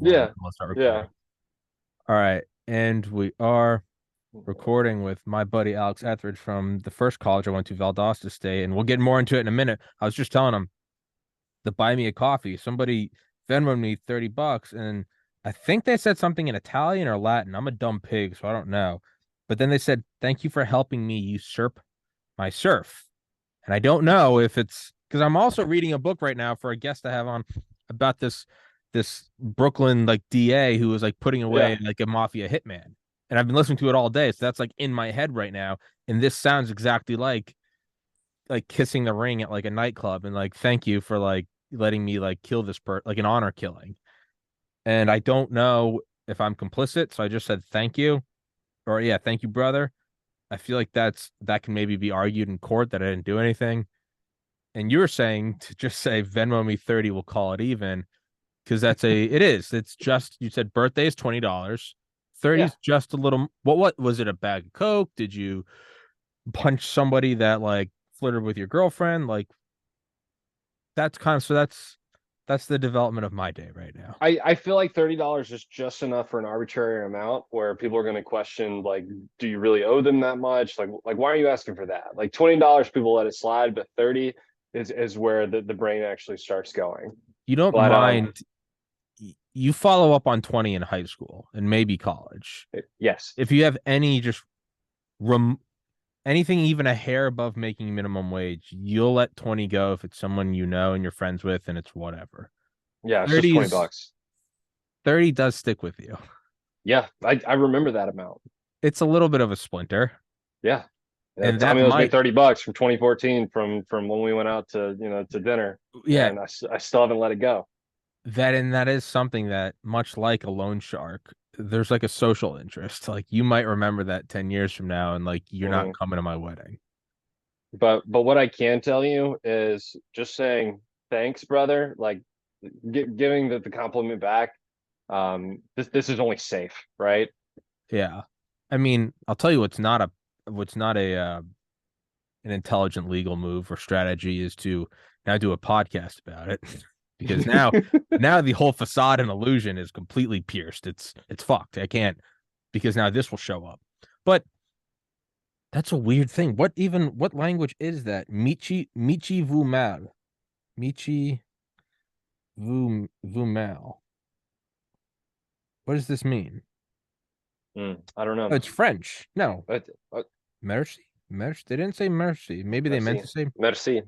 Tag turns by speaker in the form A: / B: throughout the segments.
A: Yeah.
B: Let's start
A: Yeah.
B: recording. All right, and we are recording with my buddy Alex Etheridge from the first college I went to, Valdostology, and we'll get more into it in a minute. I was just telling him to buy me a coffee. Somebody Venmoed me $30, and I think they said something in Italian or Latin. I'm a dumb pig, so I don't know. But then they said, "Thank you for helping me usurp my surf." And I don't know if it's because I'm also reading a book right now for a guest I have on about this Brooklyn like DA who was like putting
A: Yeah.
B: away like a mafia hitman. And I've been listening to it all day. So that's like in my head right now. And this sounds exactly like kissing the ring at like a nightclub and like thank you for like letting me like kill this like an honor killing. And I don't know if I'm complicit. So I just said thank you. Or yeah, thank you, brother. I feel like that can maybe be argued in court that I didn't do anything. And you were saying to just say Venmo me 30, we'll call it even. Because it's just you said birthday is $20. 30
A: Yeah.
B: is just a little what was it, a bag of Coke? Did you punch somebody that like flirted with your girlfriend? Like that's kind of that's the development of my day right now.
A: I feel like $30 is just enough for an arbitrary amount where people are going to question, like, do you really owe them that much? Like why are you asking for that? Like $20, people let it slide, but 30 is where the brain actually starts going.
B: You don't
A: But
B: mind you follow up on 20 in high school and maybe college.
A: yes.
B: If you have any just rem anything even a hair above making minimum wage, you'll let 20 go if it's someone you know and you're friends with and it's whatever.
A: Yeah, it's just 20
B: 30's
A: bucks.
B: 30 does stick with you.
A: Yeah, I remember that amount.
B: It's a little bit of a splinter.
A: Yeah. Yeah,
B: And that
A: Tommy owes me
B: might,
A: $30 from 2014 from when we went out to, to dinner,
B: yeah,
A: and I still haven't let it go.
B: that is something that much like a loan shark, there's like a social interest. Like you might remember that 10 years from now and like you're not
A: Mhm.
B: coming to my wedding.
A: But what I can tell you is just saying thanks, brother. Like giving the compliment back. This is only safe, right?
B: Yeah. I mean, I'll tell you what's not a an intelligent legal move or strategy is to now do a podcast about it because now the whole facade and illusion is completely pierced. It's fucked. I can't because now this will show up. But that's a weird thing. What language is that? Michi vu mal. Michi vu mal. What does this mean?
A: I don't know.
B: Oh, it's French. No.
A: But,
B: Merci. Merci. They didn't say merci. Maybe they meant
A: merci,
B: to say.
A: merci.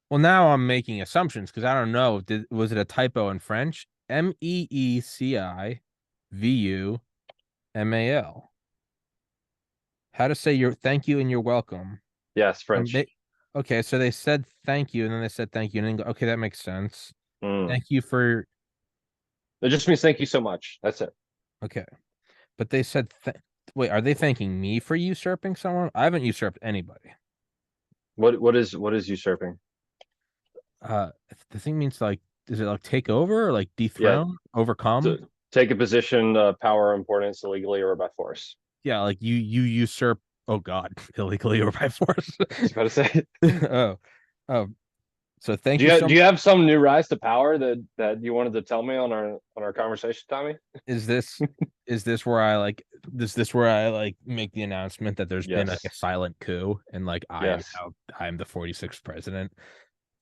B: Well, now I'm making assumptions because I don't know. Was it a typo in French? Meecivumal. How to say your thank you and you're welcome.
A: Yes,
B: Um,
A: French.
B: they, okay, so they said thank you and then they said thank you and then okay, that makes sense.
A: Mm.
B: Thank you for
A: It just means thank you so much. That's it.
B: okay, but they said wait, are they thanking me for usurping someone? I haven't usurped anybody.
A: What is usurping?
B: Uh, the thing means like, is it like take over or like
A: Yeah,
B: dethrone, overcome?
A: to take a position, power, importance, illegally or by force.
B: Yeah, like you usurp. Oh God, illegally or by force.
A: I was about to say.
B: Oh, oh. So thank you
A: Do
B: so.
A: you have some new rise to power that you wanted to tell me on our conversation, Tommy?
B: Is this is this where I like this where I like make the announcement that there's been like a
A: Yes.
B: silent coup and like
A: Yes.
B: I am the 46th president.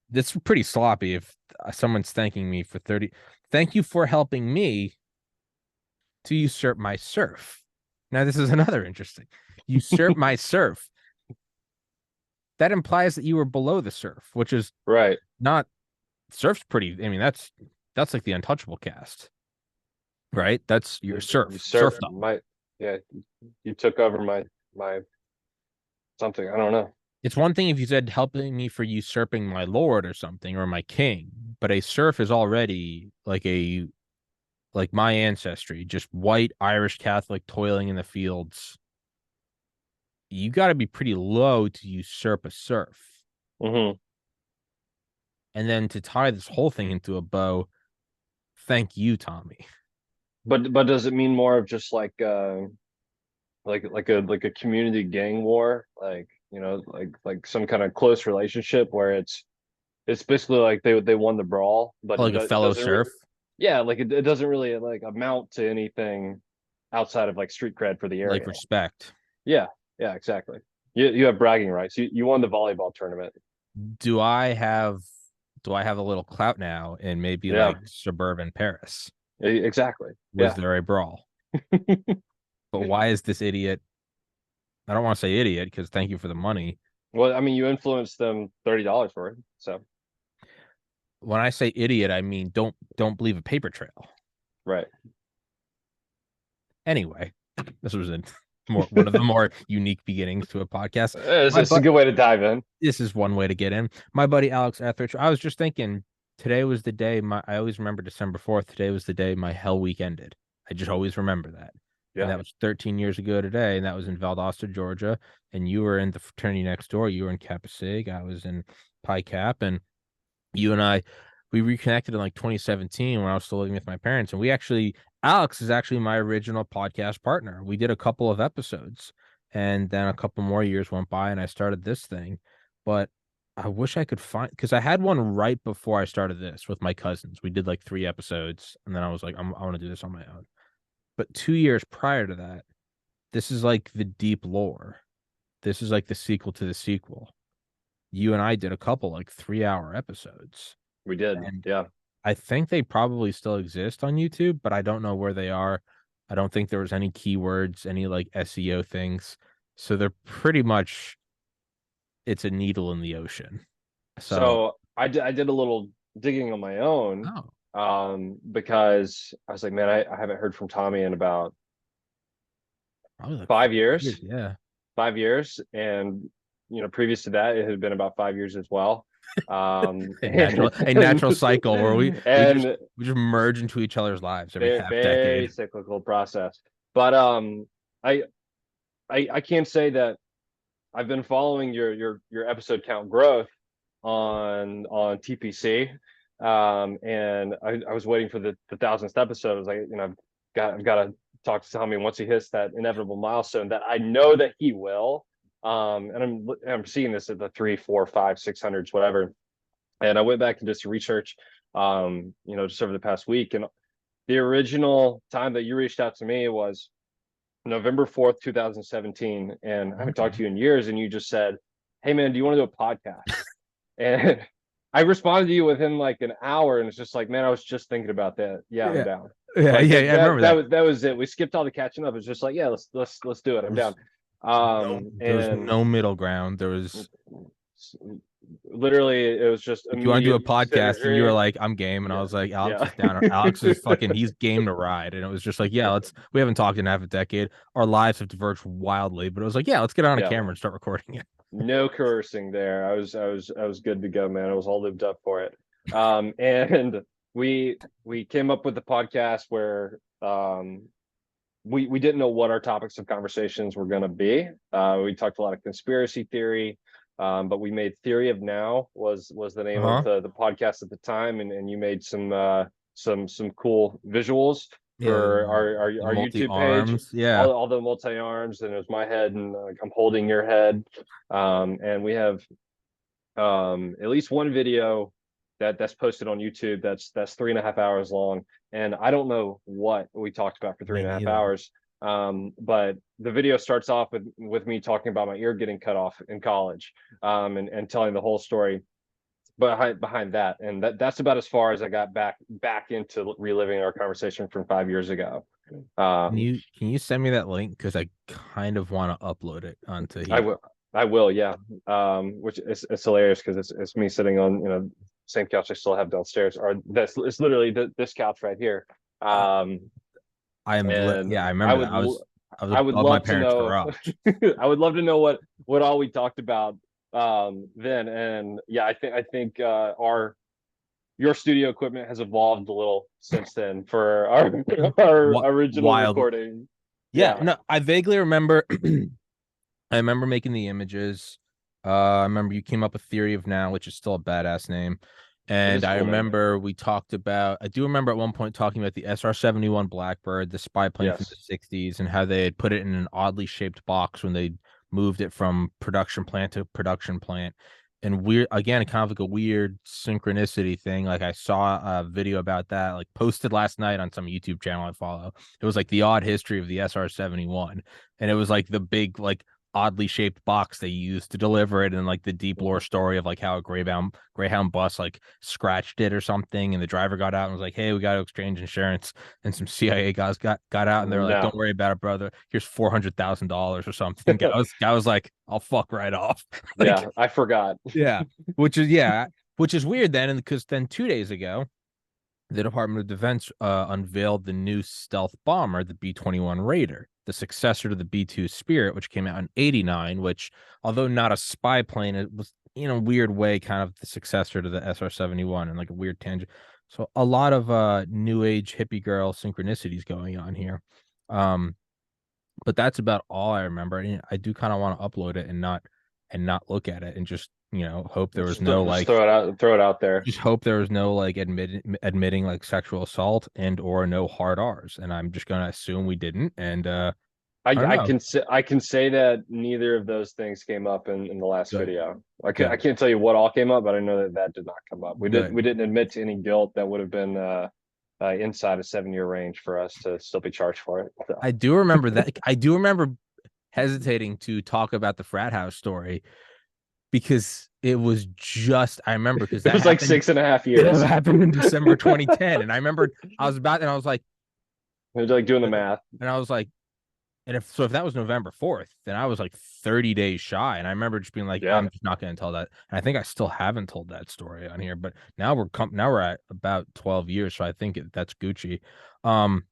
B: That's pretty sloppy if someone's thanking me for 30. Thank you for helping me to usurp my surf. Now this is another interesting. Usurp my surf. That implies that you were below the surf, which is
A: Right.
B: not surf's pretty. I mean, that's like the untouchable cast, right? That's your
A: You
B: surfed
A: served
B: up.
A: my yeah, you took over my something. I don't know.
B: It's one thing if you said helping me for usurping my lord or something or my king, but a serf is already like my ancestry, just white Irish Catholic toiling in the fields. You got to be pretty low to usurp a serf.
A: Hmm.
B: And then to tie this whole thing into a bow, thank you, Tommy.
A: But does it mean more of just like a community gang war, like like some kind of close relationship where it's basically like they won the brawl, but
B: Like a
A: it
B: fellow
A: doesn't
B: serf.
A: Yeah, like it doesn't really like amount to anything outside of like street cred for the
B: Like
A: area.
B: respect.
A: Yeah, yeah, exactly. You have bragging rights. You won the volleyball tournament.
B: Do I have do I have a little clout now in maybe
A: Yeah,
B: like suburban Paris?
A: exactly.
B: Was
A: Yeah.
B: there a brawl? But why is this idiot? I don't want to say idiot because thank you for the money.
A: Well, I mean, you influenced them $30 for it. So,
B: When I say idiot, I mean don't believe a paper trail.
A: right.
B: Anyway, this was one of the more unique beginnings to a podcast.
A: It's a good way to dive in.
B: This is one way to get in. My buddy Alex Etheridge. I was just thinking today was the day I always remember December 4th. Today was the day my hell week ended. I just always remember that. And
A: Yeah.
B: that was 13 years ago today. And that was in Valdosta, Georgia. And you were in the fraternity next door. You were in Kappa Sig. I was in Pi Cap. And you and we reconnected in like 2017 when I was still living with my parents. And Alex is actually my original podcast partner. We did a couple of episodes and then a couple more years went by and I started this thing. But I wish I could find, because I had one right before I started this with my cousins. We did like 3 episodes and then I was like, I want to do this on my own. But 2 years prior to that, this is like the deep lore. This is like the sequel to the sequel. You and I did a couple like 3-hour episodes.
A: We did.
B: And
A: Yeah.
B: I think they probably still exist on YouTube, but I don't know where they are. I don't think there was any keywords, any like SEO things. So they're pretty much it's a needle in the ocean. So
A: So I did a little digging on my own,
B: oh,
A: because I was like, man, I haven't heard from Tommy in about
B: probably like
A: 5 years.
B: yeah.
A: 5 years, and previous to that, it had been about 5 years as well.
B: A natural cycle where
A: and
B: we just merge into each other's lives every
A: very,
B: half
A: very
B: decade.
A: cyclical process. But I I can't say that I've been following your episode count growth on TPC. And I was waiting for the thousandth episode. I was like, I've got to talk to Tommy once he hits that inevitable milestone that I know that he will. And I'm seeing this at the 3, 4, 5, 600s, whatever. And I went back and did some research, just over the past week. And the original time that you reached out to me was November 4th, 2017. And I haven't talked to you in years. And you just said, hey, man, do you want to do a podcast? And I responded to you within like an hour. And it's just like, man, I was just thinking about that. Yeah, I'm down.
B: Yeah,
A: Like
B: yeah, I remember that.
A: that was it. We skipped all the catching up. It's just like, yeah, let's do it. I'm down.
B: There was
A: And
B: no middle ground. There was
A: literally it was just
B: you want to do a
A: immediate
B: podcast and you were
A: synergy.
B: like, I'm game. And I
A: Yeah,
B: was like, Alex
A: yeah.
B: is down. Alex is fucking he's game to ride. And it was just like, yeah, we haven't talked in half a decade. Our lives have diverged wildly, but it was like, yeah, let's get on a
A: Yeah.
B: camera and start recording it.
A: No coercing there. I was good to go, man. I was all lived up for it. And we came up with the podcast where we didn't know what our topics of conversations were going to be. We talked a lot of conspiracy theory, but we made Theory of Now was the name of the podcast at the time, and you made some cool visuals for our YouTube page.
B: Yeah.
A: All the multi arms, and it was my head, and I'm holding your head. And we have at least one video that's posted on YouTube that's 3.5 hours long. And I don't know what we talked about for 3.5 hours. But the video starts off with me talking about my ear getting cut off in college, and telling the whole story behind that. And that's about as far as I got back into reliving our conversation from 5 years ago.
B: Can you send me that link? Because I kind of want to upload it onto here.
A: I will, yeah. Which it's hilarious because it's me sitting on same couch I still have downstairs, or it's literally this couch right here.
B: I remember I would love my parents' garage.
A: I would love to know what all we talked about then. And yeah, I think your studio equipment has evolved a little since then for our original recording.
B: Yeah, no, I vaguely remember I remember making the images. I remember you came up with Theory of Now, which is still a badass name. And I remember we talked about, I do remember at one point talking about the SR-71 Blackbird, the spy plane from the 60s, and how they had put it in an oddly shaped box when they moved it from production plant to production plant. and weird again, kind of like a weird synchronicity thing. Like I saw a video about that, like posted last night on some YouTube channel I follow. It was like the odd history of the SR-71, and it was like the big like oddly shaped box they used to deliver it, and like the deep lore story of like how a Greyhound bus like scratched it or something, and the driver got out and was like, "Hey, we got to exchange insurance." And some CIA guys got out and they're like, "Don't
A: No.
B: worry about it, brother. Here's $400,000 or something." Guy was like, "I'll fuck right off." Like,
A: Yeah, I forgot.
B: yeah, which is weird then, and because then 2 days ago, the Department of Defense unveiled the new stealth bomber, the B-21 Raider, the successor to the B-2 Spirit, which came out in '89. Which, although not a spy plane, it was in a weird way kind of the successor to the SR-71 and like a weird tangent. So a lot of new age hippie girl synchronicities going on here. Um, but that's about all I remember. And I do kind of want to upload it and not look at it and just hope there was no
A: Just
B: like
A: throw it out there.
B: just hope there was no like admitting like sexual assault and or no hard R's, and I'm just gonna assume we didn't. And I don't know.
A: I can say that neither of those things came up in the last
B: Good,
A: video. I
B: good,
A: can't tell you what all came up, but I know that that did not come up. We
B: good.
A: didn't admit to any guilt that would have been inside a 7 year range for us to still be charged for it. So.
B: I do remember that. I do remember hesitating to talk about the frat house story because it was just I remember because
A: It
B: that
A: was like
B: happened.
A: 6.5 years.
B: It happened in December 2010, and I remember I was like,
A: It was like doing the math.
B: and I was like, and if that was November 4th, then I was like 30 days shy. And I remember just being like,
A: Yeah.
B: I'm just not going to tell that. And I think I still haven't told that story on here, but now we're at about 12 years. So I think that's Gucci. Um,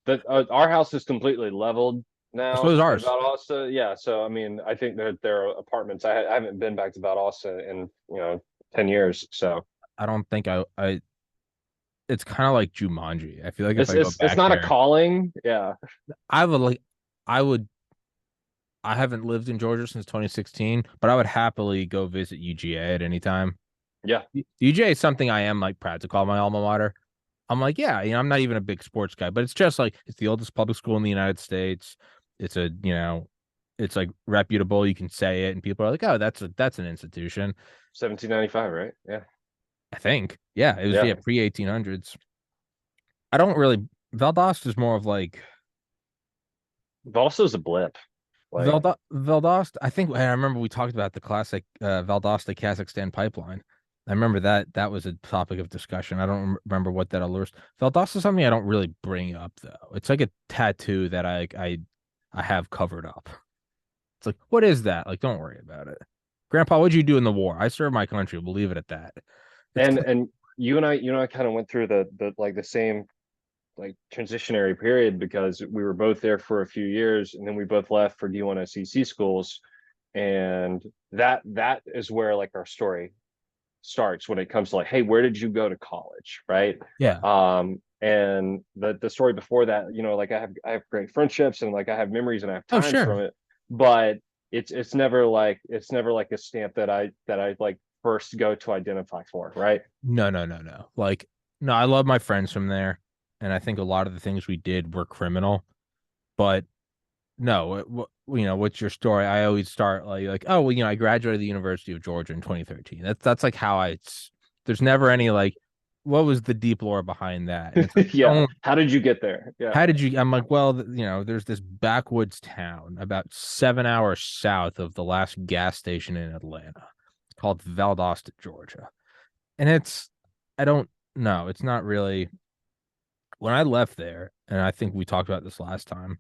A: But our house is completely leveled
B: so
A: now
B: is
A: in
B: ours.
A: Valdosta. Yeah, so I mean, I think there are apartments. I haven't been back to Valdosta in 10 years. So
B: I don't think it's kind of like Jumanji. I feel like if
A: it's
B: I go
A: it's
B: back
A: not a
B: there,
A: calling. Yeah,
B: I would like, I would, I haven't lived in Georgia since 2016, but I would happily go visit UGA at any time.
A: yeah.
B: UGA is something I am like proud to call my alma mater. I'm like, yeah, I'm not even a big sports guy, but it's just like it's the oldest public school in the United States. It's it's like reputable. You can say it, and people are like, oh, that's an institution.
A: 1795, right? Yeah,
B: I think, yeah, it was
A: yeah.
B: pre 1800s. I don't really. Valdosta is more of like
A: Valdosta's a blip. Like,
B: Valdosta. I think I remember we talked about the classic Valdosta Kazakhstan pipeline. I remember that was a topic of discussion. I don't remember what that allures. Valdosta is something I don't really bring up though. It's like a tattoo that I have covered up. It's like, what is that? Like, don't worry about it. Grandpa, what'd you do in the war? I served my country. We'll leave it at that. It's
A: and you and I kind of went through the like the same like transitionary period because we were both there for a few years and then we both left for D1 SEC schools, and that is where like our story starts when it comes to like, hey, where did you go to college, right?
B: yeah.
A: And the story before that, like I have great friendships and like I have memories and I have
B: Oh,
A: times from
B: sure.
A: it, but it's never like a stamp that I like first go to identify for, right?
B: No, no, no, no. Like, no, I love my friends from there, and I think a lot of the things we did were criminal. But no, what's your story? I always start like, oh, well, I graduated the University of Georgia in 2013. That's like how there's never any like, what was the deep lore behind that? And it's like,
A: Yeah.
B: don't,
A: How did you get there? Yeah.
B: how did you? I'm like, well, there's this backwoods town about 7 hours south of the last gas station in Atlanta. It's called Valdosta, Georgia, and I don't know, it's not really. When I left there, and I think we talked about this last time.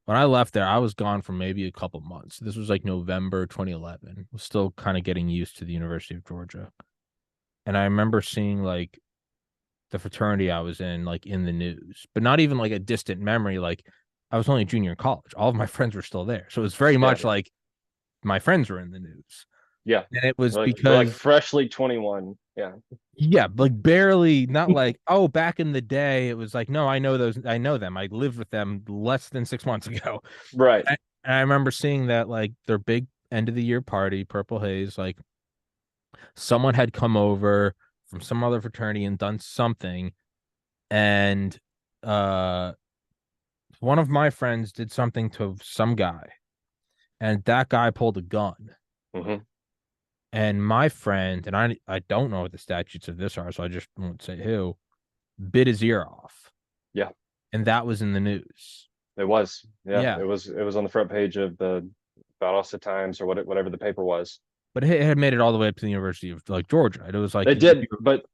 B: When I left there, I was gone for maybe a couple months. This was like November 2011. I was still kind of getting used to the University of Georgia. And I remember seeing like the fraternity I was in, like in the news, but not even like a distant memory. Like I was only a junior in college. All of my friends were still there. So it was very
A: Yeah.
B: much like my friends were in the news.
A: Yeah.
B: And it was
A: They're like
B: because,
A: freshly 21. Yeah.
B: yeah, like barely, not like, oh, back in the day, it was like, no, I know them. I lived with them less than 6 months ago.
A: Right.
B: And I remember seeing that like their big end of the year party, Purple Haze, like someone had come over from some other fraternity and done something, and uh one of my friends did something to some guy, and that guy pulled a gun,
A: Hmm.
B: And my friend, and I don't know what the statutes of this are, so I just won't say who, bit his ear off.
A: Yeah,
B: And that was in the news.
A: it was. Yeah,
B: Yeah.
A: it was on the front page of the Valdosta Times or whatever the paper was.
B: But it had made it all the way up to the University of like Georgia. It was like
A: It did, but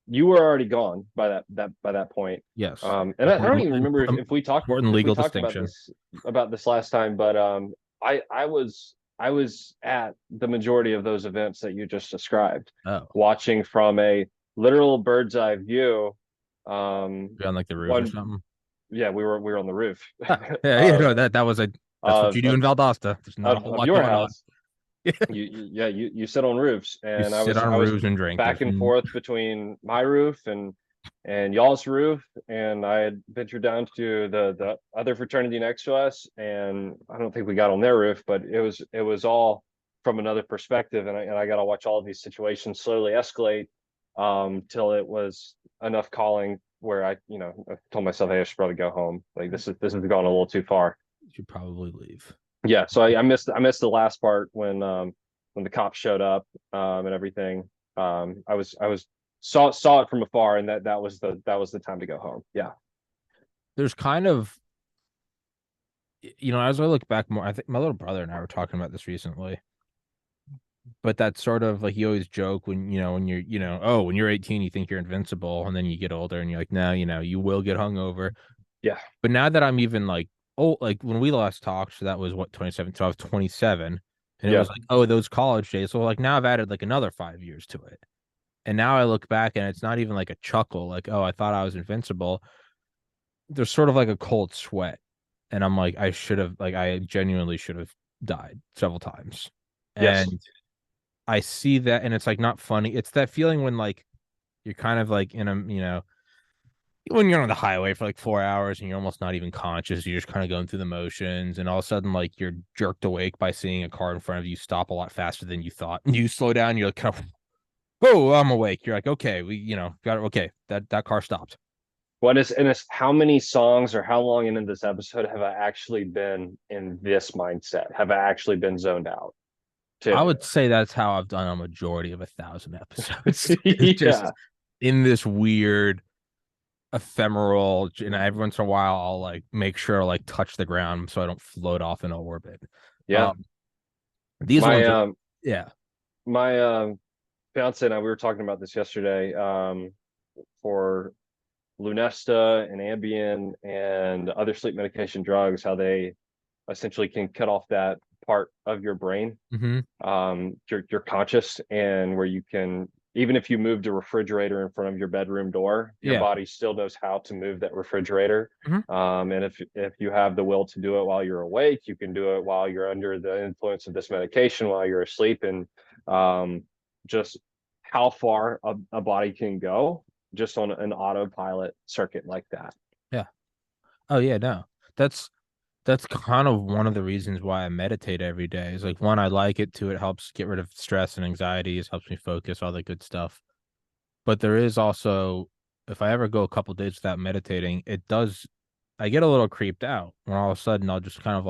A: you were already gone by that point.
B: yes.
A: And I don't even remember if
B: Important
A: we
B: legal
A: talked
B: distinction.
A: about this last time, but I was at the majority of those events that you just described,
B: Oh,
A: watching from a literal bird's eye view.
B: on like the roof or
A: One,
B: something.
A: yeah, we were on the roof
B: Yeah, yeah,
A: uh,
B: no, that was a that's what you do in Valdosta. There's not a whole
A: of
B: lot
A: your
B: going on.
A: house. Yeah, you sit on roofs,
B: You
A: and
B: sit on
A: I was
B: roofs and drink.
A: back and forth between my roof and y'all's roof, and I had ventured down to the other fraternity next to us, and I don't think we got on their roof, but it was all from another perspective, and I got to watch all of these situations slowly escalate till it was enough calling where I told myself, hey, I should probably go home. Like this has gone a little too far.
B: You should probably leave.
A: Yeah, so I missed the last part when the cops showed up and everything. I was saw it from afar, and that was the time to go home. Yeah.
B: There's kind of, as I look back more, I think my little brother and I were talking about this recently. But that's sort of like you always joke when you're, oh, when you're 18, you think you're invincible, and then you get older and you're like, no, you will get hungover.
A: Yeah.
B: But now that I'm even like, oh, like when we last talked, so that was what, 27. So I was 27, and it
A: Yeah.
B: was like, oh, those college days. So like now I've added like another 5 years to it. And now I look back and it's not even like a chuckle, like, oh, I thought I was invincible. There's sort of like a cold sweat. And I'm like, I genuinely should have died several times.
A: Yes.
B: And I see that, and it's like not funny. It's that feeling when like you're kind of like in a, when you're on the highway for like 4 hours and you're almost not even conscious, you're just kind of going through the motions, and all of a sudden, like you're jerked awake by seeing a car in front of you stop a lot faster than you thought. And you slow down, you're like, kind of, oh, I'm awake. You're like, okay, got it. Okay, that car stopped.
A: It's how many songs or how long into this episode have I actually been in this mindset? Have I actually been zoned out
B: I
A: too?
B: would say that's how I've done a majority of 1,000 episodes. It's just
A: Yeah.
B: in this weird ephemeral, and every once in a while I'll like make sure to like touch the ground so I don't float off in orbit.
A: Yeah.
B: Um, these
A: My
B: ones are, yeah.
A: my fiance and I, we were talking about this yesterday, for Lunesta and Ambien and other sleep medication drugs, how they essentially can cut off that part of your brain,
B: Mm-hmm.
A: your conscious, and where you can, even if you moved a refrigerator in front of your bedroom door, your
B: Yeah.
A: body still knows how to move that refrigerator.
B: Mm-hmm.
A: And if you have the will to do it while you're awake, you can do it while you're under the influence of this medication while you're asleep. And just how far a body can go just on an autopilot circuit like that.
B: Yeah. Oh yeah, no. That's kind of one of the reasons why I meditate every day. Is like, one, I like it. Two, it helps get rid of stress and anxiety. It helps me focus, all the good stuff. But there is also, if I ever go a couple days without meditating, I get a little creeped out when all of a sudden I'll just kind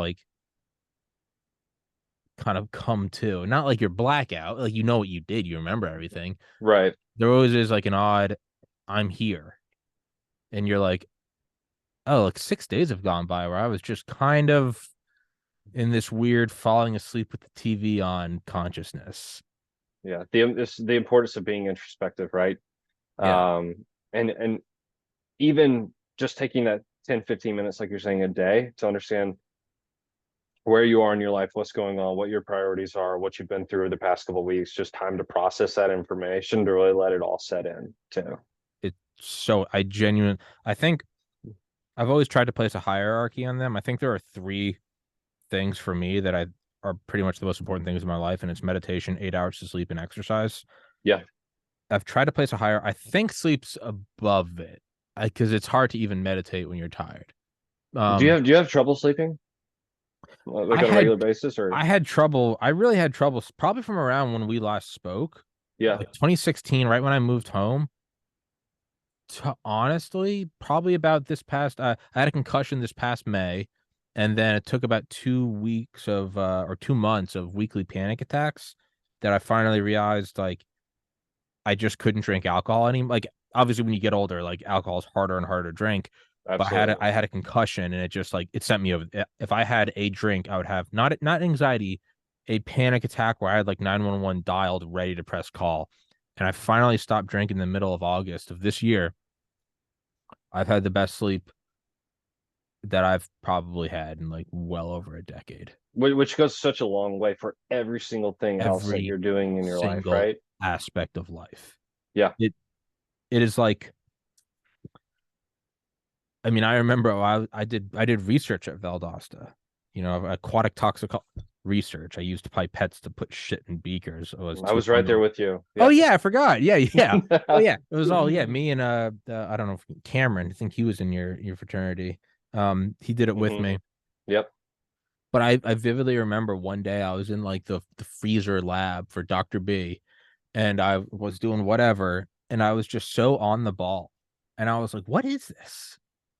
B: of come to. Not like you're blackout, like you know what you did, you remember everything.
A: Right.
B: There always is like an odd, I'm here. And you're like, oh, like 6 days have gone by where I was just kind of in this weird falling asleep with the TV on consciousness.
A: Yeah. The importance of being introspective, right?
B: Yeah.
A: And even just taking that 10-15 minutes, like you're saying, a day to understand where you are in your life, what's going on, what your priorities are, what you've been through the past couple of weeks, just time to process that information to really let it all set in too.
B: I think I've always tried to place a hierarchy on them. I think there are three things for me that are pretty much the most important things in my life, and it's meditation, 8 hours to sleep, and exercise.
A: Yeah.
B: I've tried to place a higher. I think sleep's above it because it's hard to even meditate when you're tired.
A: Do you have trouble sleeping like
B: I
A: on a
B: had
A: regular basis or?
B: I had trouble. I really had trouble probably from around when we last spoke,
A: Yeah.
B: like 2016, right when I moved home. To honestly, probably about this past. I had a concussion this past May, and then it took about 2 weeks of or 2 months of weekly panic attacks. that I finally realized like I just couldn't drink alcohol anymore. Like obviously when you get older, like alcohol is harder and harder to drink. But
A: Absolutely.
B: I had a concussion and it just like it sent me over. If I had a drink, I would have not anxiety, a panic attack where I had like 911 dialed ready to press call. And I finally stopped drinking in the middle of August of this year. I've had the best sleep that I've probably had in like well over a decade.
A: Which goes such a long way for every single thing else that
B: Every
A: you're doing in your life,
B: single
A: right?
B: aspect of life.
A: Yeah.
B: It it is like I mean, I remember I did research at Valdosta, aquatic toxic research. I used pipettes to put shit in beakers. It was
A: I
B: too
A: was right
B: fun
A: there
B: to.
A: with you.
B: Oh
A: Yeah.
B: yeah, I forgot. Yeah, yeah. Oh yeah, it was all yeah. Me and I don't know Cameron. I think he was in your fraternity. He did it with
A: Hmm.
B: me.
A: Yep.
B: But I vividly remember one day I was in like the freezer lab for Dr. B, and I was doing whatever, and I was just so on the ball, and I was like, "What is this?"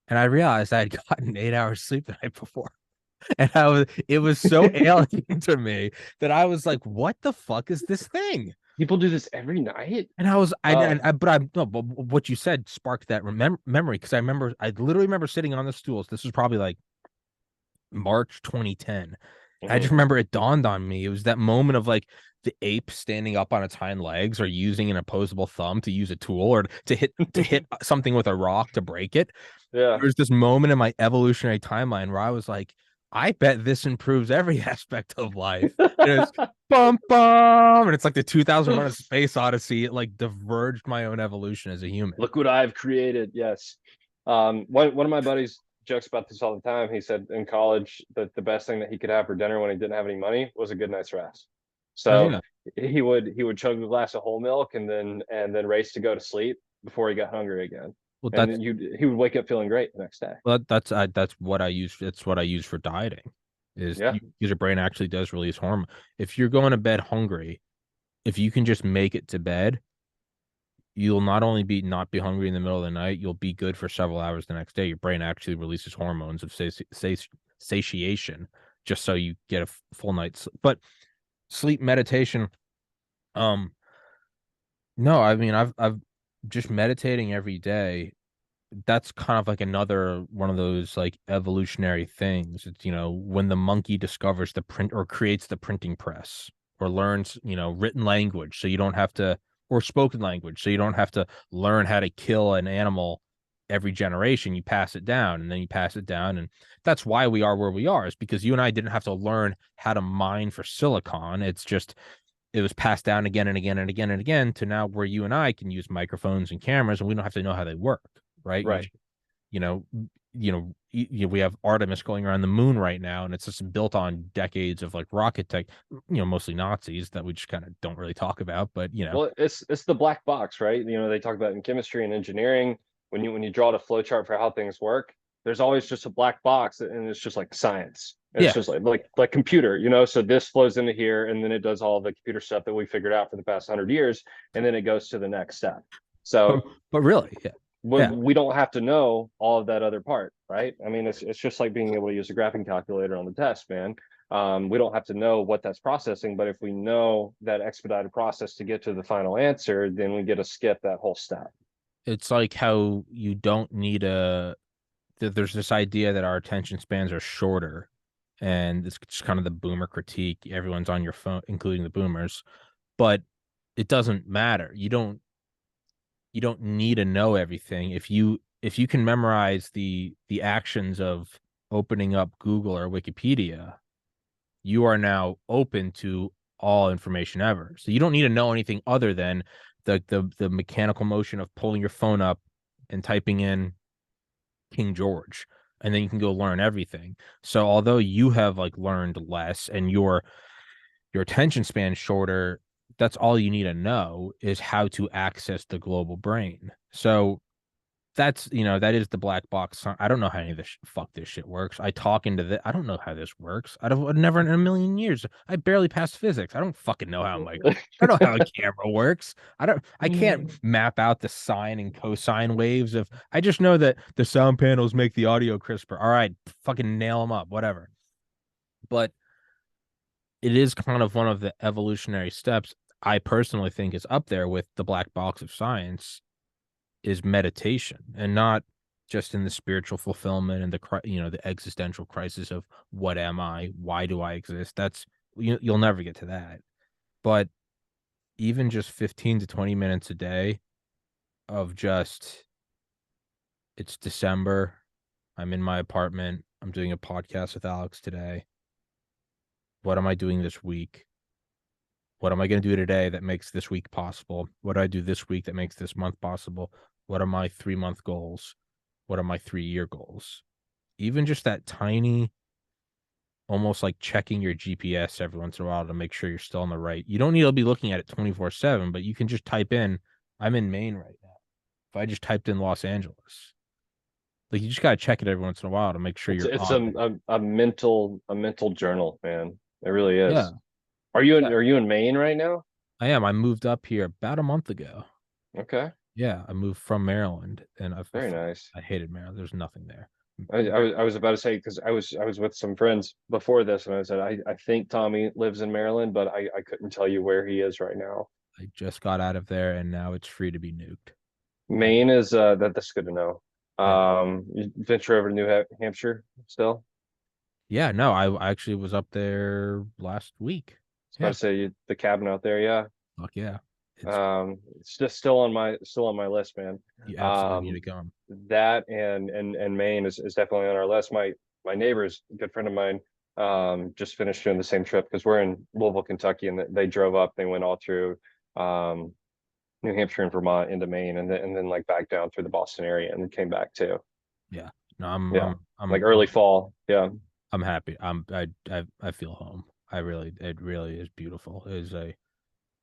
B: And I realized I had gotten 8 hours sleep the night before. And it was so alien to me that I was like, what the fuck is this thing?
A: People do this every night.
B: And I was,
A: Oh,
B: but I, no, but what you said sparked that memory because I literally remember sitting on the stools. This was probably like March 2010. I just
A: mhm.
B: remember it dawned on me. It was that moment of like the ape standing up on its hind legs or using an opposable thumb to use a tool or to hit something with a rock to break it.
A: Yeah.
B: There was this moment in my evolutionary timeline where I was like, I bet this improves every aspect of life. And it's bum bum, and it's like the 2001: A Space Odyssey. It like diverged my own evolution as a human.
A: Look what I've created. Yes. One of my buddies jokes about this all the time. He said in college that the best thing that he could have for dinner when he didn't have any money was a good night's rest.
B: Oh
A: So
B: yeah.
A: he would chug a glass of whole milk and then race to go to sleep before he got hungry again.
B: Well,
A: And then he would wake up feeling great the next day.
B: that's what I use. It's what I use for dieting.
A: Yeah.
B: Because your brain actually does release hormone. If you're going to bed hungry, if you can just make it to bed, you'll not only be not be hungry in the middle of the night, you'll be good for several hours the next day. Your brain actually releases hormones of satiation just so you get a full night's sleep. But sleep meditation, um, no, I mean I've just meditating every day. That's kind of like another one of those like evolutionary things. It's when the monkey discovers the print or creates the printing press or learns written language so you don't have to or spoken language so you don't have to learn how to kill an animal every generation. You pass it down and then you pass it down, and that's why we are where we are, is because you and I didn't have to learn how to mine for silicon. It's just it was passed down again and again and again and again to now where you and I can use microphones and cameras and we don't have to know how they work, right?
A: Right.
B: You know, we have Artemis going around the moon right now, and it's just built on decades of like rocket tech, mostly Nazis that we just kind of don't really talk about, but
A: Well, it's the black box, right? They talk about in chemistry and engineering when you draw the flow chart for how things work, there's always just a black box, and it's just like science. It's
B: yeah,
A: just like computer, So this flows into here, and then it does all the computer stuff that we figured out for the past 100 years, and then it goes to the next step.
B: but,
A: So
B: but really, yeah, yeah.
A: we don't have to know all of that other part, right? I mean, it's just like being able to use a graphing calculator on the test, man. We don't have to know what that's processing, but if we know that expedited process to get to the final answer, then we get to skip that whole step.
B: It's like how you don't need there's this idea that our attention spans are shorter, and it's just kind of the boomer critique. Everyone's on your phone, including the boomers, but it doesn't matter. You don't need to know everything. If you can memorize the actions of opening up Google or Wikipedia, you are now open to all information ever. So you don't need to know anything other than the mechanical motion of pulling your phone up and typing in King George, and then you can go learn everything. So although you have like learned less and your attention span shorter, that's all you need to know is how to access the global brain. So that is the black box. I don't know how any of this fuck this shit works. I talk into this. I don't know how this works. I'd never in a million years. I barely passed physics. I don't fucking know how I don't know how a camera works. I can't map out the sine and cosine waves of. I just know that the sound panels make the audio crisper. All right, fucking nail them up, whatever. But it is kind of one of the evolutionary steps I personally think is up there with the black box of science is meditation, and not just in the spiritual fulfillment and the existential crisis of what am I, why do I exist. That's you'll never get to that, but even just 15 to 20 minutes a day of just, it's December, I'm in my apartment, I'm doing a podcast with Alex today. What am I doing this week? What am I going to do today that makes this week possible? What do I do this week that makes this month possible? What are my 3-month goals? What are my 3-year goals? Even just that tiny, almost like checking your GPS every once in a while to make sure you're still on the right. You don't need to be looking at it 24/7, but you can just type in, I'm in Maine right now. If I just typed in Los Angeles, like you just got to check it every once in a while to make sure you're
A: It's
B: on it.
A: a mental journal, man. It really
B: Yeah.
A: is.
B: Yeah,
A: Are you in Maine right now?
B: I am. I moved up here about a month ago.
A: Okay,
B: Yeah, I moved from Maryland, and
A: very nice.
B: I hated Maryland. There's nothing there.
A: I was about to say because I was with some friends before this, and I said I think Tommy lives in Maryland, but I couldn't tell you where he is right now.
B: I just got out of there, and now it's free to be nuked. And
A: Maine is that's good to know.
B: yeah,
A: You venture over to Hampshire still?
B: yeah. No, I actually was up there last week.
A: I was about
B: Yeah,
A: to say the cabin out there, yeah.
B: fuck yeah. It's
A: It's just still on my list, man.
B: You absolutely need
A: Um,
B: to come.
A: that and Maine is definitely on our list. My neighbor's a good friend of mine. Just finished doing the same trip because we're in Louisville, Kentucky, and they drove up. They went all through um, New Hampshire and Vermont into Maine, and then like back down through the Boston area, and then came back too.
B: Yeah. No, I'm
A: Yeah,
B: I'm
A: like
B: I'm
A: early
B: I'm
A: fall. Yeah,
B: I'm happy. I feel home. It really is beautiful. It is a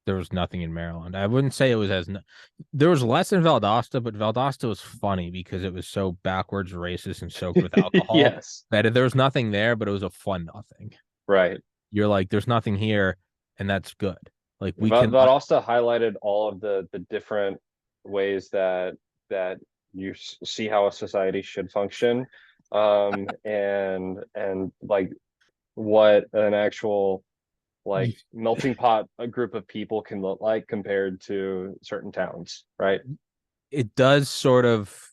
B: There was nothing in Maryland. I wouldn't say it was there was less in Valdosta, but Valdosta was funny because it was so backwards racist and soaked with alcohol
A: yes,
B: that there was nothing there, but it was a fun nothing.
A: right.
B: You're like, there's nothing here, and that's good. Like we
A: But
B: can,
A: also highlighted all of the different ways that you see how a society should function, and like what an actual like melting pot a group of people can look like compared to certain towns, right?
B: it does sort of,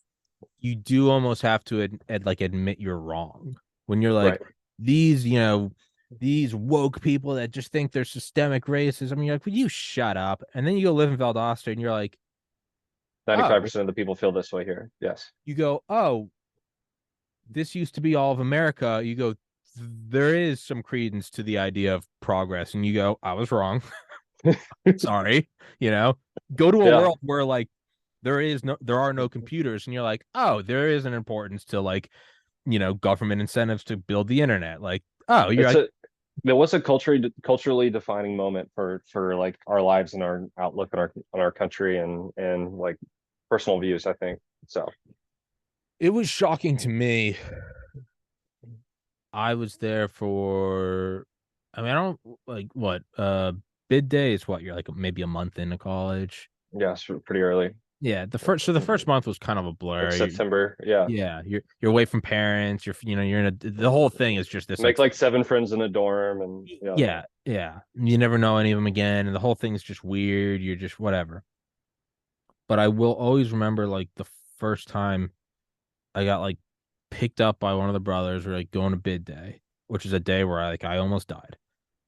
B: you do almost have to like admit you're wrong when you're like,
A: Right.
B: these, these woke people that just think there's systemic racism. You're like, would you shut up? And then you go live in Valdosta and you're like, oh,
A: 95% of the people feel this way here. Yes.
B: you go, oh, this used to be all of America. You go, there is some credence to the idea of progress. And you go, I was wrong. Sorry. You know, go to a
A: Yeah.
B: world where like there are no computers, and you're like, oh, there is an importance to like, government incentives to build the internet. Like, oh, you're
A: It's
B: like,
A: a there was a culturally defining moment for like our lives and our outlook on our country and like personal views, I think. So
B: it was shocking to me. I was there for, I mean, I don't like what, bid day is what, you're like maybe a month into college.
A: yeah, it's pretty early.
B: Yeah, the first month was kind of a
A: Like
B: blur.
A: September. Yeah.
B: Yeah, you're away from parents. You're in the whole thing is just this like,
A: Make like seven friends in a dorm and yeah.
B: yeah, yeah. You never know any of them again, and the whole thing is just weird. You're just whatever. But I will always remember like the first time I got like picked up by one of the brothers. We're like going to bid day, which is a day where I almost died.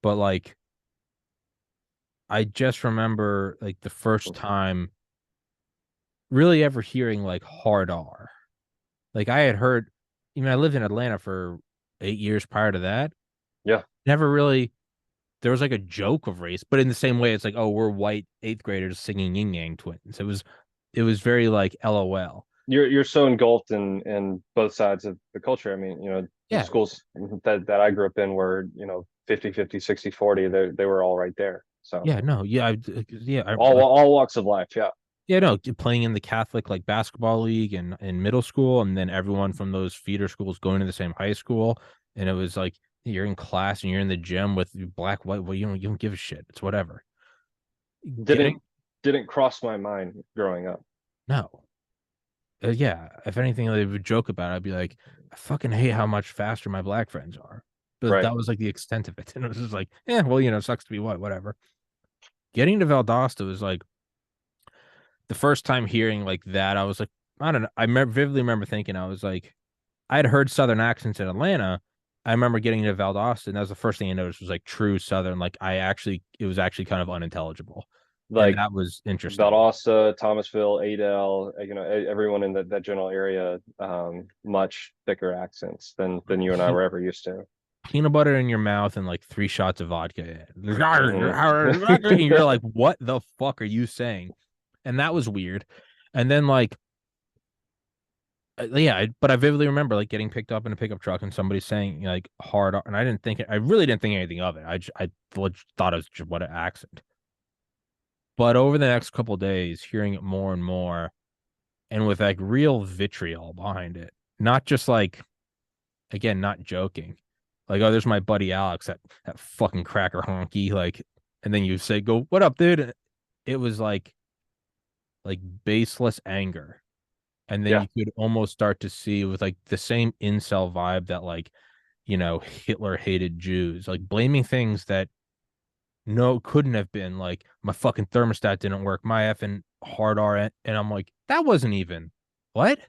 B: But like I just remember like the first time really ever hearing like hard R. Like I had heard, I lived in Atlanta for 8 years prior to that.
A: Yeah.
B: Never really, there was like a joke of race, but in the same way, it's like, oh, we're white eighth graders singing Yin Yang Twins. It was very like LOL.
A: You're so engulfed in both sides of the culture. I mean, the
B: Yeah.
A: schools that I grew up in were, 50-50, 60-40. They were all right there. So
B: Yeah. No. Yeah.
A: all walks of life. Yeah.
B: Yeah. No. Playing in the Catholic like basketball league and in middle school, and then everyone from those feeder schools going to the same high school, and it was like you're in class and you're in the gym with black, white. Well, you don't give a shit. It's whatever. Getting
A: Didn't didn't cross my mind growing up.
B: no. Yeah. If anything, they would joke about it. I'd be like, I fucking hate how much faster my black friends are. But
A: Right.
B: that was like the extent of it. And it was just like, yeah, well, sucks to be whatever. Getting to Valdosta was like the first time hearing like that, I was like, I don't know. Vividly remember thinking, I was like, I had heard Southern accents in Atlanta. I remember getting to Valdosta, and that was the first thing I noticed was like true Southern. Like it was actually kind of unintelligible. And
A: Like
B: that was interesting.
A: Valdosta, Thomasville, Adel, everyone in that general area, much thicker accents than you and I were ever used to.
B: Peanut butter in your mouth and like 3 shots of vodka. And you're
A: Mhm.
B: like, what the fuck are you saying? And that was weird. And then like yeah, but I vividly remember like getting picked up in a pickup truck and somebody saying like hard, and I really didn't think anything of it. I thought it was just what an accent. But over the next couple of days, hearing it more and more, and with like real vitriol behind it, not just like again, not joking, like oh, there's my buddy Alex, that fucking cracker honky, like, and then you say, go, what up, dude? It was like baseless anger. And then
A: Yeah,
B: you could almost start to see with like the same incel vibe that like Hitler hated Jews, like blaming things that no couldn't have been, like my fucking thermostat didn't work, my effing hard R, and I'm like, that wasn't even what?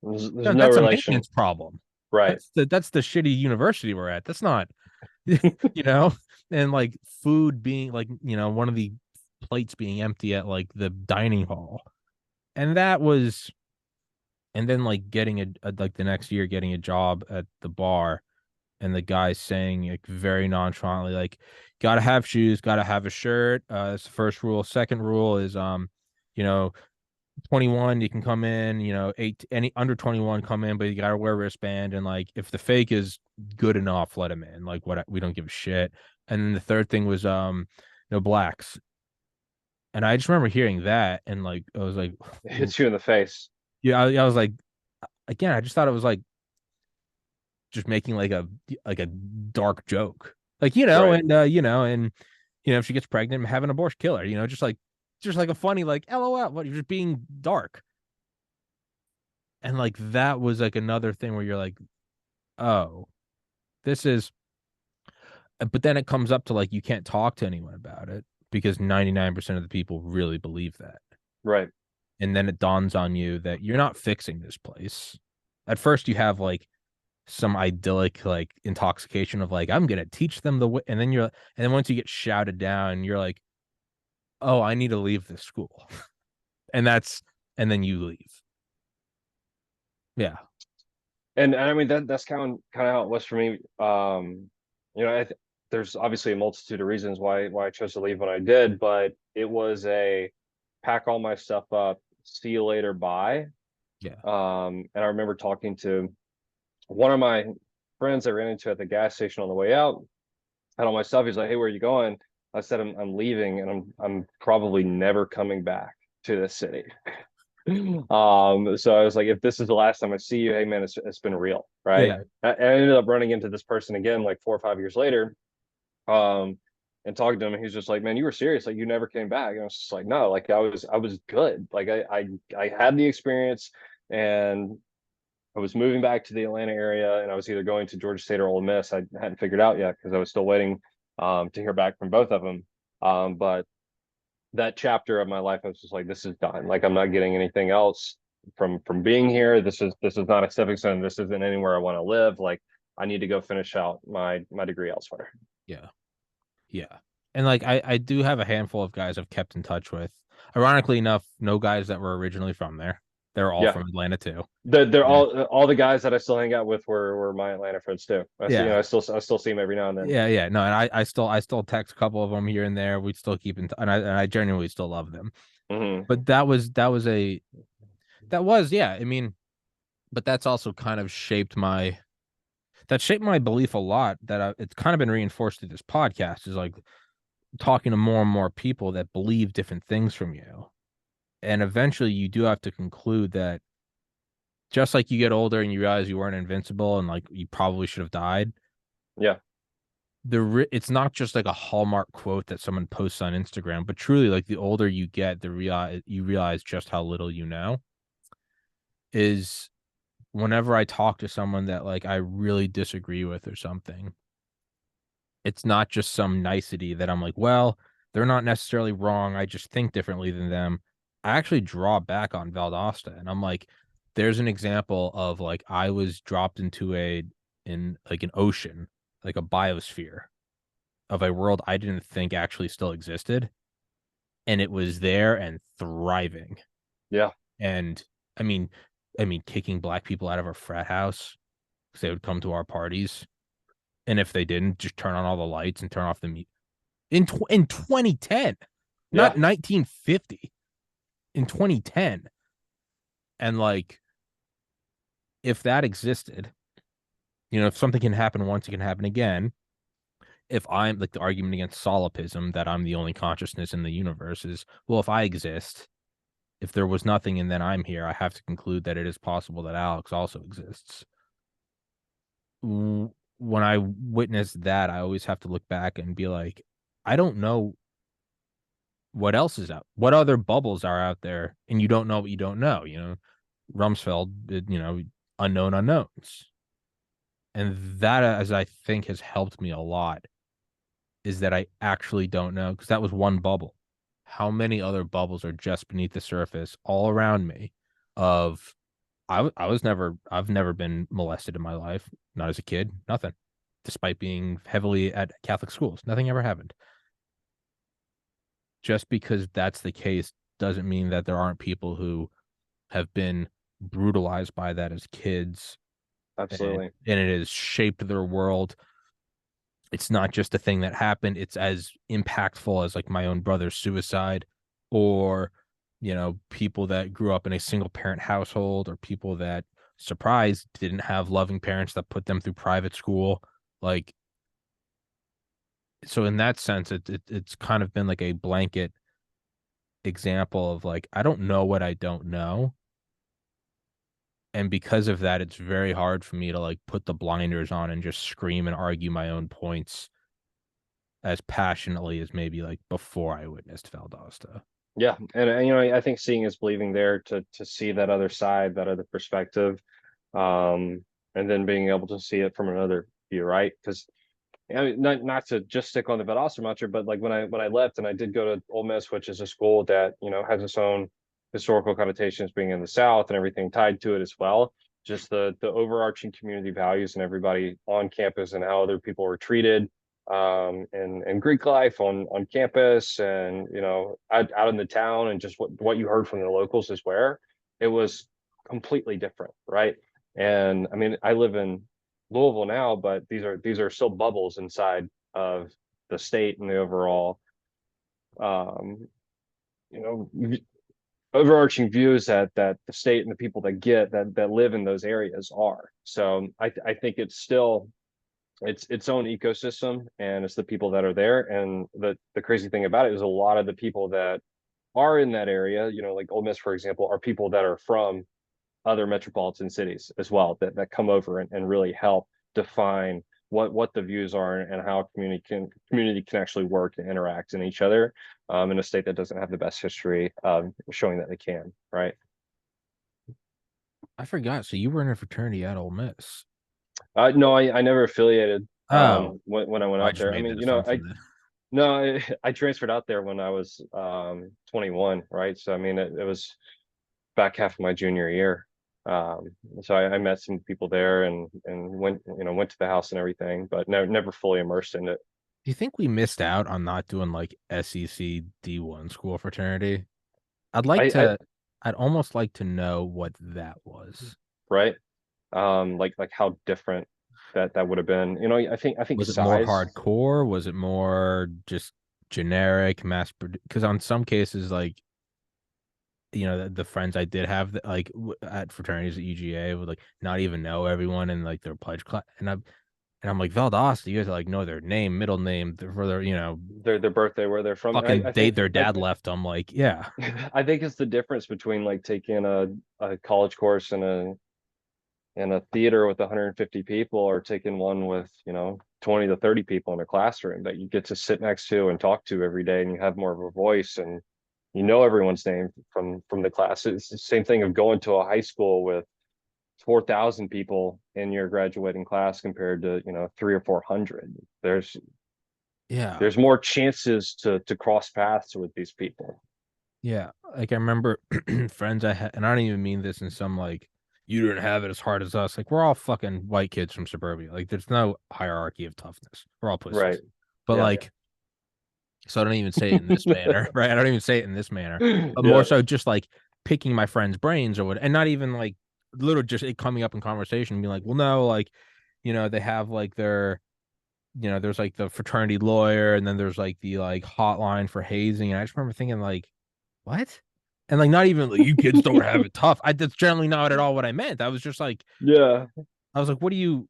A: there's
B: No,
A: no
B: that's a
A: relation.
B: maintenance problem.
A: Right.
B: That's the shitty university we're at. That's not you know, and like food being like, one of the plates being empty at like the dining hall. And that was and then like getting like the next year getting a job at the bar, and the guy saying like very nonchalantly like, gotta have shoes, gotta have a shirt, that's the first rule. Second rule is you know 21 you can come in, eight any under 21 come in, but you gotta wear a wristband, and like if the fake is good enough, let him in, like what, we don't give a shit. And then the third thing was no blacks. And I just remember hearing that, and like I was like,
A: It hits you in the face.
B: yeah, I was like, again, I just thought it was like just making like a dark joke, like
A: Right.
B: if she gets pregnant, have an abortion, kill her, just like a funny like LOL, what, you're just being dark. And like that was like another thing where you're like, oh, this is, but then it comes up to like you can't talk to anyone about it because 99% of the people really believe that.
A: Right.
B: And then it dawns on you that you're not fixing this place. At first you have like some idyllic like intoxication of like, I'm gonna teach them the way, and then once you get shouted down, you're like, oh, I need to leave this school. and that's and then you leave. Yeah.
A: And I mean that's kind of how it was for me. There's obviously a multitude of reasons why I chose to leave when I did, but it was a pack all my stuff up, see you later, bye.
B: Yeah.
A: And I remember talking to one of my friends I ran into at the gas station on the way out, had all my stuff. He's like, "Hey, where are you going?" I said, "I'm leaving, and I'm probably never coming back to this city." So I was like, if this is the last time I see you, hey man, it's been real, right?
B: Yeah.
A: I ended up running into this person again like 4 or 5 years later, um, and talking to him, and he's just like, man, you were serious, like you never came back. And I was just like, no, like I was good, like I had the experience, and I was moving back to the Atlanta area, and I was either going to Georgia State or Ole Miss. I hadn't figured out yet because I was still waiting to hear back from both of them. But that chapter of my life, I was just like, this is done. Like I'm not getting anything else from being here. This is not a stepping stone. This isn't anywhere I want to live. Like I need to go finish out my degree elsewhere.
B: Yeah. Yeah. And like I do have a handful of guys I've kept in touch with. Ironically enough, no guys that were originally from there. They're all
A: Yeah,
B: from Atlanta too.
A: they're
B: Yeah.
A: all the guys that I still hang out with were my Atlanta friends too. I see,
B: Yeah.
A: I still see them every now and then.
B: Yeah, yeah. No, and I still text a couple of them here and there. We still keep and I genuinely still love them.
A: Hmm.
B: But that was yeah. I mean, but that's also kind of shaped my belief a lot, that it's kind of been reinforced through this podcast, is like talking to more and more people that believe different things from you. And eventually you do have to conclude that just like you get older and you realize you weren't invincible and like you probably should have died,
A: Yeah,
B: it's not just like a hallmark quote that someone posts on Instagram, but truly like the older you get, you realize just how little you know. Is whenever I talk to someone that like I really disagree with or something, it's not just some nicety that I'm like, well, they're not necessarily wrong. I just think differently than them. I actually draw back on Valdosta, and I'm like, there's an example of like I was dropped into in like an ocean, like a biosphere of a world I didn't think actually still existed, and it was there and thriving.
A: Yeah,
B: And I mean, kicking black people out of our frat house because they would come to our parties, and if they didn't, just turn on all the lights and turn off the meat in 2010,
A: yeah,
B: not 1950, in 2010. And like, if that existed, if something can happen once, it can happen again. If I'm like the argument against solipsism that I'm the only consciousness in the universe is, well, if I exist, if there was nothing and then I'm here, I have to conclude that it is possible that Alex also exists. When I witness that, I always have to look back and be like, I don't know what else is out, what other bubbles are out there, and you don't know what you don't know. Rumsfeld, unknown unknowns, and that, as I think, has helped me a lot, is that I actually don't know because that was one bubble. How many other bubbles are just beneath the surface all around me? Of I've never been molested in my life, not as a kid, nothing, despite being heavily at Catholic schools, nothing ever happened. Just because that's the case doesn't mean that there aren't people who have been brutalized by that as kids,
A: absolutely.
B: and it has shaped their world. It's not just a thing that happened, it's as impactful as like my own brother's suicide, or people that grew up in a single parent household, or people that, surprise, didn't have loving parents that put them through private school. Like, so in that sense, it's kind of been like a blanket example of like, I don't know what I don't know. And because of that, it's very hard for me to like put the blinders on and just scream and argue my own points as passionately as maybe like before I witnessed Valdosta.
A: Yeah, and I think seeing is believing there to see that other side, that other perspective, and then being able to see it from another view, right? Because I mean, not to just stick on the Valdostology, but like when I left and I did go to Ole Miss, which is a school that has its own historical connotations, being in the South and everything tied to it as well. Just the overarching community values and everybody on campus and how other people were treated, and Greek life on campus, and out in the town, and just what you heard from the locals is where it was completely different, right? And I mean, I live in Louisville now, but these are still bubbles inside of the state and the overall, um, you know, overarching views that the state and the people that live in those areas are. So I think it's still its own ecosystem, and it's the people that are there. And the crazy thing about it is a lot of the people that are in that area, like Ole Miss, for example, are people that are from other metropolitan cities as well, that come over and really help define what the views are, and how community can actually work and interact in each other, in a state that doesn't have the best history of showing that they can, right?
B: I forgot. So you were in a fraternity at Ole Miss.
A: No, I never affiliated,
B: Oh,
A: when I went
B: I
A: out
B: just
A: there. I
B: made that
A: mean,
B: assumption
A: I
B: then.
A: no, I transferred out there when I was 21, right? So I mean, it was back half of my junior year. Um, so I met some people there, and went to the house and everything, but never fully immersed in it.
B: Do you think we missed out on not doing like SEC D1 school fraternity? I'd like
A: I
B: to, I'd almost like to know what that was.
A: right, like how different that would have been. I think
B: Was it more
A: size,
B: hardcore? Was it more just generic mass produced? Because on some cases, like, the friends I did have that like at fraternities at UGA would like not even know everyone in like their pledge class, and I'm like, Valdosta, you guys like know their name, middle name, for their
A: their birthday, where they're from. I,
B: fucking
A: I
B: date
A: think
B: their
A: I,
B: dad left. I'm like, yeah.
A: I think it's the difference between like taking a college course in a theater with 150 people, or taking one with 20 to 30 people in a classroom that you get to sit next to and talk to every day, and you have more of a voice, and everyone's name from the class. It's the same thing of going to a high school with 4,000 people in your graduating class compared to 300 or 400. There's
B: Yeah.
A: There's more chances to cross paths with these people.
B: Yeah. Like I remember friends I had, and I don't even mean this in some like, you didn't have it as hard as us. Like we're all fucking white kids from suburbia. Like there's no hierarchy of toughness. We're all
A: Right.
B: pussies. But
A: Yeah.
B: like, so I don't even say it in this manner, right? I don't even say it in this manner, but more
A: Yeah.
B: so just like picking my friends' brains or what, and not even like literally just it coming up in conversation and being like, well, no, like, they have like their, there's like the fraternity lawyer and then there's like the like hotline for hazing. And I just remember thinking like, what? And like, not even like you kids don't have it tough. That's generally not at all what I meant. I was just like,
A: Yeah.
B: I was like, what do you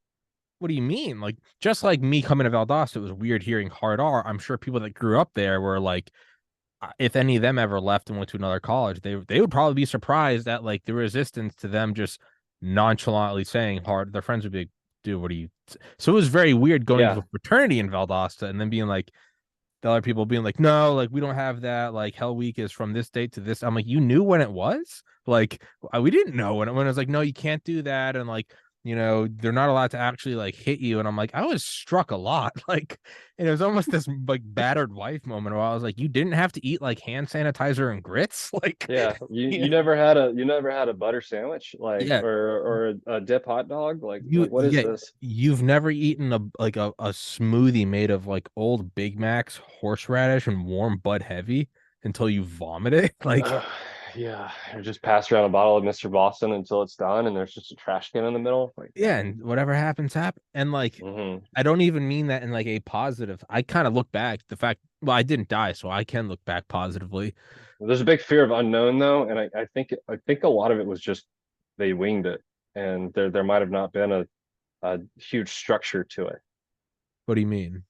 B: mean? Like, just like me coming to Valdosta, it was weird hearing hard R. I'm sure people that grew up there were like, if any of them ever left and went to another college, they would probably be surprised at like the resistance to them just nonchalantly saying hard. Their friends would be like, dude, what are you? So it was very weird going to
A: Yeah.
B: a fraternity in Valdosta and then being like, the other people being like, no, like we don't have that. Like Hell Week is from this date to this. I'm like, you knew when it was? Like we didn't know when it was like, no, you can't do that. And like, they're not allowed to actually like hit you. And I'm like, I was struck a lot. Like, and it was almost this like battered wife moment where I was like, you didn't have to eat like hand sanitizer and grits. Like,
A: Yeah. You
B: yeah,
A: you never had a butter sandwich like
B: yeah,
A: or a dip hot dog like
B: you,
A: what is
B: yeah,
A: this?
B: you've never eaten a smoothie made of like old Big Macs, horseradish, and warm Bud Heavy until you vomit it. Like,
A: Uh, yeah, or just pass around a bottle of Mr. Boston until it's done, and there's just a trash can in the middle. Like,
B: yeah, and whatever happens, happen. And like,
A: hmm
B: I don't even mean that in like a positive. I kind of look back the fact, well, I didn't die, so I can look back positively.
A: there's a big fear of unknown though, and I think a lot of it was just they winged it, and there might have not been a huge structure to it.
B: What do you mean?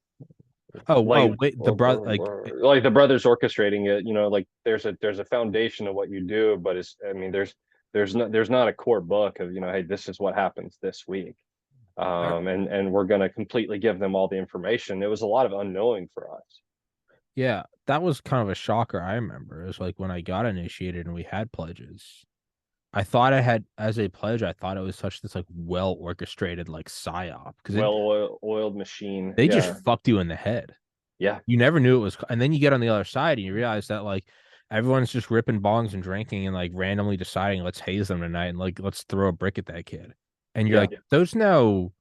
B: Oh,
A: Like
B: wait, the brother, like,
A: like the brothers orchestrating it, like there's a foundation of what you do, but it's I mean there's not a core book of hey, this is what happens this week. And we're going to completely give them all the information. It was a lot of unknowing for us.
B: yeah, that was kind of a shocker. I remember it was like when I got initiated and we had pledges. I thought I had as a pledge. I thought it was such this like well orchestrated like psyop because
A: Oiled machine.
B: they just
A: Yeah.
B: fucked you in the head.
A: Yeah.
B: You never knew it was, and then you get on the other side and you realize that like everyone's just ripping bongs and drinking and like randomly deciding let's haze them tonight and like let's throw a brick at that kid, and you're
A: Yeah.
B: like, there's no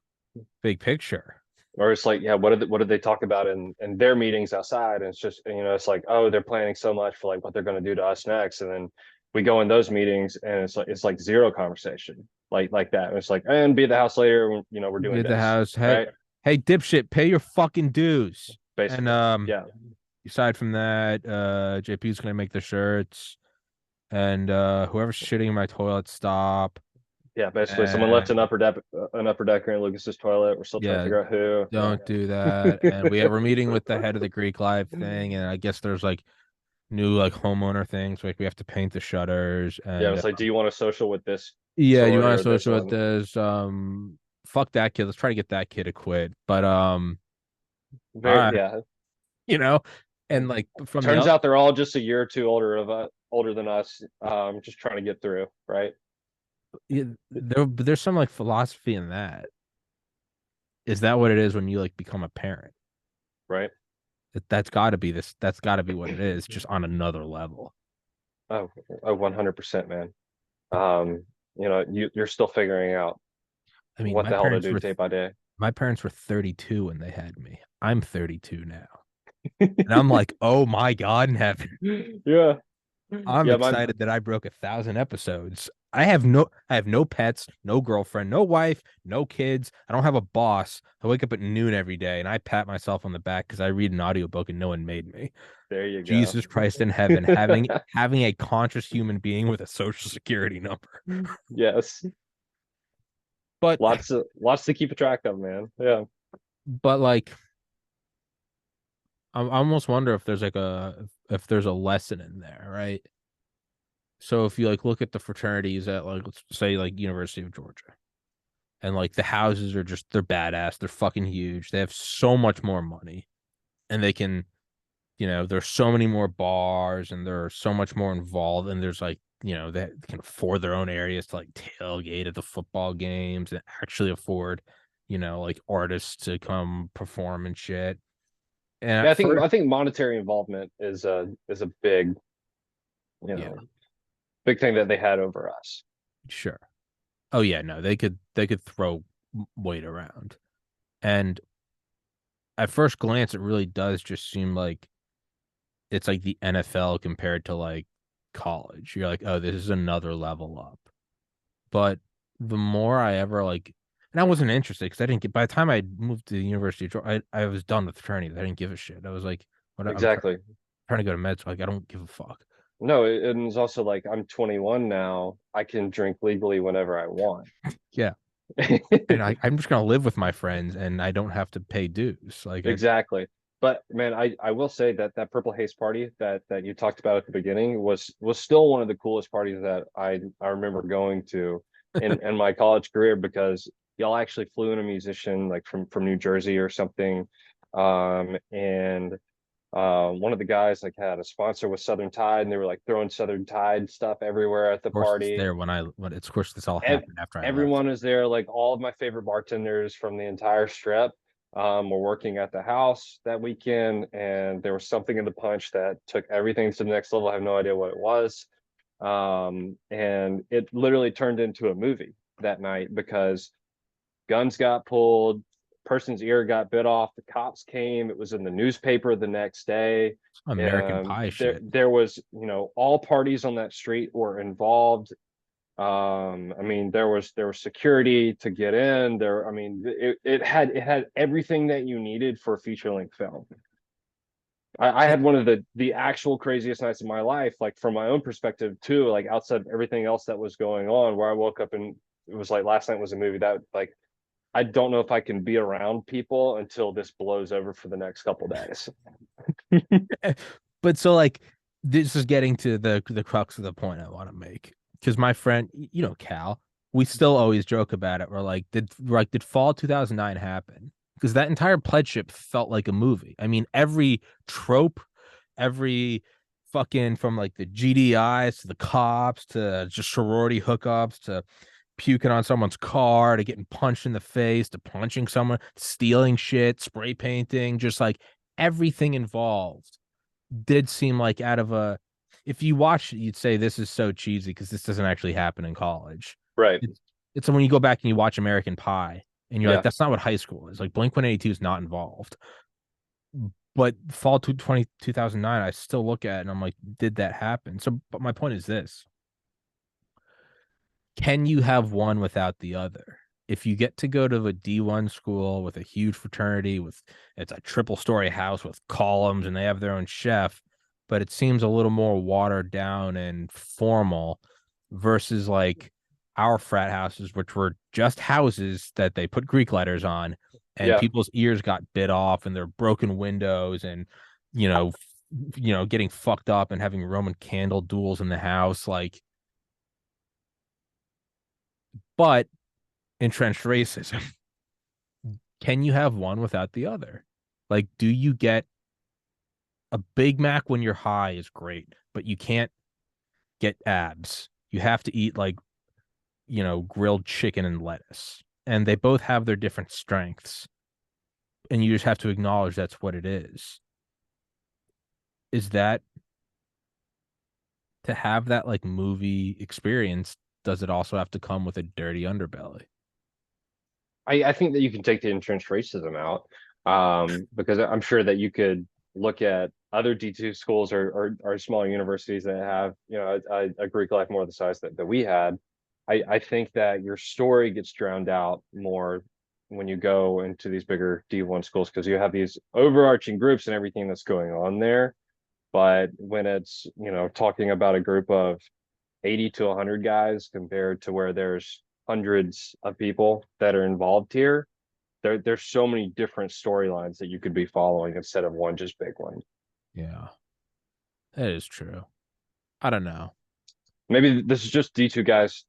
B: big picture.
A: Or it's like, yeah, what did they talk about in their meetings outside? And it's just, it's like, oh, they're planning so much for like what they're going to do to us next. And then we go in those meetings and it's like zero conversation like that. And it's like, and be at the house later, we're
B: Be
A: doing
B: at the
A: this.
B: house, hey,
A: Right.
B: hey, dipshit, pay your fucking dues. And
A: Basically. Yeah.
B: aside from that, JP's gonna make the shirts, and whoever's shitting in my toilet, stop.
A: Yeah, basically, someone left
B: And
A: an upper decker in Lucas's toilet. We're still trying to
B: yeah,
A: figure out who. Yeah.
B: don't do that. And we're meeting with the head of the Greek Life thing, and I guess there's like new like homeowner things, like we have to paint the shutters,
A: Yeah,
B: and
A: it's like, do you want to social with this
B: yeah, you
A: sorority
B: want to
A: or this
B: social with
A: one?
B: this, fuck that kid. Let's try to get that kid to quit. But all
A: Very,
B: right,
A: yeah.
B: you know, and like from the
A: Turns
B: other,
A: out they're all just a year or two older than us. Just trying to get through, right?
B: yeah, there's some like philosophy in that. Is that what it is when you like become a parent?
A: Right.
B: That's got to be this. That's got to be what it is, just on another level.
A: Oh, 100%, man. You're still figuring out
B: I mean,
A: what the hell to do day by day.
B: my parents were 32 when they had me. I'm 32 now, and I'm like, oh my god in heaven.
A: Yeah.
B: I'm
A: Yeah, my
B: excited that I broke 1,000 episodes. I have no pets, no girlfriend, no wife, no kids. I don't have a boss. I wake up at noon every day and I pat myself on the back because I read an audiobook and no one made me.
A: there you go.
B: Jesus Christ in heaven, having a conscious human being with a social security number.
A: Yes.
B: But
A: Lots to keep track of, man. Yeah.
B: like I almost wonder if there's like if there's a lesson in there, right? So if you like look at the fraternities at like let's say like University of Georgia, and like the houses are just they're badass, they're fucking huge, they have so much more money, and they can, there's so many more bars, and they're so much more involved, and there's like they can afford their own areas to like tailgate at the football games and actually afford like artists to come perform and shit. And at
A: Yeah,
B: first,
A: I think monetary involvement is a big, you
B: yeah,
A: know, big thing that they had over us.
B: sure. Oh yeah, no, they could throw weight around. And at first glance, it really does just seem like it's like the NFL compared to like college. You're like, oh, this is another level up. But the more I ever like, and I wasn't interested because I didn't get. By the time I moved to the University of Georgia, I was done with fraternity. I didn't give a shit. I was like, what?
A: Exactly.
B: Trying to go to med school. Like, I don't give a fuck.
A: No, and it's also like I'm 21 now. I can drink legally whenever I want.
B: Yeah, and I'm just gonna live with my friends, and I don't have to pay dues. Like,
A: Exactly. But man, I will say that that Purple Haze party that you talked about at the beginning was still one of the coolest parties that I remember going to in my college career because y'all actually flew in a musician like from New Jersey or something. And one of the guys like had a sponsor with Southern Tide and they were like throwing Southern Tide stuff everywhere at the
B: of course, it's
A: party.
B: there when it's of course this all
A: Ev-
B: happened after I left.
A: Everyone is there. Like all of my favorite bartenders from the entire strip were working at the house that weekend, and there was something in the punch that took everything to the next level. I have no idea what it was, and it literally turned into a movie that night because guns got pulled, person's ear got bit off, the cops came. It was in the newspaper the next day.
B: American Pie shit.
A: There was, you know, all parties on that street were involved. I mean, there was security to get in there. I mean, it had everything that you needed for a feature length film. I had one of the actual craziest nights of my life, like from my own perspective too, like outside of everything else that was going on, where I woke up and it was like last night was a movie that like I don't know if I can be around people until this blows over for the next couple days.
B: But so like this is getting to the crux of the point I want to make. Because my friend, you know, Cal, we still always joke about it. We're like, did fall 2009 happen? Because that entire pledgeship felt like a movie. I mean, every trope, every fucking from like the GDIs to the cops to just sorority hookups to puking on someone's car to getting punched in the face to punching someone, stealing shit, spray painting, just like everything involved did seem like out of a if you watch it, you'd say this is so cheesy because this doesn't actually happen in college.
A: Right.
B: It's when you go back and you watch American Pie and you're like,
A: Yeah.
B: that's not what high school is. Like Blink 182 is not involved. But fall to 2009, I still look at it and I'm like, did that happen? So, but my point is this: can you have one without the other? If you get to go to a D1 school with a huge fraternity with it's a triple story house with columns and they have their own chef, but it seems a little more watered down and formal versus like our frat houses, which were just houses that they put Greek letters on and
A: Yeah.
B: people's ears got bit off and their broken windows and getting fucked up and having Roman candle duels in the house. Like, but entrenched racism. Can you have one without the other? Like, do you get a Big Mac when you're high is great, but you can't get abs. You have to eat like, grilled chicken and lettuce. And they both have their different strengths. And you just have to acknowledge that's what it is. Is that to have that like movie experience, does it also have to come with a dirty underbelly?
A: I think that you can take the entrenched racism out because I'm sure that you could look at other D2 schools or smaller universities that have, you know, a Greek life more the size that we had. I think that your story gets drowned out more when you go into these bigger D1 schools because you have these overarching groups and everything that's going on there. But when it's, you know, talking about a group of 80 to 100 guys compared to where there's hundreds of people that are involved here, there's so many different storylines that you could be following instead of one just big one.
B: Yeah, that is true. I don't know.
A: Maybe this is just D2 guys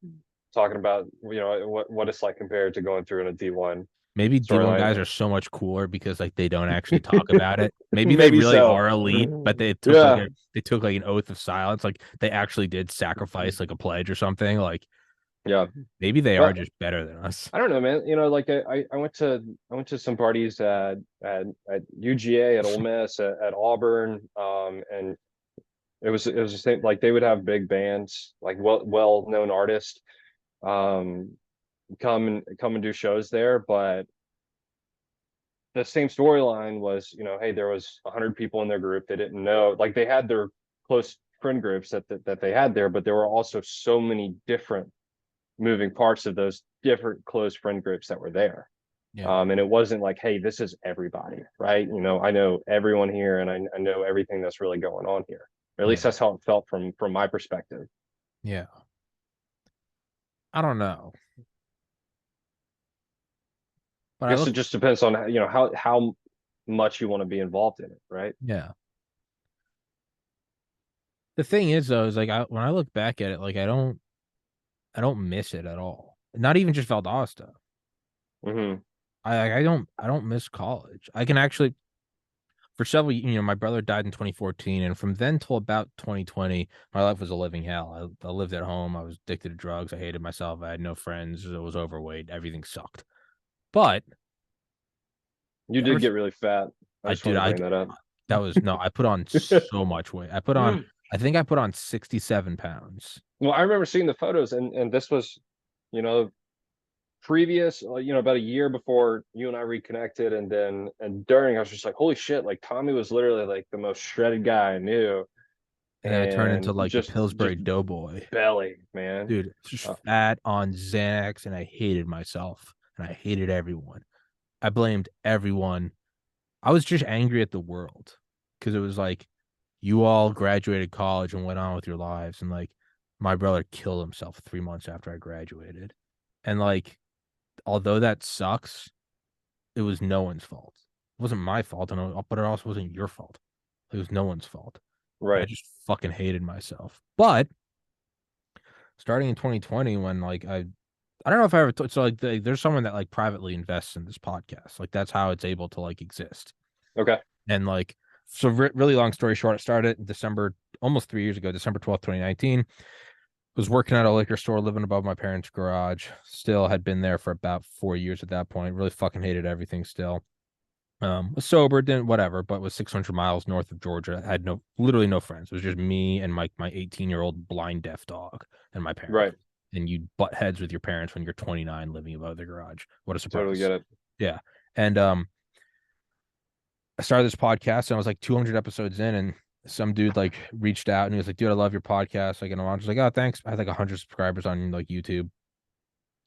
A: talking about, you know, what it's like compared to going through in a D1
B: Maybe D1 guys
A: storyline.
B: are so much cooler because like they don't actually talk about it. Maybe they
A: Maybe
B: really
A: so.
B: are elite, but
A: Yeah.
B: they took like an oath of silence. Like they actually did sacrifice like a pledge or something. Like
A: Yeah.
B: Maybe they are
A: But
B: just better than us.
A: I don't know, man. Like I went to some parties at UGA, at Ole Miss, at Auburn, and it was the same. Like they would have big bands, like well known artists, um, come and do shows there. But the same storyline was, hey, there was 100 people in their group. They didn't know, like they had their close friend groups that they had there, but there were also so many different moving parts of those different close friend groups that were there.
B: Yeah.
A: And it wasn't like, hey, this is everybody, right? I know everyone here, and I know everything that's really going on here. Or at least
B: Yeah.
A: that's how it felt from my perspective.
B: Yeah. I don't know. But
A: I
B: I
A: guess
B: look,
A: it just depends on how much you want to be involved in it, right?
B: yeah. The thing is though, is like when I look back at it, like I don't miss it at all. Not even just Valdosta.
A: Hmm.
B: I don't miss college. I can actually for several, my brother died in 2014, and from then till about 2020, my life was a living hell. I lived at home. I was addicted to drugs. I hated myself. I had no friends. I was overweight. Everything sucked. But
A: You
B: ever,
A: did get really fat. I just want
B: dude,
A: to bring that up.
B: that was no, I put on so much weight. I think I put on 67 pounds.
A: Well, I remember seeing the photos, and this was, you know, previous, about a year before you and I reconnected, and during, I was just like, holy shit, like Tommy was literally like the most shredded guy I knew,
B: And then I turned into
A: and
B: like the
A: just
B: Pillsbury Doughboy.
A: belly, man.
B: Dude, just
A: Uh,
B: fat on Xanax, and I hated myself and I hated everyone. I blamed everyone. I was just angry at the world because it was like you all graduated college and went on with your lives, and like my brother killed himself 3 months after I graduated. And like, although that sucks, it was no one's fault. It wasn't my fault, but it also wasn't your fault. It was no one's fault. I
A: right.
B: just fucking hated myself. But starting in 2020, when like I don't know if I ever so like there's someone that like privately invests in this podcast. Like that's how it's able to like exist.
A: Okay.
B: And like so really long story short, it started in December, almost 3 years ago, December 12th, 2019. Was working at a liquor store, living above my parents' garage. Still had been there for about 4 years at that point. Really fucking hated everything still. Was sober, didn't whatever, but was 600 miles north of Georgia. I had literally no friends. It was just me and my 18-year-old blind deaf dog and my parents.
A: Right.
B: And you butt heads with your parents when you're 29 living above the garage. What a
A: Totally
B: surprise.
A: get it.
B: Yeah. And I started this podcast and I was like 200 episodes in, and some dude like reached out and he was like, dude, I love your podcast. Like, and I was like, oh, thanks. I had like 100 subscribers on like YouTube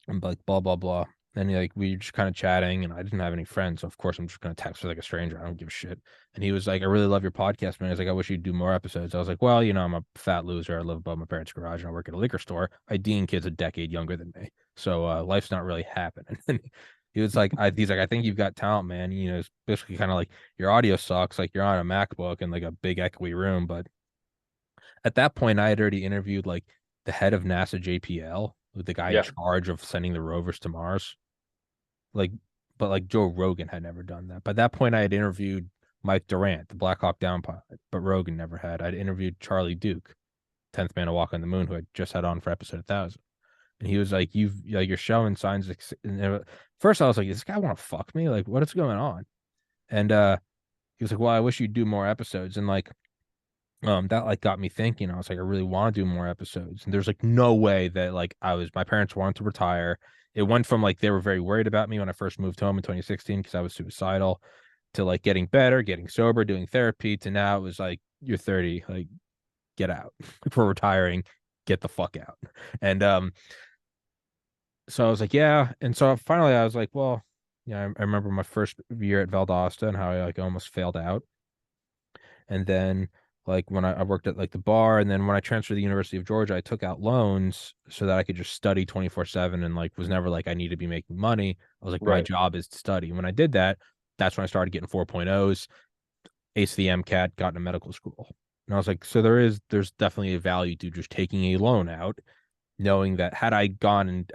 B: and like blah, blah, blah. And like we were just kind of chatting, and I didn't have any friends. So of course I'm just gonna text with like a stranger. I don't give a shit. And he was like, I really love your podcast, man. He's like, I wish you'd do more episodes. I was like, well, I'm a fat loser. I live above my parents' garage and I work at a liquor store. I dean kids a decade younger than me. So life's not really happening. And he was like, he's like, I think you've got talent, man. It's basically kind of like your audio sucks, like you're on a MacBook in like a big echoey room. But at that point, I had already interviewed like the head of NASA JPL, the guy in
A: Yeah.
B: charge of sending the rovers to Mars. Like, but like Joe Rogan had never done that. By that point, I had interviewed Mike Durant, the Black Hawk Down pilot, but Rogan never had. I'd interviewed Charlie Duke, 10th man to walk on the moon, who I just had on for episode 1,000. And he was like, you're showing signs. First, I was like, does this guy want to fuck me? Like, what is going on? And he was like, well, I wish you'd do more episodes. And like, that like got me thinking. I was like, I really want to do more episodes. And there's like no way that like my parents wanted to retire. It went from like they were very worried about me when I first moved home in 2016 because I was suicidal, to like getting better, getting sober, doing therapy, to now it was like, you're 30, like get out. For retiring, get the fuck out. And so I was like, yeah. And so finally I was like, well, yeah, I remember my first year at Valdosta and how I like almost failed out. And then like when I worked at like the bar, and then when I transferred to the University of Georgia, I took out loans so that I could just study 24/7, and like was never like I need to be making money. I was like, my
A: Right.
B: job is to study. When I did that, that's when I started getting 4.0s, ace the MCAT, got into medical school. And I was like, so there's definitely a value to just taking a loan out, knowing that had I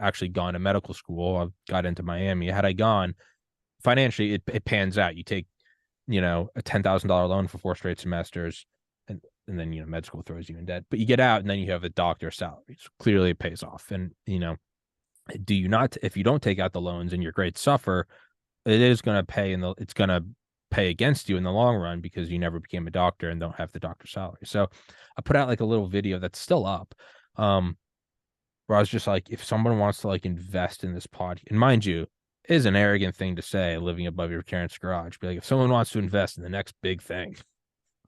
B: actually gone to medical school, I got into Miami. Had I gone financially, it pans out. You take, a $10,000 loan for 4 straight semesters, and then med school throws you in debt. But you get out, and then you have a doctor's salary. So clearly, it pays off. And Do you not, if you don't take out the loans and your grades suffer, it is going to pay it's going to pay against you in the long run because you never became a doctor and don't have the doctor's salary. So I put out like a little video that's still up. Where I was just like, if someone wants to like invest in this pod, and mind you, it is an arrogant thing to say living above your parents' garage. But like, if someone wants to invest in the next big thing,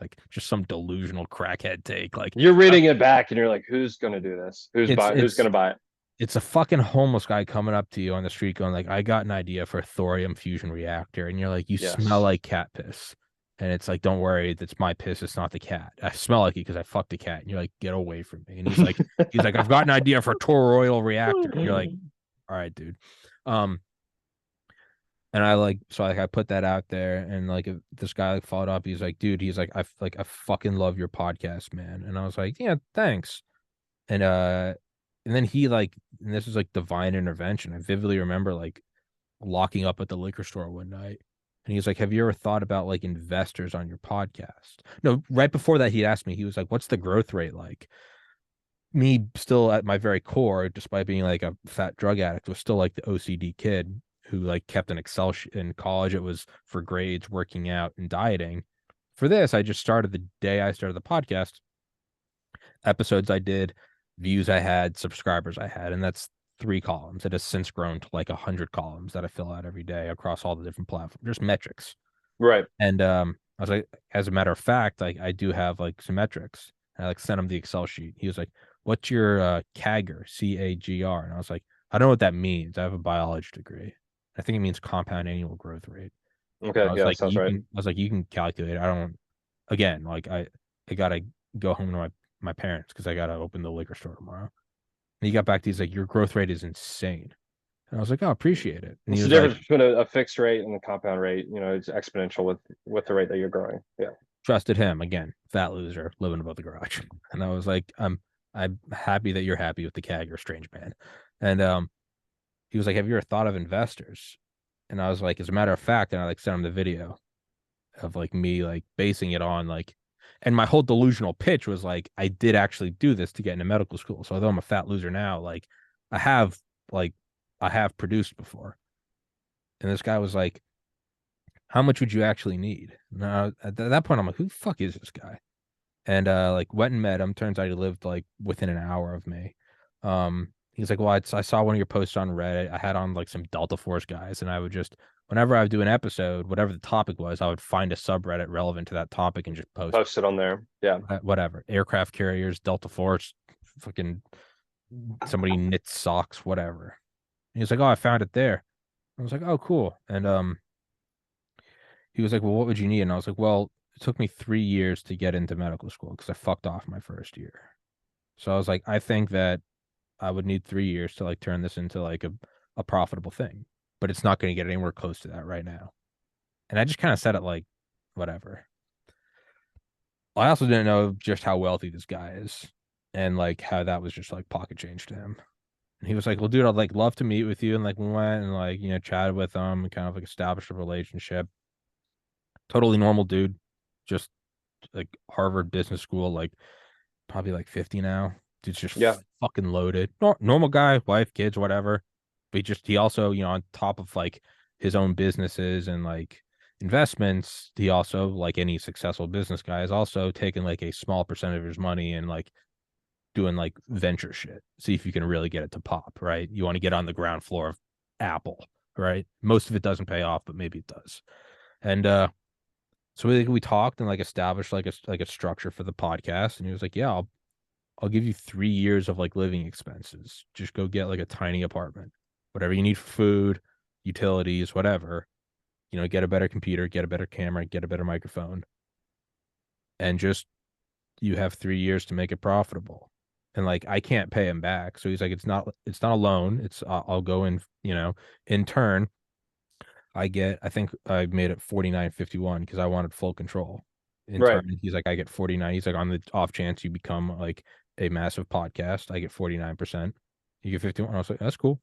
B: like just some delusional crackhead take, like
A: You're reading it back and you're like, who's gonna do this?
B: it's
A: Who's
B: it's
A: gonna buy it?
B: it's a fucking homeless guy coming up to you on the street going like, I got an idea for a thorium fusion reactor, and you're like, you smell
A: Yes.
B: like cat piss. And it's like, don't worry, that's my piss. It's not the cat. I smell like it because I fucked a cat. And you're like, get away from me. And he's like, I've got an idea for a toroidal reactor. And you're like, all right, dude. And I like, so like I put that out there, and like this guy like followed up. He's like, dude, he's like, I fucking love your podcast, man. And I was like, yeah, thanks. And then he like, and this is like divine intervention. I vividly remember like locking up at the liquor store one night. And he was like, have you ever thought about like investors on your podcast? No, right before that, he asked me, he was like, what's the growth rate like? Me still at my very core, despite being like a fat drug addict, was still like the OCD kid who like kept an Excel in college. It was for grades, working out, and dieting. For this, I just started the day I started the podcast, episodes I did, views I had, subscribers I had, and that's 3 columns. It has since grown to like 100 columns that I fill out every day across all the different platforms, just metrics.
A: Right.
B: And I was like, as a matter of fact, like I do have like some metrics. I like sent him the Excel sheet. He was like, what's your CAGR, CAGR? And I was like, I don't know what that means. I have a biology degree. I think it means compound annual growth rate.
A: Okay.
B: I was
A: Yeah,
B: like,
A: sounds right.
B: you can calculate. I don't, again, like I gotta go home to my parents because I gotta open the liquor store tomorrow. And he got back to, he's like, your growth rate is insane. And I was like, oh, appreciate it. And he
A: It's the
B: was like,
A: difference between a fixed rate and the compound rate. You know, it's exponential with the rate that you're growing. Yeah.
B: trusted him again, fat loser living above the garage. And I was like, I'm happy that you're happy with the CAG. You're a strange man. And he was like, have you ever thought of investors? And I was like, as a matter of fact, and I like sent him the video of like me like basing it on like, and my whole delusional pitch was like, I did actually do this to get into medical school. So although I'm a fat loser now, like I have like I have produced before. And this guy was like, how much would you actually need? And at that point, I'm like, who the fuck is this guy? And like went and met him. Turns out he lived like within an hour of me. He's like, well, I saw one of your posts on Reddit. I had on like some Delta Force guys, and I would just, whenever I would do an episode, whatever the topic was, I would find a subreddit relevant to that topic and just post
A: Post it on there. Yeah.
B: whatever. Aircraft carriers, Delta Force, fucking somebody knits socks, whatever. And he was like, oh, I found it there. I was like, oh, cool. And he was like, well, what would you need? And I was like, well, it took me 3 years to get into medical school because I fucked off my first year. So I was like, I think that I would need 3 years to like turn this into like a profitable thing, but it's not going to get anywhere close to that right now. And I just kind of said it like, whatever. I also didn't know just how wealthy this guy is and like how that was just like pocket change to him. And he was like, well, dude, I'd like love to meet with you. And like we went and like, chatted with him and kind of like established a relationship. Totally normal dude, just like Harvard Business School, like probably like 50 now. Dude's just
A: Yeah.
B: fucking loaded. Normal guy, wife, kids, whatever. But he also, on top of like his own businesses and like investments, he also, like any successful business guy, is also taking like a small percentage of his money and like doing like venture shit. See if you can really get it to pop, right? You want to get on the ground floor of Apple, right? Most of it doesn't pay off, but maybe it does. And so we talked and like established like a structure for the podcast. And he was like, yeah, I'll give you 3 years of like living expenses. Just go get like a tiny apartment, whatever you need for food, utilities, whatever. Get a better computer, get a better camera, get a better microphone, and just you have 3 years to make it profitable. And like I can't pay him back, so he's like, it's not a loan. It's I'll go in, in turn. I think I made it 49.51 because I wanted full control. In
A: Right.
B: turn, he's like, I get 49. He's like, on the off chance you become like a massive podcast, I get 49%. You get 51. I was like, that's cool.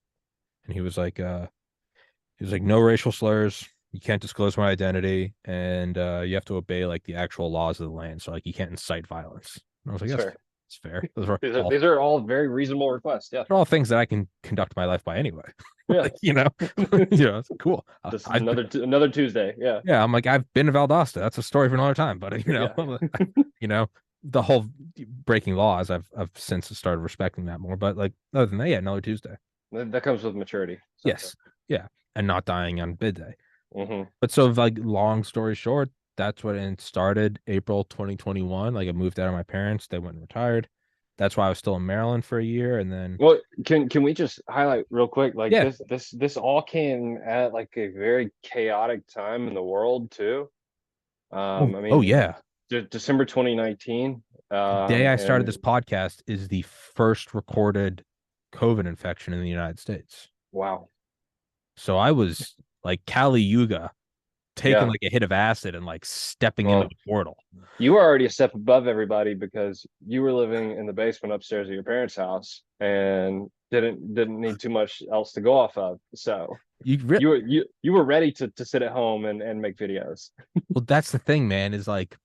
B: And he was like, no racial slurs. You can't disclose my identity, and you have to obey like the actual laws of the land. So like, you can't incite violence. And I was like,
A: It's
B: that's
A: fair.
B: That's fair. Those are
A: These are all very reasonable requests. Yeah.
B: all things that I can conduct my life by anyway.
A: Yeah.
B: Like, you know, it's cool.
A: Just
B: I've
A: another Tuesday. Yeah.
B: Yeah, I'm like, I've been to Valdosta. That's a story for another time. But
A: Yeah.
B: you know, the whole breaking laws, I've since started respecting that more. But like other than that, yeah, another Tuesday.
A: That comes with maturity. So.
B: Yes. Yeah. And not dying on bid day.
A: Mm-hmm.
B: But so like long story short, that's what it started April 2021. Like I moved out of my parents, they went and retired. That's why I was still in Maryland for a year. And then
A: Well, can we just highlight real quick, like
B: yeah.
A: this all came at like a very chaotic time in the world too. I
B: Oh
A: mean,
B: yeah.
A: December 2019.
B: The day I started this
A: And
B: podcast is the first recorded COVID infection in the United States.
A: wow.
B: So I was like Kali Yuga, taking
A: Yeah.
B: like a hit of acid and like stepping into
A: Well,
B: the portal.
A: you were already a step above everybody because you were living in the basement upstairs of your parents' house and didn't need too much else to go off of. So you were ready to sit at home and make videos.
B: Well, that's the thing, man, is like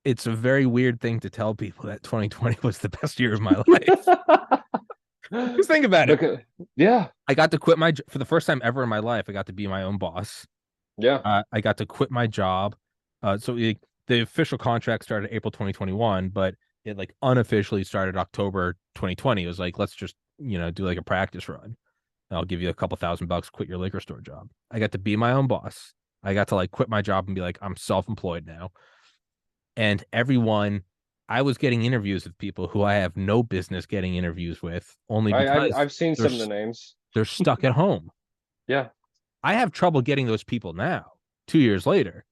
B: it's a very weird thing to tell people that 2020 was the best year of my life. Just think about it.
A: Yeah.
B: I got to quit for the first time ever in my life. I got to be my own boss.
A: Yeah.
B: I got to quit my job. The official contract started April 2021, but it like unofficially started October 2020. It was like, let's just, do like a practice run. I'll give you a couple $1,000, quit your liquor store job. I got to be my own boss. I got to like quit my job and be like, I'm self-employed now. And I was getting interviews with people who I have no business getting interviews with, only because
A: I've seen some of the names.
B: They're stuck at home.
A: Yeah.
B: I have trouble getting those people now, 2 years later.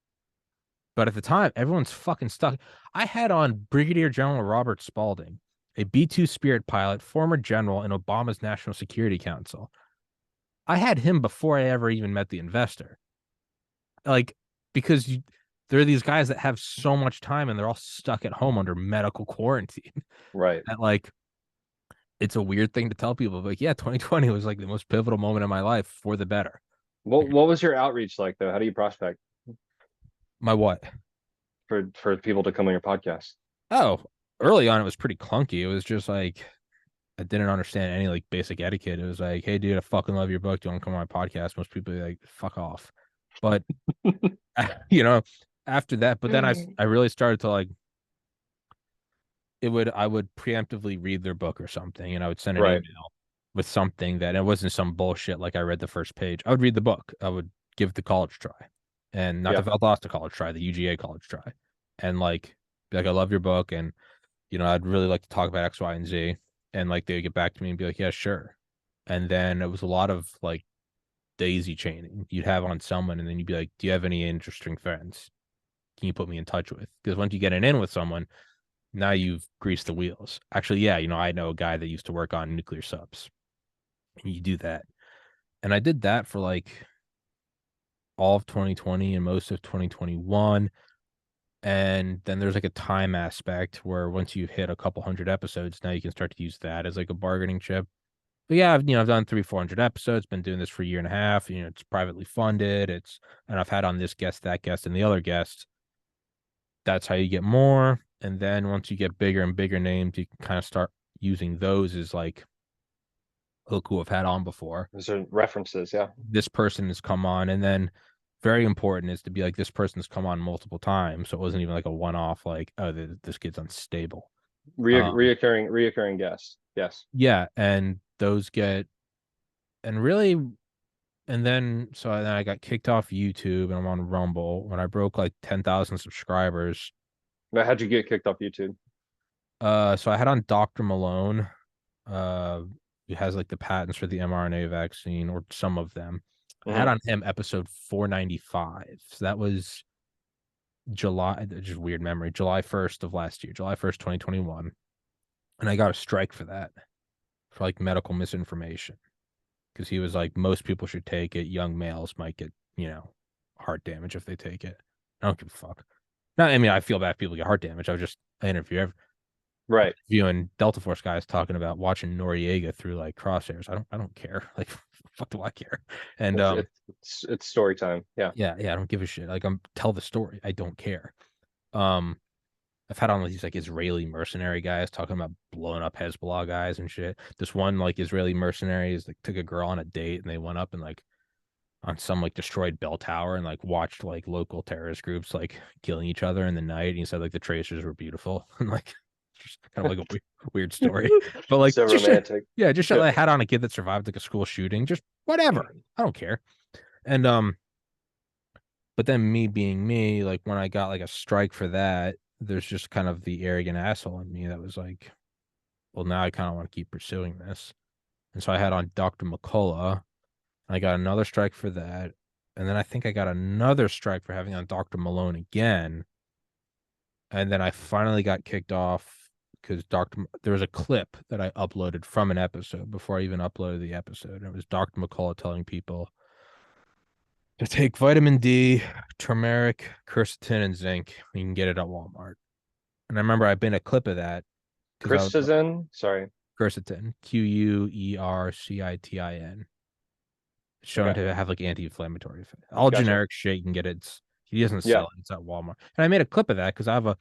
B: But at the time, everyone's fucking stuck. I had on Brigadier General Robert Spalding, a B-2 Spirit pilot, former general in Obama's National Security Council. I had him before I ever even met the investor. Like, because there are these guys that have so much time and they're all stuck at home under medical quarantine.
A: Right.
B: That like, it's a weird thing to tell people. But yeah, 2020 was like the most pivotal moment of my life for the better.
A: What was your outreach like though? How do you prospect?
B: My what?
A: For people to come on your podcast?
B: Oh, early on it was pretty clunky. It was just like I didn't understand any like basic etiquette. It was like, hey dude, I fucking love your book. Do you want to come on my podcast? Most people are like, fuck off. But after that, but then I really started to like I would preemptively read their book or something, and I would send an email with something that it wasn't some bullshit like I read the first page. I would read the book. I would give the college try. And not the Valdosta college try, the UGA college try. And like be like, I love your book, and I'd really like to talk about X, Y, and Z. And like they would get back to me and be like, yeah, sure. And then it was a lot of like daisy chaining. You'd have on someone, and then you'd be like, do you have any interesting friends? Can you put me in touch with? Because once you get it in with someone, now you've greased the wheels. Actually, yeah, I know a guy that used to work on nuclear subs. And you do that. And I did that for like all of 2020 and most of 2021. And then there's like a time aspect where once you've hit a couple hundred episodes, now you can start to use that as like a bargaining chip. But yeah, I've done 300-400 episodes, been doing this for a year and a half. It's privately funded. And I've had on this guest, that guest, and the other guest. That's how you get more. And then once you get bigger and bigger names, you can kind of start using those as like, look who I've had on before.
A: Those are references, yeah.
B: This person has come on, and then very important is to be like, this person's come on multiple times, so it wasn't even like a one-off, like, oh, this kid's unstable.
A: Reoccurring guests, yes.
B: Yeah, and those get, and really, and then I got kicked off YouTube, and I'm on Rumble when I broke like 10,000 subscribers.
A: Now, how'd you get kicked off YouTube?
B: So I had on Dr. Malone, who has like the patents for the mRNA vaccine, or some of them. I had on him episode 495. So that was July, just weird memory, July 1st of last year, July 1st, 2021. And I got a strike for that, for like medical misinformation. Because he was like, most people should take it. Young males might get, heart damage if they take it. I don't give a fuck. No, I mean, I feel bad if people get heart damage. I interview viewing Delta Force guys talking about watching Noriega through like crosshairs. I don't care. Like, fuck do I care? And
A: it's story time. Yeah.
B: Yeah. I don't give a shit. Like, tell the story. I don't care. And I've had on these like Israeli mercenary guys talking about blowing up Hezbollah guys and shit. This one like Israeli mercenaries like took a girl on a date and they went up and like on some like destroyed bell tower and like watched like local terrorist groups like killing each other in the night. And he said like the tracers were beautiful and like just kind of like a weird story. But like
A: So
B: just
A: romantic.
B: yeah, just I had on a kid that survived like a school shooting. Just whatever. I don't care. And but then me being me, like when I got like a strike for that, there's just kind of the arrogant asshole in me that was like, well, now I kind of want to keep pursuing this. And so I had on Dr. McCullough. I got another strike for that. And then I think I got another strike for having on Dr. Malone again. And then I finally got kicked off because there was a clip that I uploaded from an episode before I even uploaded the episode. And it was Dr. McCullough telling people to take vitamin D, turmeric, quercetin, and zinc. You can get it at Walmart. And I remember I made a clip of that because I was
A: Christian, sorry.
B: quercetin, Quercitin, shown
A: Okay.
B: to have like anti-inflammatory effect. All
A: Gotcha.
B: generic shit you can get. He doesn't
A: Yeah.
B: sell it. It's at Walmart. And I made a clip of that because I have a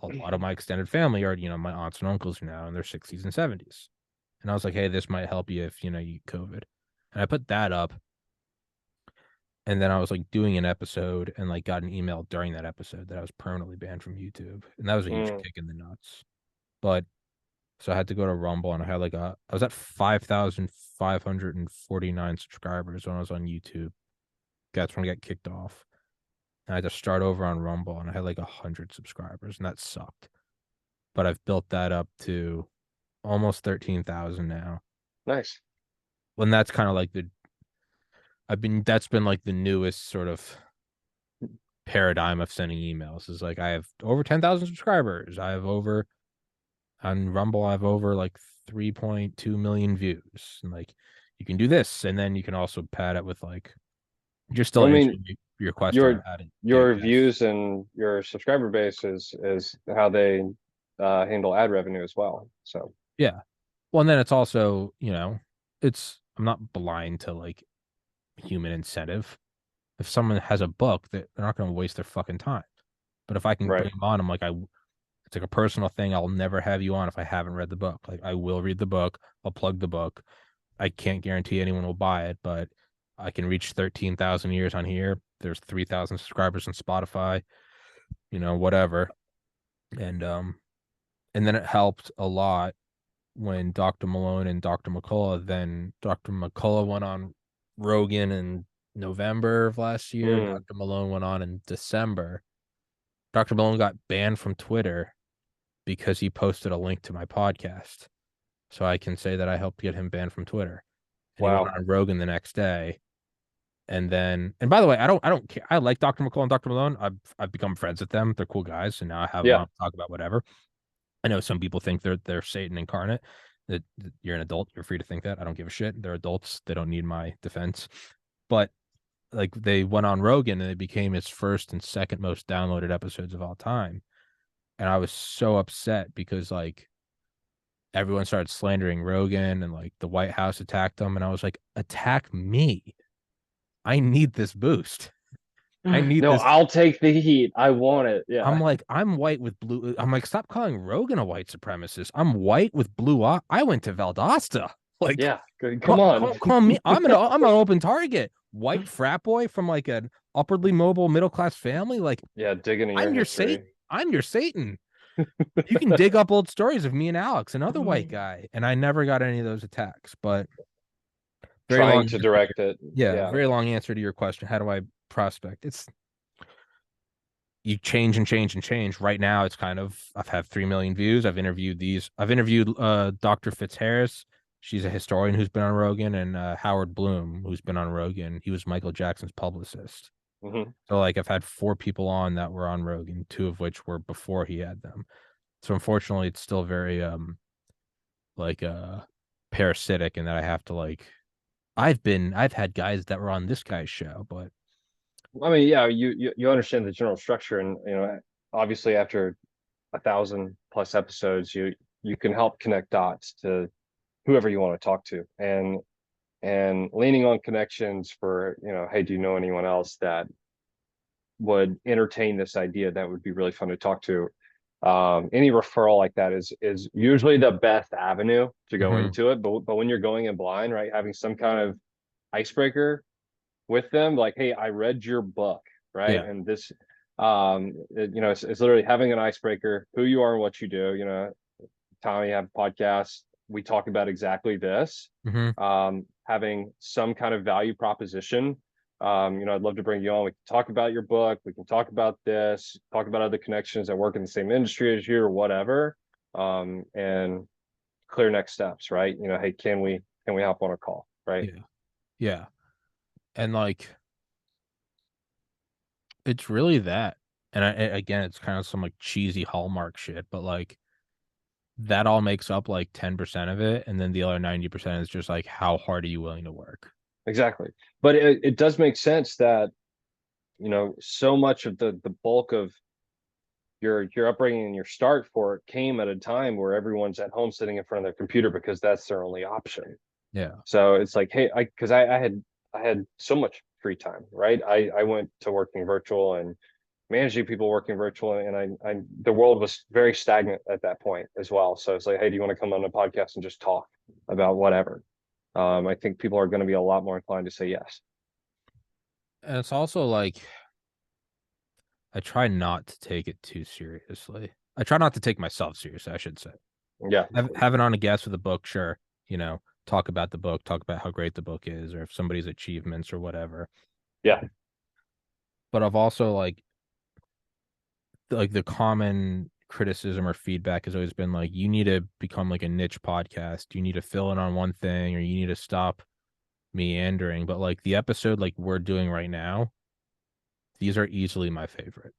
B: lot of my extended family are my aunts and uncles now in their 60s and 70s. And I was like, hey, this might help you if you get COVID. And I put that up. And then I was like doing an episode and like got an email during that episode that I was permanently banned from YouTube. And that was a huge kick in the nuts. But so I had to go to Rumble and I had I was at 5,549 subscribers when I was on YouTube. That's when I got kicked off. And I had to start over on Rumble and I had like 100 subscribers and that sucked. But I've built that up to almost 13,000 now.
A: Nice.
B: And that's kind of like that's been like the newest sort of paradigm of sending emails is like I have over 10,000 subscribers. On Rumble, I have over like 3.2 million views. And like you can do this. And then you can also pad it with like you're still
A: I mean,
B: answering your question on
A: your
B: how to get
A: your
B: guests.
A: views and your subscriber base is how they handle ad revenue as well. So
B: Yeah. Well, and then it's also, I'm not blind to like human incentive. If someone has a book, that they're not going to waste their fucking time. But if I can
A: right.
B: bring them on, it's like a personal thing. I'll never have you on if I haven't read the book. Like I will read the book. I'll plug the book. I can't guarantee anyone will buy it, but I can reach 13,000 years on here. There's 3,000 subscribers on Spotify, whatever. And then it helped a lot when Dr. Malone and Dr. McCullough, then Dr. McCullough went on Rogan in November of last year.
A: Mm,
B: Dr. Malone went on in December. Dr. Malone got banned from Twitter because he posted a link to my podcast. So I can say that I helped get him banned from Twitter. And he went
A: wow.
B: on Rogan the next day. And by the way, I don't care. I like Dr. McCullough and Dr. Malone. I've become friends with them. They're cool guys. And now I have them
A: Yeah.
B: on to talk about whatever. I know some people think they're Satan incarnate. That you're an adult, you're free to think that. I don't give a shit. They're adults. They don't need my defense. But like they went on Rogan and it became its first and second most downloaded episodes of all time. And I was so upset because like everyone started slandering Rogan and like the White House attacked them. And I was like, attack me. I need this boost. I need
A: No,
B: this.
A: I'll take the heat. I want it. Yeah.
B: I'm like, I'm white with blue. I'm like, stop calling Rogan a white supremacist. I'm white with blue eye. I went to Valdosta. Like,
A: Yeah. Good. Come on.
B: call me. I'm an open target. White frat boy from like an upwardly mobile middle class family. Like,
A: Yeah, digging in your
B: I'm your
A: history.
B: Satan. I'm your Satan. You can dig up old stories of me and Alex, another white guy. And I never got any of those attacks. But very long
A: Trying to
B: answer.
A: direct it.
B: Yeah,
A: Yeah.
B: very long answer to your question. How do I prospect? It's you change and change and change. Right now, it's kind of I've had 3 million views. I've interviewed Dr. Fitzharris. She's a historian who's been on Rogan, and Howard Bloom, who's been on Rogan. He was Michael Jackson's publicist.
A: Hmm.
B: So like I've had 4 people on that were on Rogan, 2 of which were before he had them. So unfortunately, it's still very like parasitic in that I have to like I've had guys that were on this guy's show, but
A: I mean, yeah, you understand the general structure, and obviously after 1,000+ episodes, you can help connect dots to whoever you want to talk to, and leaning on connections for, hey, do you know anyone else that would entertain this idea that would be really fun to talk to? any referral like that is usually the best avenue to go
B: Mm-hmm.
A: into it. But when you're going in blind, right, having some kind of icebreaker with them, like, hey, I read your book, right,
B: Yeah.
A: and this, it's literally having an icebreaker, who you are and what you do. Tommy, have a podcast. We talk about exactly this.
B: Mm-hmm.
A: Having some kind of value proposition. I'd love to bring you on. We can talk about your book. We can talk about this, talk about other connections that work in the same industry as you or whatever. And clear next steps, right? Hey, can we hop on a call, right?
B: Yeah. Yeah. And like it's really that. And again, it's kind of some like cheesy Hallmark shit, but like that all makes up like 10% of it. And then the other 90% is just like, how hard are you willing to work?
A: Exactly. But it does make sense that, so much of the bulk of your upbringing and your start for it came at a time where everyone's at home sitting in front of their computer because that's their only option.
B: Yeah.
A: So it's like, hey, because I had so much free time, right? I went to working virtual and managing people working virtual, and I the world was very stagnant at that point as well. So it's like, hey, do you want to come on a podcast and just talk about whatever? I think people are going to be a lot more inclined to say yes.
B: And it's also like I try not to take it too seriously. I try not to take myself seriously, I should say.
A: Yeah,
B: Having on a guest with a book, sure, talk about the book, talk about how great the book is, or if somebody's achievements or whatever.
A: yeah,
B: But I've also like the common criticism or feedback has always been like, you need to become like a niche podcast. You need to fill in on one thing, or you need to stop meandering. But like the episode like we're doing right now, these are easily my favorite.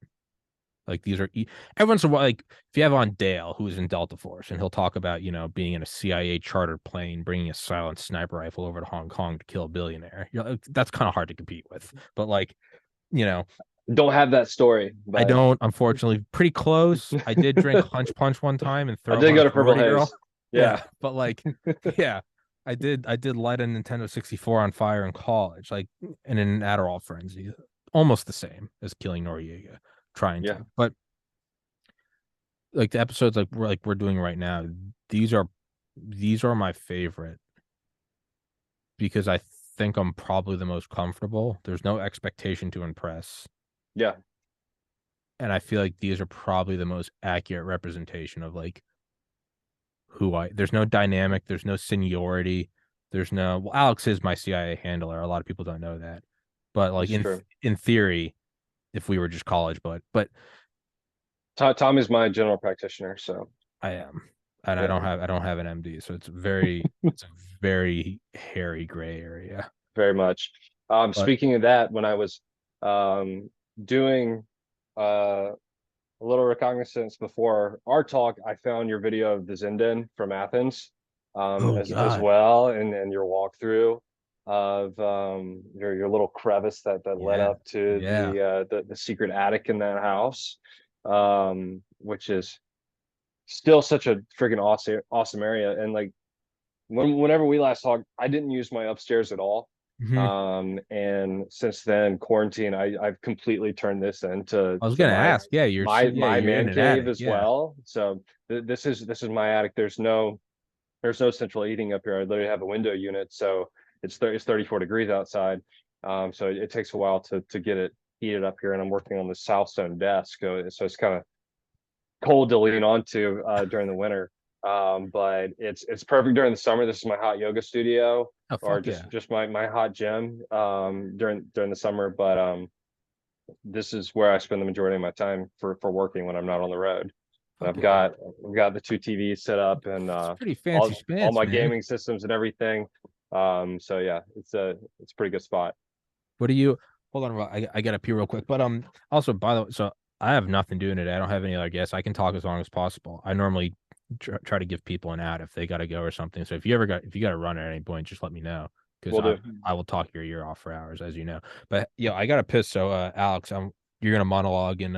B: Like these are every once in a while, like if you have on Dale, who is in Delta Force, and he'll talk about being in a CIA chartered plane, bringing a silent sniper rifle over to Hong Kong to kill a billionaire. That's kind of hard to compete with. But like, you know,
A: don't have that story,
B: I
A: but
B: don't. Unfortunately, pretty close. I did drink Hunch Punch one time and
A: I
B: throw up
A: did
B: on a
A: go to Purple
B: sorority
A: Haze.
B: girl.
A: Yeah,
B: Yeah, but like, yeah, I did. I did light a Nintendo 64 on fire in college, like, and in an Adderall frenzy, almost the same as killing Noriega, trying
A: yeah,
B: to. But like the episodes like we're doing right now, these are these are my favorite because I think I'm probably the most comfortable. There's no expectation to impress.
A: yeah,
B: And I feel like these are probably the most accurate representation of like who there's no dynamic, there's no seniority, well, Alex is my CIA handler. A lot of people don't know that. But like
A: it's true.
B: in theory, if we were just college, but
A: Tom is my general practitioner, so
B: I am. And
A: yeah,
B: I don't have an MD, so it's a very hairy gray area.
A: very much.
B: But
A: Speaking of that, when I was doing a little recognizance before our talk, I found your video of the Zindan from Athens,
B: oh
A: as
B: god.
A: well, and your walkthrough of your little crevice that led
B: Yeah.
A: up to
B: Yeah.
A: the secret attic in that house, which is still such a freaking awesome area. And like whenever we last talked, I didn't use my upstairs at all.
B: Hmm.
A: And since then, quarantine, I've completely turned this into
B: I was gonna ask. Yeah,
A: my
B: you're in
A: man
B: an
A: cave
B: attic.
A: as
B: Yeah.
A: well. So this is my attic. There's no central heating up here. I literally have a window unit, so it's 34 degrees outside. So it takes a while to get it heated up here, and I'm working on the south stone desk, so it's kind of cold to lean onto during the winter. But it's perfect during the summer. This is my hot yoga studio,
B: Oh
A: or
B: fuck
A: just
B: yeah.
A: just my hot gym during the summer. But this is where I spend the majority of my time for working when I'm not on the road. And
B: Fuck
A: I've
B: yeah.
A: got I've got the two TVs set up and
B: It's pretty fancy
A: all
B: spans,
A: my
B: man.
A: gaming systems and everything. So yeah, it's a pretty good spot.
B: What do you hold on? I gotta pee real quick. But also by the way, so I have nothing doing today. I don't have any other guests. I can talk as long as possible. I normally try to give people an out if they gotta go or something. So if you gotta run at any point, just let me know because
A: We'll do.
B: I will talk your ear off for hours, as you know. But yeah, I gotta piss. So Alex, you're gonna monologue and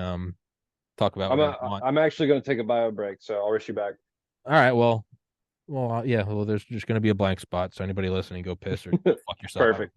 B: talk about whatever you want.
A: I'm actually going to take a bio break, so I'll rush you back.
B: All right. Yeah. Well, there's just gonna be a blank spot. So anybody listening, go piss or fuck yourself.
A: Perfect.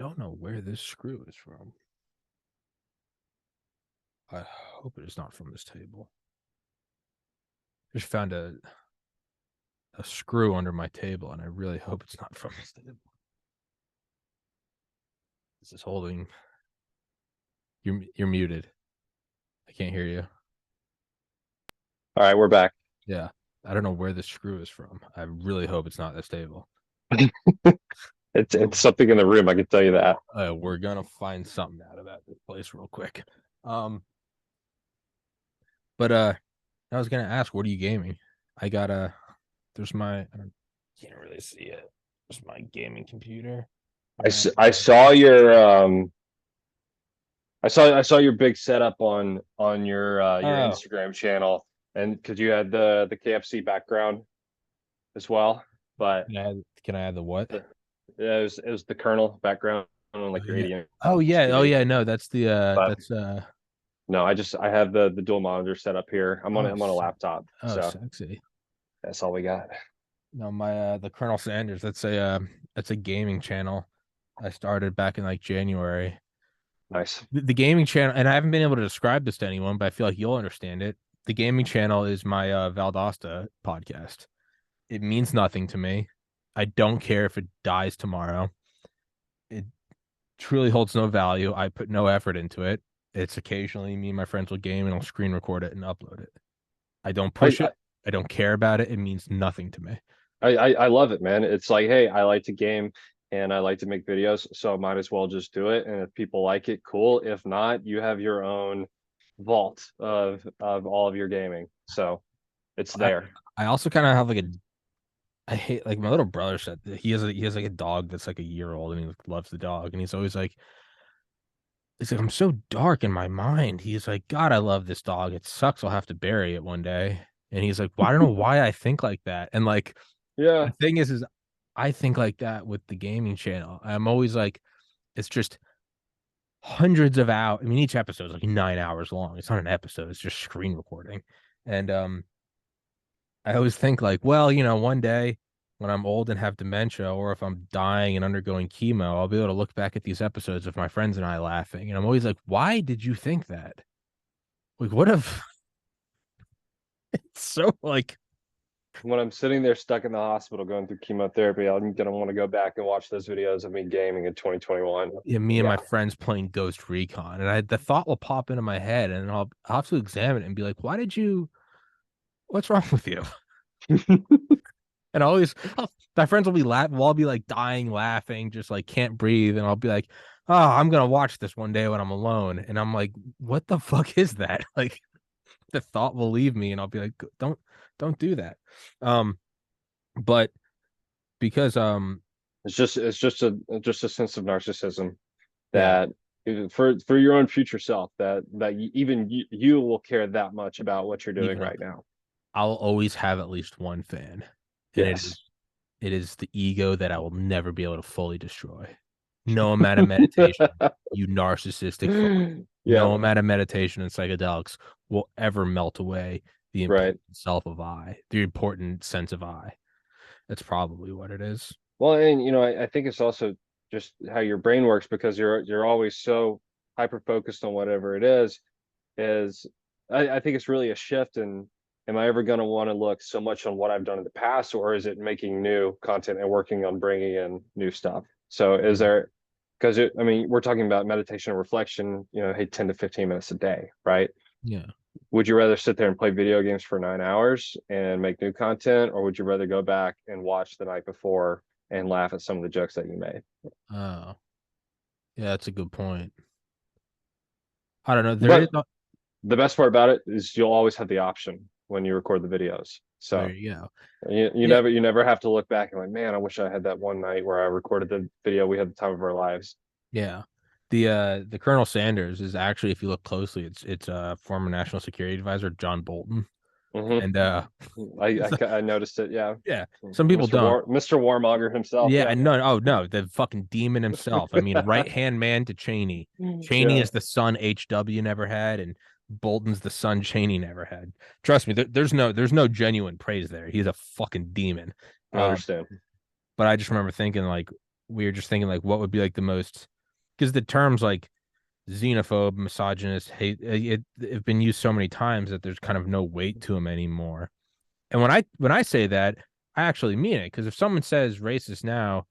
B: don't know where this screw is from. I hope it is not from this table. Just found a screw under my table, and I really hope it's not from this table. This is holding. You're muted. I can't hear you.
A: All right, we're back.
B: Yeah. I don't know where this screw is from. I really hope it's not this table.
A: It's something in the room, I can tell you that.
B: We're gonna find something out about this place real quick. But I was gonna ask, what are you gaming? I got there's my can't really see it. There's my gaming computer.
A: I saw your I saw your big setup on your Instagram channel, and because you had the KFC background as well, but
B: can I add the what?
A: Yeah, it was the kernel background on like your 80.
B: Oh yeah, no, that's the
A: no, I have the dual monitor set up here. I'm on a laptop.
B: Oh,
A: so
B: sexy.
A: that's all we got.
B: No, my the Colonel Sanders, that's a gaming channel I started back in like January.
A: Nice.
B: The gaming channel, and I haven't been able to describe this to anyone, but I feel like you'll understand it. The gaming channel is my Valdosta podcast. It means nothing to me. I don't care if it dies tomorrow. It truly holds no value. I put no effort into it. It's occasionally me and my friends will game, and I'll screen record it and upload it. I don't push it. I don't care about it. It means nothing to me.
A: I love it, man. It's like, hey, I like to game and I like to make videos, so I might as well just do it. And if people like it, cool. If not, you have your own vault of all of your gaming. So it's there.
B: I also kind of have like I hate, like, my little brother said that he has like a dog that's like a year old, and he loves the dog, and he's always like, it's like, I'm so dark in my mind. He's like, God, I love this dog. It sucks. I'll have to bury it one day. And he's like, well, I don't know why I think like that. And like,
A: yeah,
B: the thing is I think like that with the gaming channel. I'm always like, it's just hundreds of hours. I mean, each episode is like 9 hours long. It's not an episode. It's just screen recording. And I always think like, well, one day when I'm old and have dementia, or if I'm dying and undergoing chemo, I'll be able to look back at these episodes of my friends and I laughing. And I'm always like, why did you think that? Like, what if it's so like,
A: when I'm sitting there stuck in the hospital going through chemotherapy, I'm gonna want to go back and watch those videos of me gaming in 2021.
B: yeah, me and my friends playing Ghost Recon, and the thought will pop into my head, and I'll have to examine it and be like, what's wrong with you? And my friends will be laughing. We'll all be like dying laughing, just like can't breathe. And I'll be like, oh, I'm going to watch this one day when I'm alone. And I'm like, what the fuck is that? Like, the thought will leave me, and I'll be like, don't do that. But because
A: it's just a sense of narcissism that for your own future self, that even you will care that much about what you're doing right now.
B: I'll always have at least one fan. And it is the ego that I will never be able to fully destroy. No amount of meditation, you narcissistic. No amount of meditation and psychedelics will ever melt away the important self of I, the important sense of I. That's probably what it is.
A: Well, and I think it's also just how your brain works, because you're always so hyper focused on whatever it is I think it's really a shift in, am I ever going to want to look so much on what I've done in the past, or is it making new content and working on bringing in new stuff? So is there, because I mean, we're talking about meditation and reflection, hey, 10 to 15 minutes a day, right?
B: Yeah.
A: Would you rather sit there and play video games for 9 hours and make new content, or would you rather go back and watch the night before and laugh at some of the jokes that you made?
B: Oh, yeah, that's a good point. I don't know.
A: The best part about it is you'll always have the option when you record the videos. So
B: there you go.
A: You never have to look back and like, man, I wish I had that one night where I recorded the video. We had the time of our lives.
B: Yeah. The Colonel Sanders is actually, if you look closely, it's former National Security Advisor John Bolton.
A: And I noticed it.
B: Yeah. Some people don't.
A: Mr. Warmonger himself.
B: Yeah. No, the fucking demon himself. I mean, right hand man to Cheney. Cheney is the son HW never had, and Bolton's the son Cheney never had. Trust me, there's no genuine praise there. He's a fucking demon.
A: I understand.
B: But I just remember thinking, like, we were just thinking like what would be like the most, because the terms like xenophobe, misogynist, hate have been used so many times that there's kind of no weight to them anymore. And when I say that, I actually mean it, because if someone says racist now,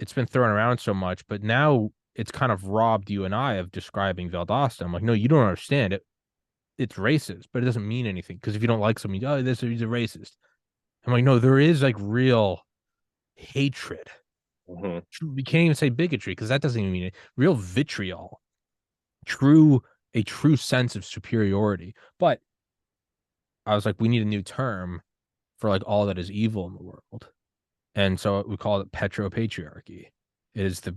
B: it's been thrown around so much, but now it's kind of robbed you and I of describing Valdosta. I'm like, no, you don't understand it. It's racist, but it doesn't mean anything, because if you don't like something, oh, this he's a racist. I'm like, no, there is like real hatred.
A: Hmm.
B: We can't even say bigotry because that doesn't even mean it. Real vitriol, a true sense of superiority. But I was like, we need a new term for like all that is evil in the world, and so we call it petropatriarchy. It's the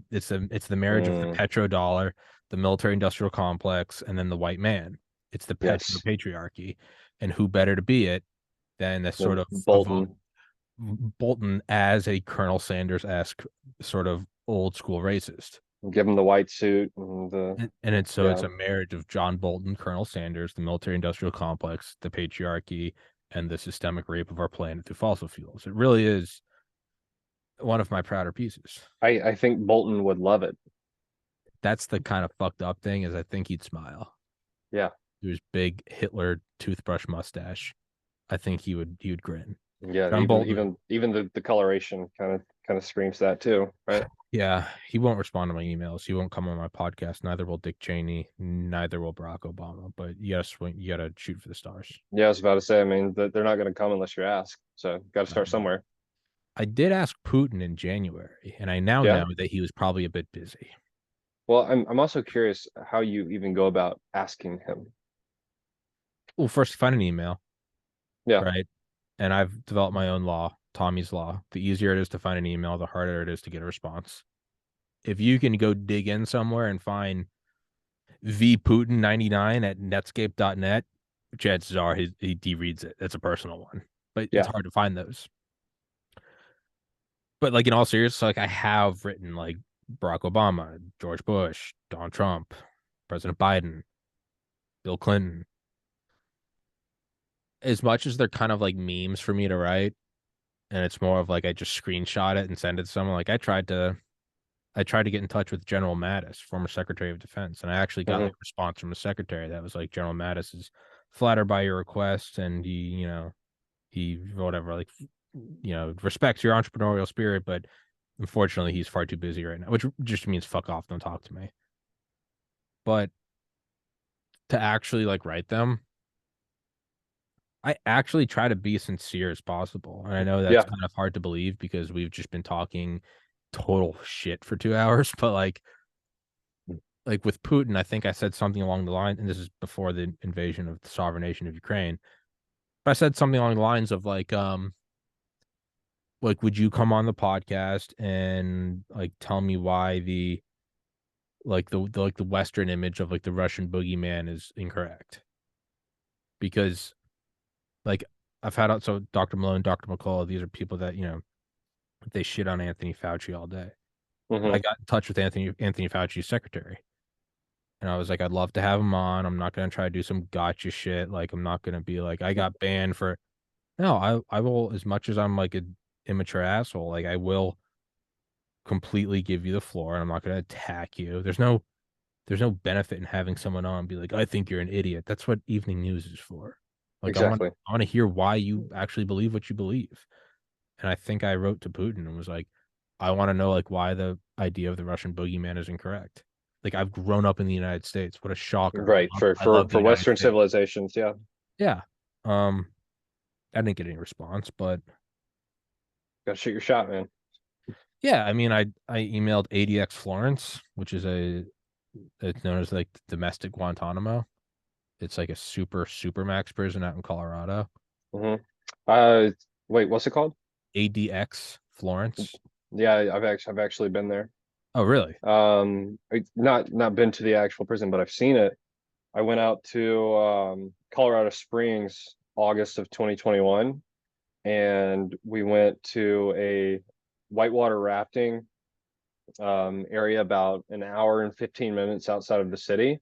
B: marriage of the
A: Mm,
B: petrodollar, the military industrial complex, and then the white man. It's the
A: yes.
B: petropatriarchy, and who better to be it than the sort
A: Then
B: of
A: Bolton.
B: Bolton as a Colonel Sanders-esque sort of old school racist.
A: Give him the white suit and the
B: And it's
A: yeah.
B: a marriage of John Bolton, Colonel Sanders, the military industrial complex, the patriarchy, and the systemic rape of our planet through fossil fuels. It really is one of my prouder pieces.
A: I think Bolton would love it.
B: That's the kind of fucked up thing, is I think he'd smile.
A: Yeah.
B: His big Hitler toothbrush mustache. I think he would grin.
A: Yeah.
B: John
A: Even
B: Bolton,
A: even the coloration kind of screams that too, right?
B: yeah, he won't respond to my emails. He won't come on my podcast. Neither will Dick Cheney. Neither will Barack Obama. But yes, you gotta shoot for the stars.
A: Yeah, I was about to say, I mean, they're not going to come unless you ask. So got to start somewhere.
B: I did ask Putin in January, and I now
A: Yeah.
B: know that he was probably a bit busy.
A: Well, I'm also curious how you even go about asking him.
B: Well, first find an email,
A: Yeah.
B: right? And I've developed my own law, Tommy's law. The easier it is to find an email, the harder it is to get a response. If you can go dig in somewhere and find vputin99 at netscape.net, chances are he reads it. That's a personal one, but it's
A: Yeah.
B: hard to find those. But like in all seriousness, like I have written like Barack Obama, George Bush, Donald Trump, President Biden, Bill Clinton. As much as they're kind of like memes for me to write, and it's more of like I just screenshot it and send it to someone. Like I tried to get in touch with General Mattis, former Secretary of Defense, and I actually got like
A: Hmm.
B: a response from the secretary that was like, General Mattis is flattered by your request, and he whatever, like, respects your entrepreneurial spirit, but unfortunately he's far too busy right now, which just means fuck off, don't talk to me. But to actually like write them, I actually try to be sincere as possible. And I know that's
A: Yeah.
B: kind of hard to believe because we've just been talking total shit for 2 hours, but like with Putin, I think I said something along the line, and this is before the invasion of the sovereign nation of Ukraine. But I said something along the lines of like, would you come on the podcast and like tell me why the Western image of like the Russian boogeyman is incorrect? Because like I've had out, so Dr. Malone, Dr. McCullough, these are people that they shit on Anthony Fauci all day. But I
A: Hmm.
B: got in touch with Anthony Fauci's secretary, and I was like, I'd love to have him on. I'm not gonna try to do some gotcha shit. Like I'm not gonna be like I got banned for. No, I will, as much as I'm like an immature asshole. Like I will completely give you the floor, and I'm not gonna attack you. There's no benefit in having someone on and be like, I think you're an idiot. That's what evening news is for. Like
A: Exactly.
B: I want to hear why you actually believe what you believe. And I think I wrote to Putin and was like, I want to know like why the idea of the Russian boogeyman is incorrect. Like I've grown up in the United States. What a shocker.
A: Right. For
B: I love the
A: for
B: United
A: Western
B: States.
A: civilizations. Yeah.
B: Yeah. Um, I didn't get any response, but
A: Got to shoot your shot, man.
B: yeah, I mean, I emailed ADX Florence, which is it's known as like domestic Guantanamo. It's like a super max prison out in Colorado.
A: Hmm. Uh, Wait, what's it called?
B: ADX Florence.
A: Yeah, I've actually been there.
B: Oh, really?
A: Not been to the actual prison, but I've seen it. I went out to Colorado Springs August of 2021, and we went to a whitewater rafting area about an hour and 15 minutes outside of the city.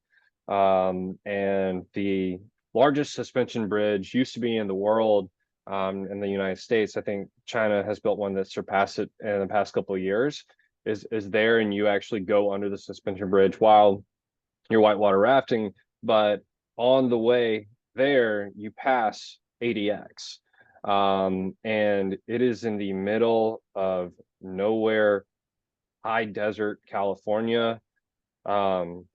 A: And the largest suspension bridge used to be in the world, in the United States. I think China has built one that surpassed it in the past couple of years. is there, and you actually go under the suspension bridge while you're whitewater rafting. But on the way there, you pass ADX, and it is in the middle of nowhere, high desert California, um,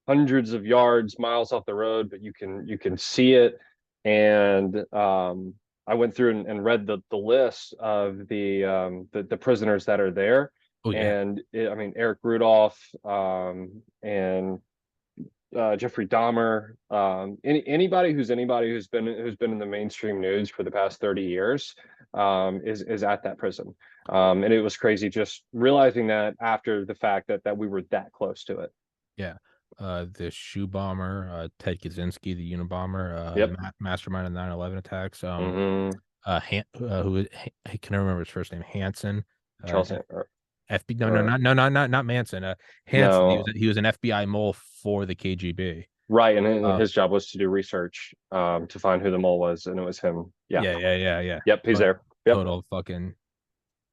A: hundreds of yards, miles off the road, but you can see it. And I went through and read the list of the prisoners that are there,
B: Oh yeah.
A: and I mean Eric Rudolph, and Jeffrey Dahmer, anybody who's been in the mainstream news for the past 30 years, is at that prison. And it was crazy just realizing that after the fact that we were that close to it.
B: Yeah. The shoe bomber, Ted Kaczynski, the Unabomber,
A: Yep.
B: mastermind of 9/11 attacks. I can never remember his first name. Hansen, uh,
A: Charles
B: FB. No, no,
A: or
B: not Manson. Hansen.
A: no,
B: He was an FBI mole for the KGB.
A: right, and
B: Uh,
A: his job was to do research, to find who the mole was, and it was him. Yeah.
B: yeah.
A: Yep, he's
B: But
A: there. Yep.
B: total fucking.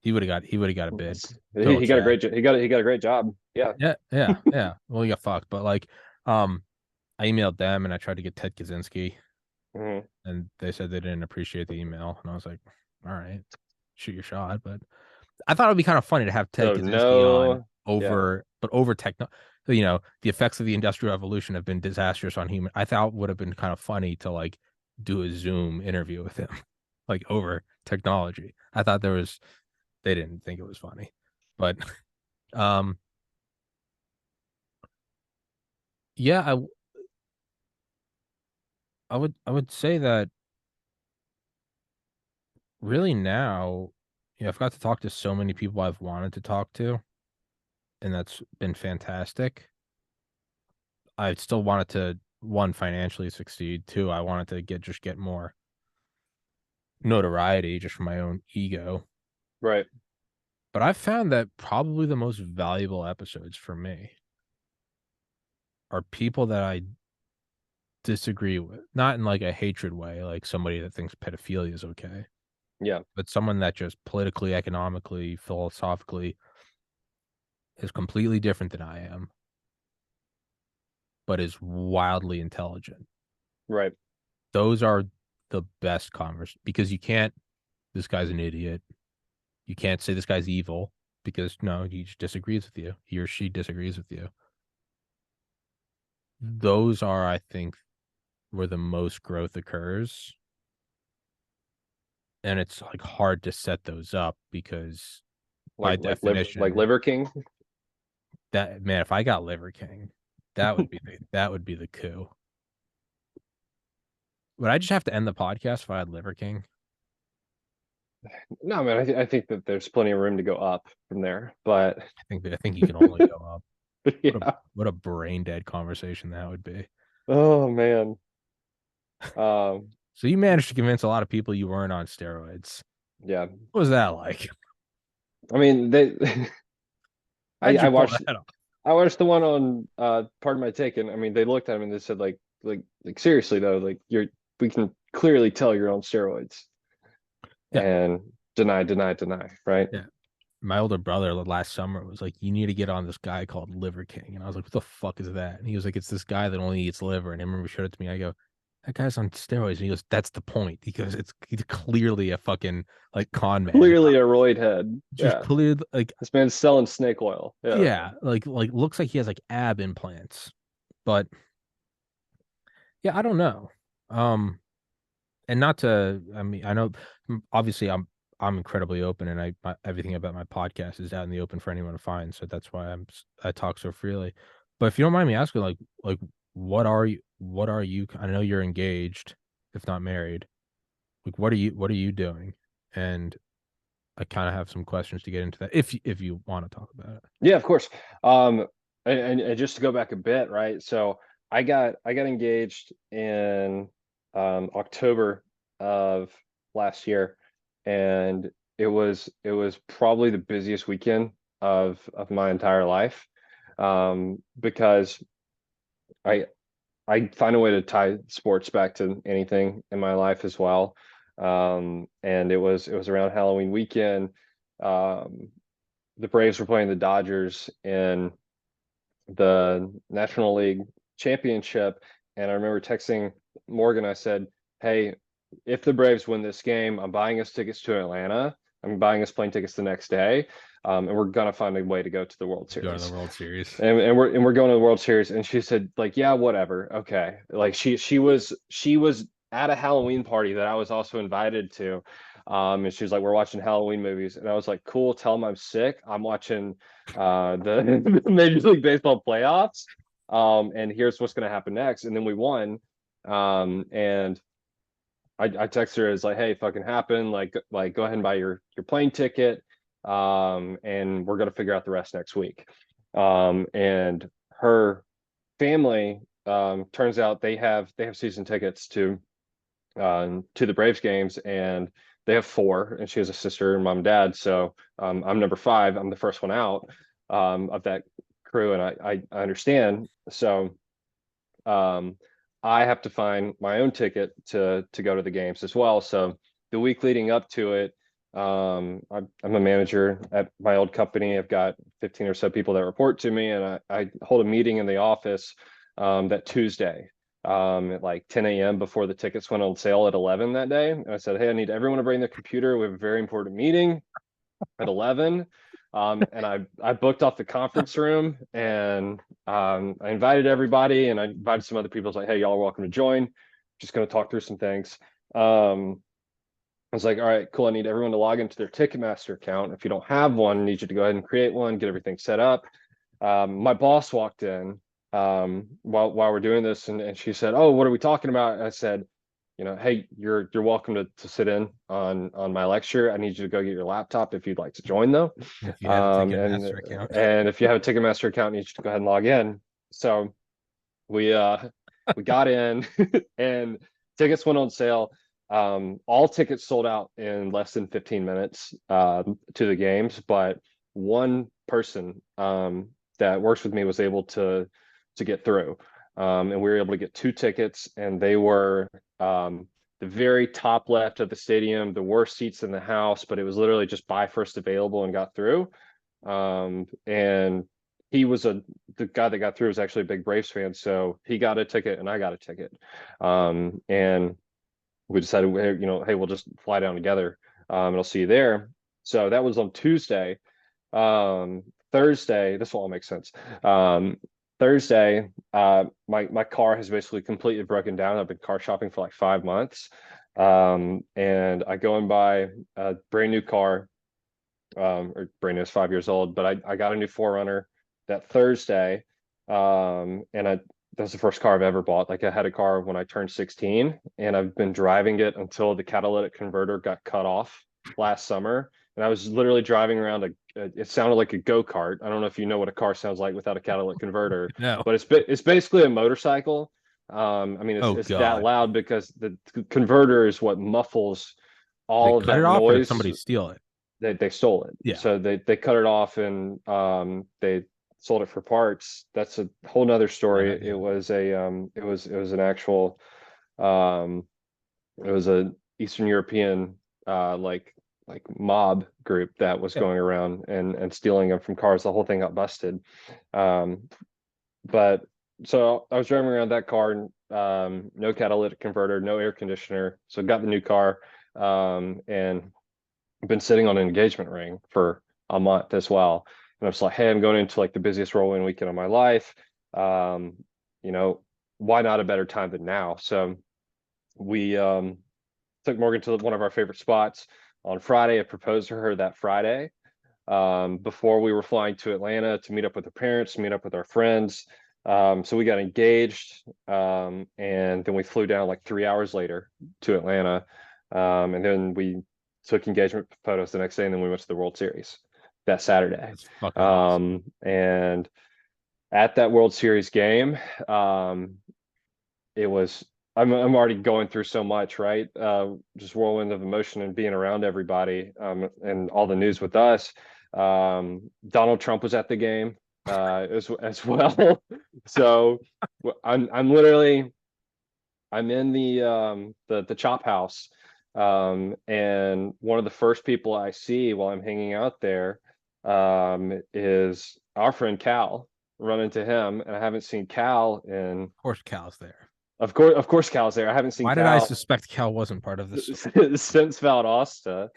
B: He would have got a bid.
A: He
B: Total
A: got a
B: Chad.
A: great he got a great job. Yeah.
B: Yeah. Well, he got fucked, but like, I emailed them and I tried to get Ted Kaczynski,
A: Mhm.
B: and they said they didn't appreciate the email, and I was like, all right, shoot your shot. But I thought it'd be kind of funny to have Ted
A: So
B: Kaczynski on
A: no, yeah,
B: over techno. You know, the effects of the Industrial Revolution have been disastrous on human. I thought would have been kind of funny to like do a Zoom interview with him, like over technology. I thought they didn't think it was funny, but um, yeah, I would say that really now, I've got to talk to so many people I've wanted to talk to, and that's been fantastic. I still wanted to, one, financially succeed. Two, I wanted to get more notoriety just for my own ego.
A: right,
B: But I've found that probably the most valuable episodes for me are people that I disagree with, not in like a hatred way, like somebody that thinks pedophilia is okay,
A: yeah,
B: but someone that just politically, economically, philosophically is completely different than I am, but is wildly intelligent.
A: right,
B: Those are the best converse because you can't, this guy's an idiot. You can't say this guy's evil because no, he just disagrees with you. He or she disagrees with you. Those are, I think, where the most growth occurs. And it's like hard to set those up because by
A: like
B: definition,
A: Liver King.
B: that man, if I got Liver King, that would be the coup. Would I just have to end the podcast if I had Liver King?
A: No, man, I think that there's plenty of room to go up from there, but
B: I think he can only go up.
A: yeah.
B: What a brain dead conversation that would be.
A: Oh man. Um,
B: So you managed to convince a lot of people you weren't on steroids.
A: yeah.
B: What was that like?
A: I mean, they.
B: How did
A: I
B: you pull
A: watched
B: that off?
A: I watched the one on Pardon My Take, and I mean, they looked at him and they said like seriously though, like we can clearly tell you're on steroids,
B: Yeah,
A: and deny, right?
B: yeah. My older brother last summer was like, "You need to get on this guy called Liver King," and I was like, "What the fuck is that?" And he was like, "It's this guy that only eats liver." And I remember he showed it to me. I go, "That guy's on steroids," and he goes, "That's the point." He goes, he's clearly a fucking like con man,
A: Clearly a roid head.
B: just
A: Yeah,
B: clear like
A: this man's selling snake oil. Yeah,
B: yeah, like looks like he has like ab implants, but yeah, I don't know. Um, and not to, I mean, I know obviously I'm incredibly open, and everything about my podcast is out in the open for anyone to find, so that's why I talk so freely. But if you don't mind me asking, like what are you? I know you're engaged, if not married. Like what are you doing? And I kind of have some questions to get into that if you want to talk about it.
A: yeah, of course. And just to go back a bit, right? So I got engaged in October of last year, and it was probably the busiest weekend of my entire life, because I I find a way to tie sports back to anything in my life as well. And it was around Halloween weekend. Um, the Braves were playing the Dodgers in the National League Championship, and I remember texting Morgan. I said, "Hey, if the Braves win this game, I'm buying us tickets to Atlanta. I'm buying us plane tickets the next day, and we're gonna find a way to go to the World
B: Go to the
A: Series."
B: World Series.
A: And we're going to the World Series. And she said, like, yeah, whatever. Okay. Like she was at a Halloween party that I was also invited to. And she was like, we're watching Halloween movies. And I was like, cool, tell them I'm sick. I'm watching the Major League Baseball playoffs. And here's what's gonna happen next. And then we won. And I text her as like, hey, fucking happen. Like go ahead and buy your plane ticket. And we're gonna figure out the rest next week. And her family, turns out they have season tickets to the Braves games, and they have four, and she has a sister and mom and dad. So I'm number five. I'm the first one out of that crew, and I understand. So um, I have to find my own ticket to go to the games as well. So the week leading up to it, I'm a manager at my old company. I've got 15 or so people that report to me, and I hold a meeting in the office that Tuesday at like 10 a.m. before the tickets went on sale at 11 that day. And I said, hey, I need everyone to bring their computer. We have a very important meeting at 11. And I booked off the conference room, and I invited everybody, and I invited some other people. I was like, hey, y'all are welcome to join. Just going to talk through some things. I was like, all right, cool. I need everyone to log into their Ticketmaster account. If you don't have one, I need you to go ahead and create one, get everything set up. My boss walked in while we're doing this, and she said, oh, what are we talking about? And I said, hey, you're welcome to sit in on my lecture. I need you to go get your laptop if you'd like to join, though.
B: If you have a
A: Um, and
B: Ticketmaster account.
A: and if you have a Ticketmaster account, I need you to go ahead and log in. So we got in and tickets went on sale. All tickets sold out in less than 15 minutes to the games, but one person that works with me was able to get through. And we were able to get two tickets, and they were the very top left of the stadium, the worst seats in the house, but it was literally just buy first available, and got through. And he was the guy that got through was actually a big Braves fan, so he got a ticket and I got a ticket. And we decided, hey, we'll just fly down together, and I'll see you there. So that was on Tuesday. Thursday, this will all make sense. Thursday, my car has basically completely broken down. I've been car shopping for like 5 months. And I go and buy a brand new car, or brand new is 5 years old, but I got a new 4Runner that Thursday. And that's the first car I've ever bought. Like I had a car when I turned 16, and I've been driving it until the catalytic converter got cut off last summer. And I was literally driving around it sounded like a go-kart. I don't know if you know what a car sounds like without a catalytic converter,
B: No.
A: but it's basically a motorcycle. I mean,
B: Oh
A: it's that
B: God.
A: loud because the converter is what muffles
B: They
A: all of
B: cut it
A: that
B: off, or did
A: noise.
B: somebody steal it?
A: They stole it.
B: Yeah.
A: So they cut it off, and they sold it for parts. That's a whole nother story.
B: Yeah.
A: It was an actual it was a Eastern European like mob group that was
B: Yeah.
A: going around and stealing them from cars. The whole thing got busted. Um, but so I was driving around that car, no catalytic converter, no air conditioner. So got the new car, and been sitting on an engagement ring for a month as well. And I was like, hey, I'm going into like the busiest whirlwind weekend of my life. Um, you know, why not a better time than now? So we took Morgan to one of our favorite spots on Friday. I proposed to her that Friday, before we were flying to Atlanta to meet up with her parents, meet up with our friends. So we got engaged, and then we flew down like 3 hours later to Atlanta. And then we took engagement photos the next day, and then we went to the World Series that Saturday.
B: That's fucking awesome.
A: And at that World Series game, it was I'm already going through so much, right? Just whirlwind of emotion and being around everybody, and all the news with us. Donald Trump was at the game as well. So I'm literally I'm in the chop house, and one of the first people I see while I'm hanging out there is our friend Cal. Run into him, and I haven't seen Cal in.
B: Of course, Cal's there.
A: Of course, Cal's there. I haven't seen
B: Why did I
A: Cal
B: suspect Cal wasn't part of this?
A: since Valdosta.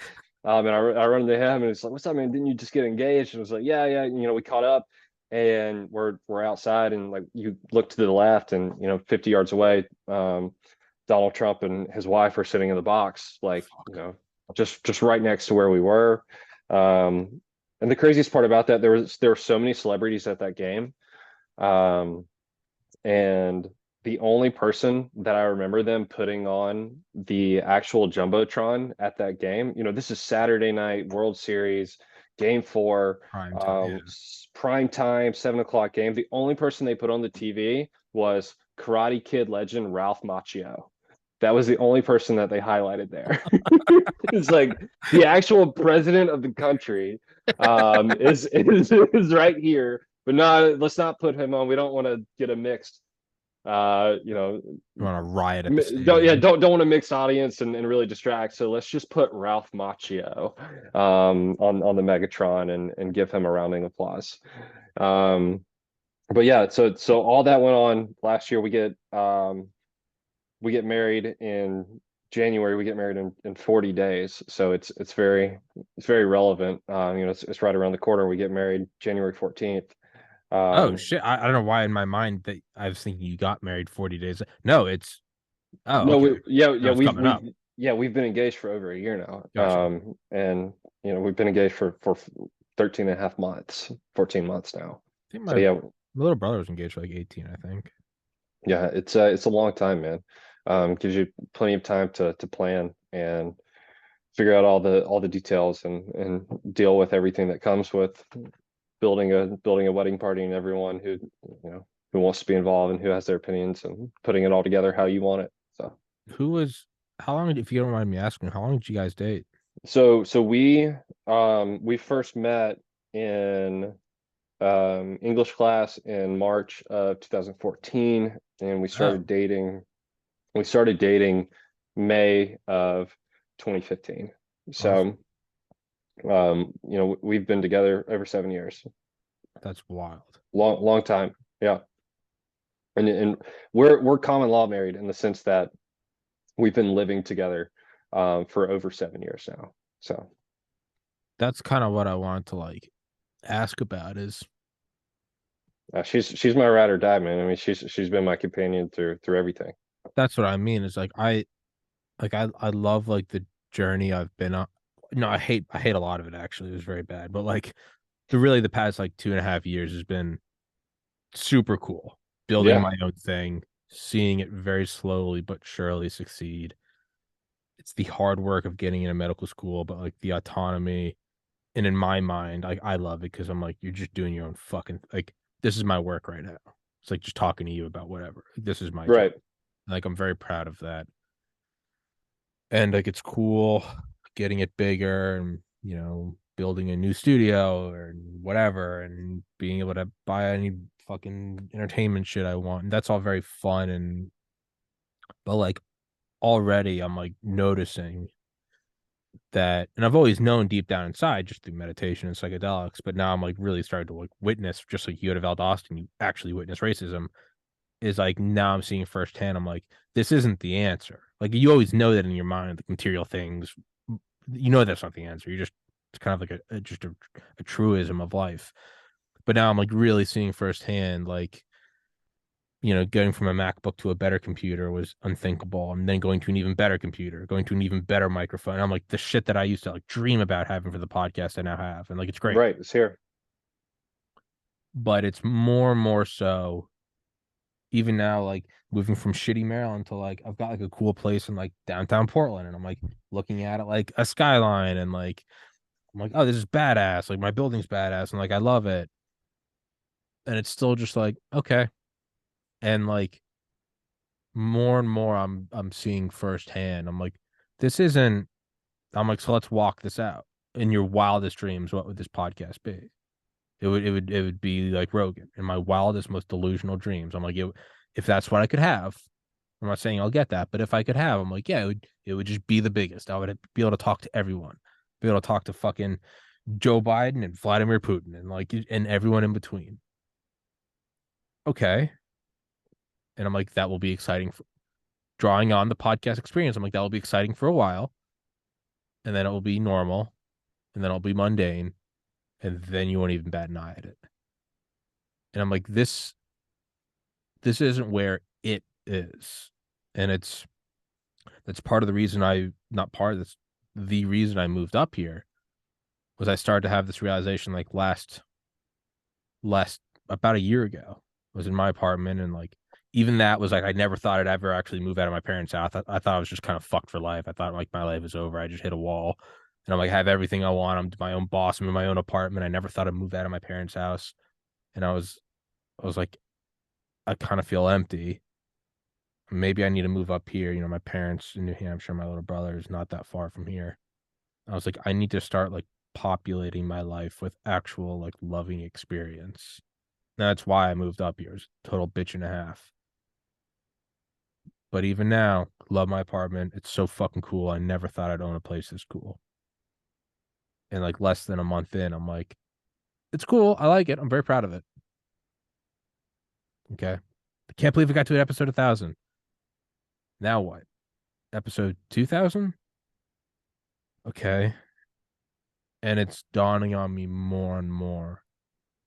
A: And I run into him, and it's like, "What's up, man? Didn't you just get engaged?" And I was like, "Yeah, yeah." We caught up, and we're outside, and like you look to the left, and 50 yards away, Donald Trump and his wife are sitting in the box, like just right next to where we were. And the craziest part about that, there were so many celebrities at that game, um, and the only person that I remember them putting on the actual jumbotron at that game, this is Saturday night World Series, Game 4,
B: Prime time, yeah.
A: prime time, 7 o'clock game. The only person they put on the TV was Karate Kid legend Ralph Macchio. That was the only person that they highlighted there. It's like the actual president of the country is right here, but no, let's not put him on. We don't want to get a mixed
B: You want to riot at the
A: don't
B: stadium.
A: don't want to mix audience and really distract. So let's just put Ralph Macchio on the Megatron and give him a rounding applause. But yeah, so all that went on last year. We get married in January. We get married in 40 days. So it's very relevant. It's right around the corner. We get married January 14th.
B: Oh shit! I don't know why in my mind that I was thinking you got married 40 days. No, it's
A: No,
B: okay.
A: yeah,
B: That was coming up.
A: we've been engaged for over a year now.
B: Gotcha.
A: And we've been engaged for 13 and a half months, 14 months now.
B: I think
A: So
B: my
A: yeah,
B: little brother was engaged for like 18, I think.
A: yeah, it's a long time, man. Gives you plenty of time to plan and figure out all the details and deal with everything that comes with building a wedding party, and everyone who wants to be involved and who has their opinions, and putting it all together how you want it. So
B: Who was how long, if you don't mind me asking, how long did you guys date?
A: we first met in English class in March of 2014, and
B: Oh,
A: we started dating May of 2015.
B: awesome.
A: So we've been together over 7 years.
B: That's wild.
A: Long time. Yeah. And we're common law married in the sense that we've been living together for over 7 years now. So
B: That's kind of what I wanted to like ask about is
A: she's my ride or die, man. I mean, she's been my companion through everything.
B: that's what I mean is I love like the journey I've been on. No, I hate a lot of it actually. It was very bad. But like the past like 2.5 years has been super cool. Building
A: Yeah.
B: my own thing, seeing it very slowly but surely succeed. It's the hard work of getting into medical school, but like the autonomy. And in my mind, I love it because I'm like, you're just doing your own fucking like this is my work right now. It's like just talking to you about whatever. Like, this is my job.
A: Right.
B: Like I'm very proud of that. And like it's cool getting it bigger and building a new studio or whatever and being able to buy any fucking entertainment shit I want. And that's all very fun but like already I'm like noticing that, and I've always known deep down inside just through meditation and psychedelics, but now I'm like really starting to like witness, just like you at Valdosta, you actually witness racism. Is like now I'm seeing firsthand. I'm like, this isn't the answer. Like you always know that in your mind, like material things, that's not the answer. You're just it's kind of like a truism of life. But now I'm like really seeing firsthand, like going from a MacBook to a better computer was unthinkable, and then going to an even better computer, going to an even better microphone. I'm like the shit that I used to like dream about having for the podcast I now have, and like it's great.
A: Right. It's here.
B: But it's more and more so even now, like moving from shitty Maryland to like I've got like a cool place in like downtown Portland, and I'm like looking at it like a skyline, and like I'm like, oh, this is badass. Like my building's badass, and like I love it. And it's still just like okay, and like more and more I'm seeing firsthand. I'm like, this isn't. I'm like, so let's walk this out. In your wildest dreams, what would this podcast be? It would be like Rogan. In my wildest, most delusional dreams, I'm like, if that's what I could have, I'm not saying I'll get that, but if I could have, I'm like, yeah, it would just be the biggest. I would be able to talk to everyone, be able to talk to fucking Joe Biden and Vladimir Putin and like and everyone in between. Okay. And I'm like, that will be exciting for drawing on the podcast experience. I'm like, that will be exciting for a while. And then it will be normal. And then it'll be mundane. And then you won't even bat an eye at it. And I'm like, this isn't where it is. And that's part of the reason not part of this, the reason I moved up here was I started to have this realization like last about a year ago. I was in my apartment and like even that was like I never thought I'd ever actually move out of my parents' house. I thought I was just kind of fucked for life. I thought like my life is over. I just hit a wall. And I'm like, I have everything I want. I'm my own boss. I'm in my own apartment. I never thought I'd move out of my parents' house. And I was like, I kind of feel empty. Maybe I need to move up here. My parents in New Hampshire, my little brother is not that far from here. I was like, I need to start like populating my life with actual like loving experience. And that's why I moved up here. It's a total bitch and a half. But even now, love my apartment. It's so fucking cool. I never thought I'd own a place this cool. And like less than a month in, I'm like, it's cool. I like it. I'm very proud of it. Okay. I can't believe we got to an episode 1,000. Now what? Episode 2,000? Okay. And it's dawning on me more and more.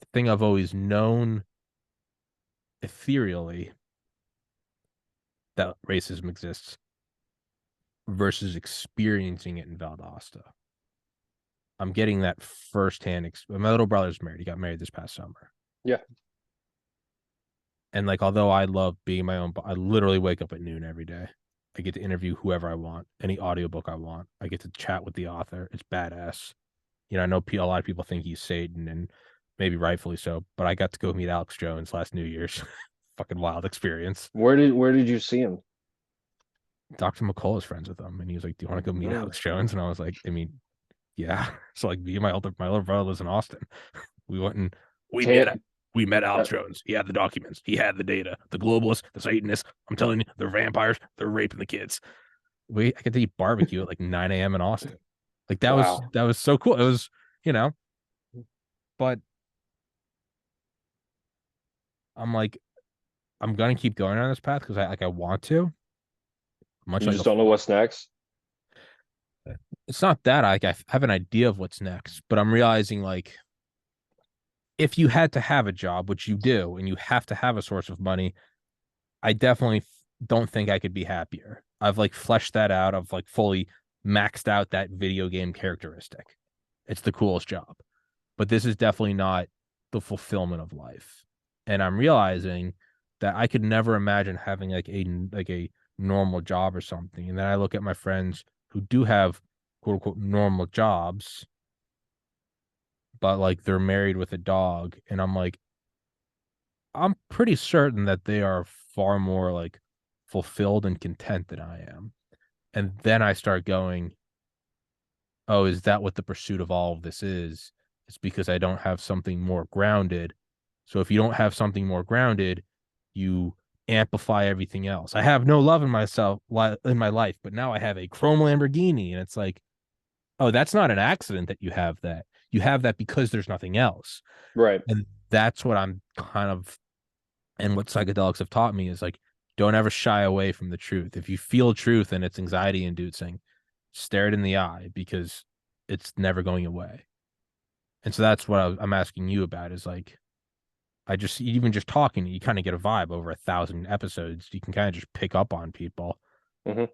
B: The thing I've always known ethereally that racism exists versus experiencing it in Valdosta. I'm getting that firsthand. My little brother's married. He got married this past summer.
A: Yeah.
B: And like, although I love being my own, I literally wake up at noon every day. I get to interview whoever I want, any audiobook I want. I get to chat with the author. It's badass. I know a lot of people think he's Satan, and maybe rightfully so, but I got to go meet Alex Jones last New Year's. Fucking wild experience.
A: Where did you see him?
B: Dr. McCall is friends with him, and he was like, "Do you want to go meet Alex Jones?" And I was like, yeah. So like, me and my little brother lives in Austin. We went and we met Alex Jones. He had the documents. He had the data. The globalists, the Satanists. I'm telling you, they're vampires. They're raping the kids. I get to eat barbecue at like 9 a.m. in Austin. Like that was so cool. It was, but I'm like, I'm gonna keep going on this path because I want to.
A: You just don't know what's next.
B: It's not that I have an idea of what's next, but I'm realizing like if you had to have a job, which you do, and you have to have a source of money, I definitely don't think I could be happier. I've like fleshed that out. I've like fully maxed out that video game characteristic. It's the coolest job, but this is definitely not the fulfillment of life. And I'm realizing that I could never imagine having like a normal job or something. And then I look at my friends who do have quote unquote normal jobs, but like they're married with a dog. And I'm like, I'm pretty certain that they are far more like fulfilled and content than I am. And then I start going, oh, is that what the pursuit of all of this is? It's because I don't have something more grounded. So if you don't have something more grounded, you amplify everything else. I have no love in myself in my life, but now I have a chrome Lamborghini, and it's like, oh, that's not an accident that you have that. You have that because there's nothing else.
A: Right.
B: And that's what I'm kind of, and what psychedelics have taught me is like, don't ever shy away from the truth. If you feel truth and it's anxiety inducing, stare it in the eye because it's never going away. And so that's what I'm asking you about is like, even just talking, you kind of get a vibe over 1,000 episodes. You can kind of just pick up on people.
A: Mm-hmm.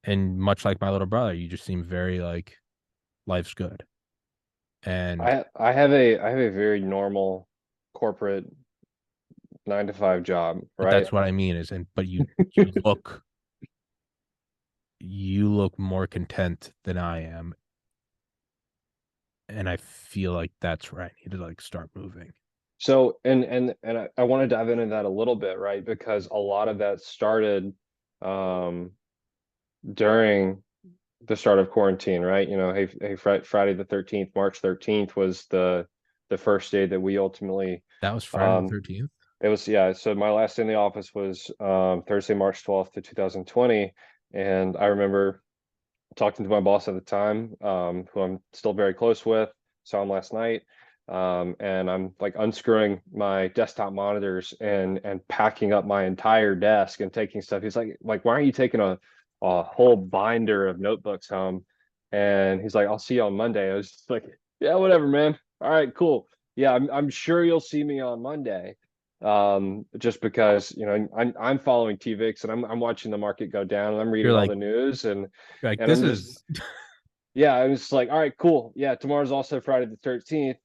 B: And much like my little brother, you just seem very like life's good. And
A: I have a very normal corporate 9 to 5 job, right?
B: That's what I mean but you look more content than I am. And I feel like that's where I need to like start moving.
A: So I want to dive into that a little bit, right? Because a lot of that started during the start of quarantine, right? Friday the 13th, March 13th was the first day that we ultimately.
B: That was Friday the 13th.
A: It was, yeah. So my last day in the office was Thursday, March 12th to 2020, and I remember talking to my boss at the time, who I'm still very close with, saw him last night. And I'm like unscrewing my desktop monitors and packing up my entire desk and taking stuff. He's like, why aren't you taking a whole binder of notebooks home? And he's like, I'll see you on Monday. I was just like, yeah, whatever, man. All right, cool. Yeah, I'm sure you'll see me on Monday. Just because, I'm following TVIX and I'm watching the market go down and I'm
B: You're
A: reading all the news
B: like,
A: and
B: this
A: I'm just,
B: is
A: yeah, I was like, all right, cool. Yeah, tomorrow's also Friday the 13th.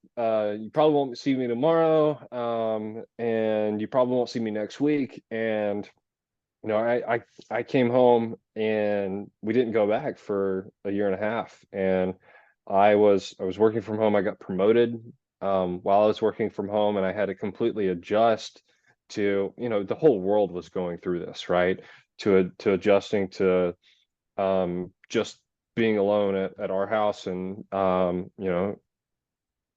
A: You probably won't see me tomorrow. And you probably won't see me next week. And I came home and we didn't go back for a year and a half. And I was working from home. I got promoted while I was working from home, and I had to completely adjust to, the whole world was going through this, right? To adjusting to just being alone at our house and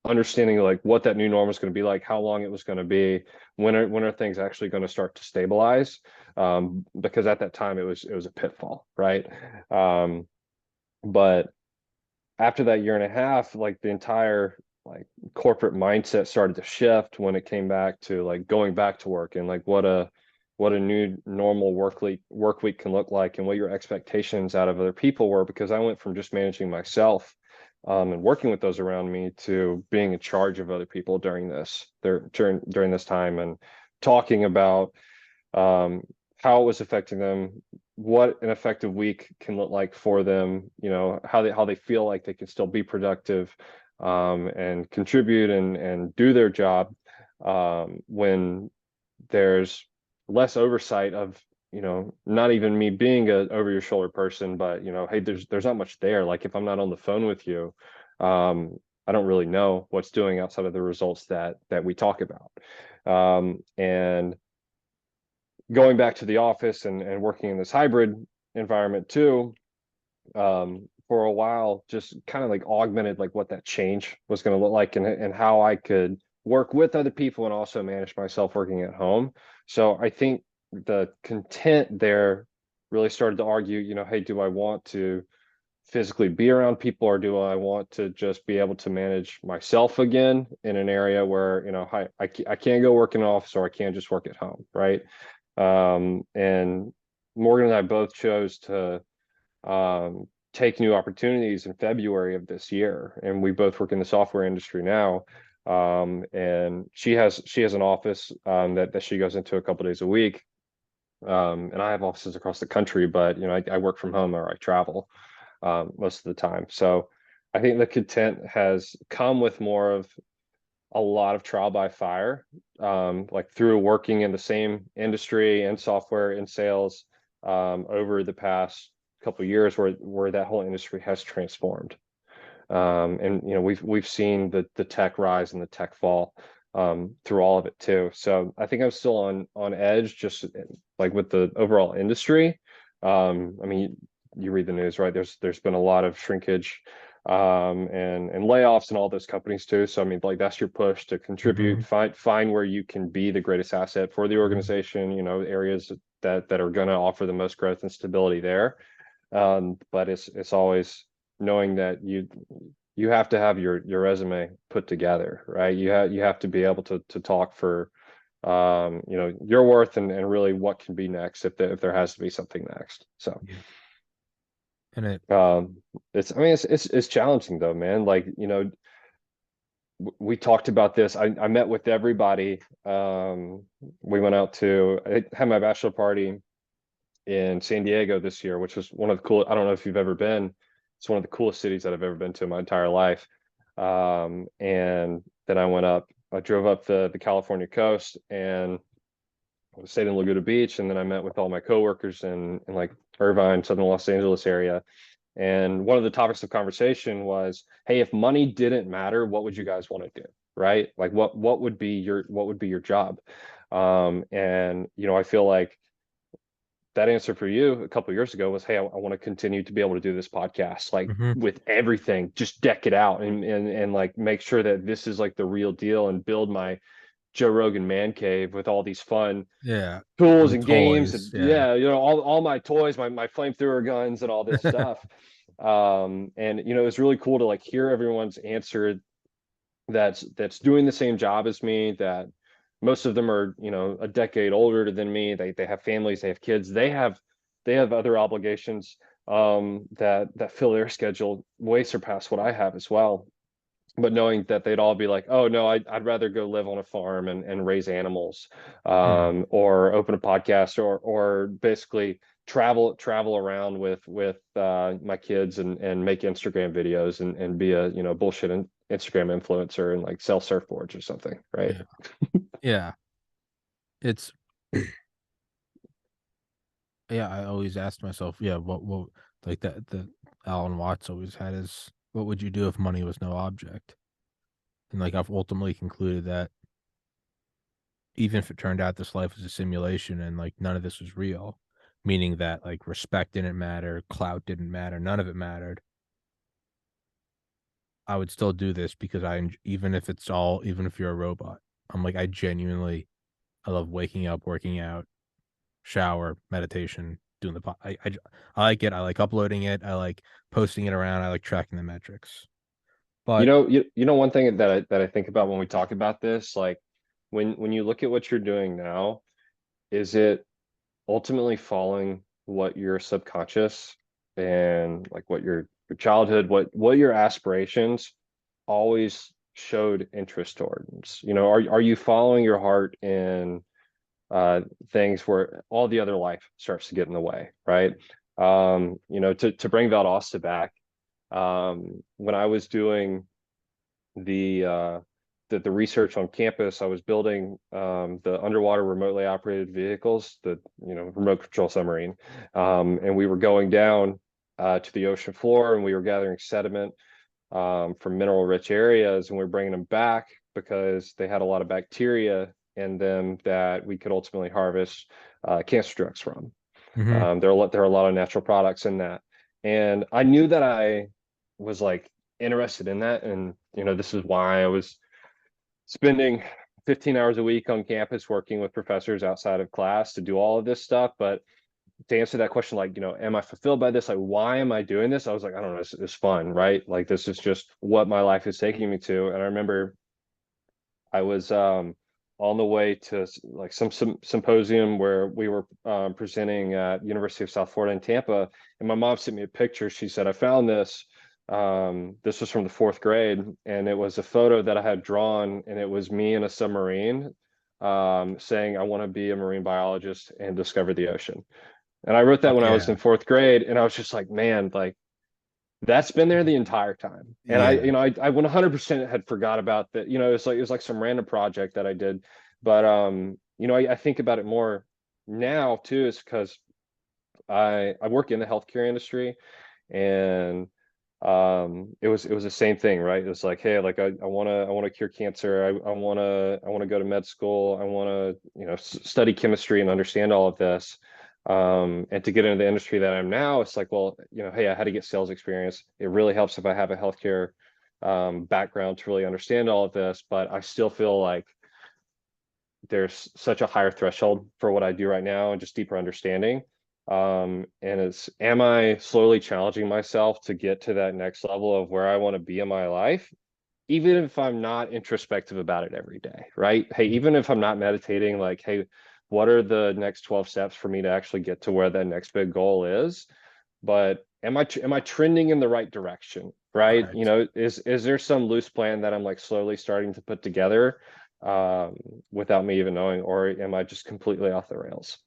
A: understanding like what that new norm is going to be like, how long it was going to be, when are things actually going to start to stabilize? Because at that time it was a pitfall, right? But after that year and a half, like the entire like corporate mindset started to shift when it came back to like going back to work and like what a new normal work week can look like and what your expectations out of other people were, because I went from just managing myself and working with those around me to being in charge of other people during this time and talking about how it was affecting them, what an effective week can look like for them, how they feel like they can still be productive and contribute and do their job when there's less oversight of, not even me being a over your shoulder person, but hey, there's not much there. Like if I'm not on the phone with you, I don't really know what's doing outside of the results that we talk about. And going back to the office and working in this hybrid environment too, for a while, just kind of like augmented like what that change was going to look like and how I could work with other people and also manage myself working at home. So I think the content there really started to argue, hey, do I want to physically be around people, or do I want to just be able to manage myself again in an area where, I can't go work in an office or I can't just work at home, right? And Morgan and I both chose to take new opportunities in February of this year, and we both work in the software industry now. And she has an office that she goes into a couple days a week, and I have offices across the country, but I work from home or I travel most of the time. So I think the content has come with more of a lot of trial by fire, like through working in the same industry and software and sales over the past couple of years, where that whole industry has transformed. And we've seen the tech rise and the tech fall through all of it too. So I think I'm still on edge, just like with the overall industry. I mean, you read the news, right? There's been a lot of shrinkage and layoffs in all those companies too. So I mean, like that's your push to contribute, find where you can be the greatest asset for the organization, areas that are going to offer the most growth and stability there. But it's always knowing that you have to have your resume put together, right? You have to be able to talk for your worth and really what can be next if there has to be something next. So
B: yeah. And
A: it's challenging though, man. Like, we talked about this. I met with everybody. We went out I had my bachelor party in San Diego this year, which was one of the cool. I don't know if you've ever been. It's one of the coolest cities that I've ever been to in my entire life. And then I drove up the California coast and stayed in Laguna Beach. And then I met with all my coworkers in like Irvine, Southern Los Angeles area. And one of the topics of conversation was, hey, if money didn't matter, what would you guys want to do? Right? Like what would be your job? And I feel like that answer for you a couple of years ago was, hey, I want to continue to be able to do this podcast, like with everything, just deck it out and like make sure that this is like the real deal and build my Joe Rogan man cave with all these fun tools
B: the
A: and games
B: toys,
A: and all my toys, my flamethrower guns and all this stuff. And you know, it's really cool to like hear everyone's answer that's doing the same job as me, that most of them are, you know, a decade older than me. They have families, they have kids, they have other obligations that fill their schedule way surpass what I have as well. But knowing that they'd all be like, oh no, I'd rather go live on a farm and raise animals,
B: Hmm.
A: or open a podcast, or basically travel around with my kids and make Instagram videos and be a, you know, bullshit Instagram influencer and like sell surfboards or something, right?
B: Yeah. Yeah. It's yeah, I always asked myself, yeah, what like that Alan Watts always had is what would you do if money was no object? And like I've ultimately concluded that even if it turned out this life was a simulation and like none of this was real, meaning that like respect didn't matter, clout didn't matter, none of it mattered, I would still do this because even if it's all, even if you're a robot, I'm like, I love waking up, working out, shower, meditation, doing I like it. I like uploading it. I like posting it around. I like tracking the metrics.
A: You
B: But
A: know, you know, one thing that I think about when we talk about this, like when you look at what you're doing now, is it ultimately following what your subconscious and like what your childhood, what your aspirations always showed interest towards? You know, are you following your heart in uh things where all the other life starts to get in the way, right? You know, to bring Valdosta back, when I was doing the uh the research on campus, I was building the underwater remotely operated vehicles, the, you know, remote control submarine. And we were going down to the ocean floor and we were gathering sediment from mineral rich areas, and we are bringing them back because they had a lot of bacteria in them that we could ultimately harvest cancer drugs from.
B: mhm,
A: There are a lot of natural products in that, and I knew that I was like interested in that, and you know, this is why I was spending 15 hours a week on campus working with professors outside of class to do all of this stuff. But to answer that question, like, you know, am I fulfilled by this? Like, why am I doing this? I was like, I don't know, it's fun, right? Like, this is just what my life is taking me to. And I remember I was on the way to like some symposium where we were presenting at University of South Florida in Tampa, and my mom sent me a picture. She said, I found this. This was from the fourth grade, and it was a photo that I had drawn, and it was me in a submarine, saying I want to be a marine biologist and discover the ocean. And I wrote that
B: fuck
A: when I was
B: yeah,
A: in fourth grade, and I was just like, man, like that's been there the entire time. And I,
B: yeah.
A: you know, I 100% had forgot about that. You know, it was like some random project that I did. But you know, I think about it more now too, is because I work in the healthcare industry, and it was the same thing, right? It was like, hey, like I want to cure cancer. I want to go to med school. I want to, you know, study chemistry and understand all of this. And to get into the industry that I'm now, it's like, well, you know, hey, I had to get sales experience. It really helps if I have a healthcare background to really understand all of this, but I still feel like there's such a higher threshold for what I do right now and just deeper understanding. And it's, am I slowly challenging myself to get to that next level of where I want to be in my life, even if I'm not introspective about it every day, right? Hey, even if I'm not meditating, like, hey, what are the next 12 steps for me to actually get to where that next big goal is? But am I trending in the right direction, right? You
B: Correct.
A: know, is there some loose plan that I'm like slowly starting to put together um without me even knowing, or am I just completely off the rails?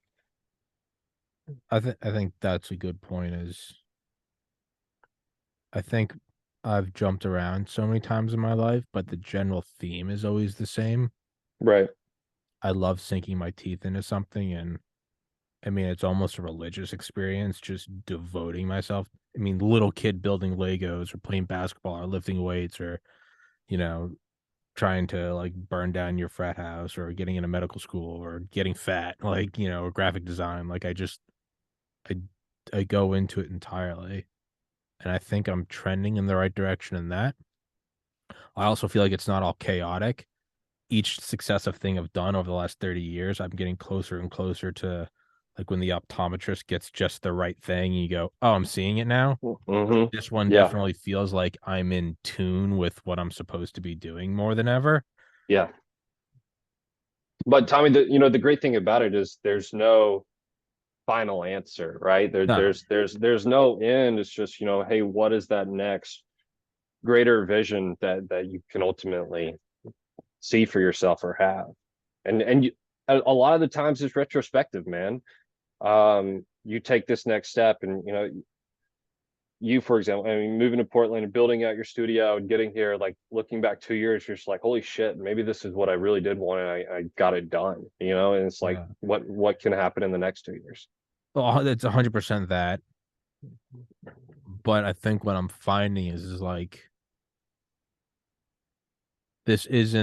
B: I think that's a good point. Is I think I've jumped around so many times in my life, but the general theme is always the same.
A: Right.
B: I love sinking my teeth into something, and I mean, it's almost a religious experience, just devoting myself. I mean, little kid building Legos or playing basketball or lifting weights or, you know, trying to like burn down your frat house or getting into medical school or getting fat, like, or graphic design. Like I I go into it entirely. And I think I'm trending in the right direction in that. I also feel like it's not all chaotic. Each successive thing I've done over the last 30 years, I'm getting closer and closer to Like when the optometrist gets just the right thing, you go, "Oh, I'm seeing it now."
A: Hmm.
B: This one
A: Yeah.
B: definitely feels like I'm in tune with what I'm supposed to be doing more than ever.
A: Yeah. But Tommy, the great thing about it is there's no final answer, right?
B: No,
A: There's no end. It's just, hey, what is that next greater vision that you can ultimately see for yourself or have? And a lot of the times it's retrospective, man. You take this next step, and you, for example, I mean, moving to Portland and building out your studio and getting here, like looking back 2 years, you're just like, holy shit, maybe this is what I really did want, and I got it done, and it's like,
B: yeah.
A: what can happen in the next 2 years?
B: Well, it's 100% that. But I think what I'm finding is like this is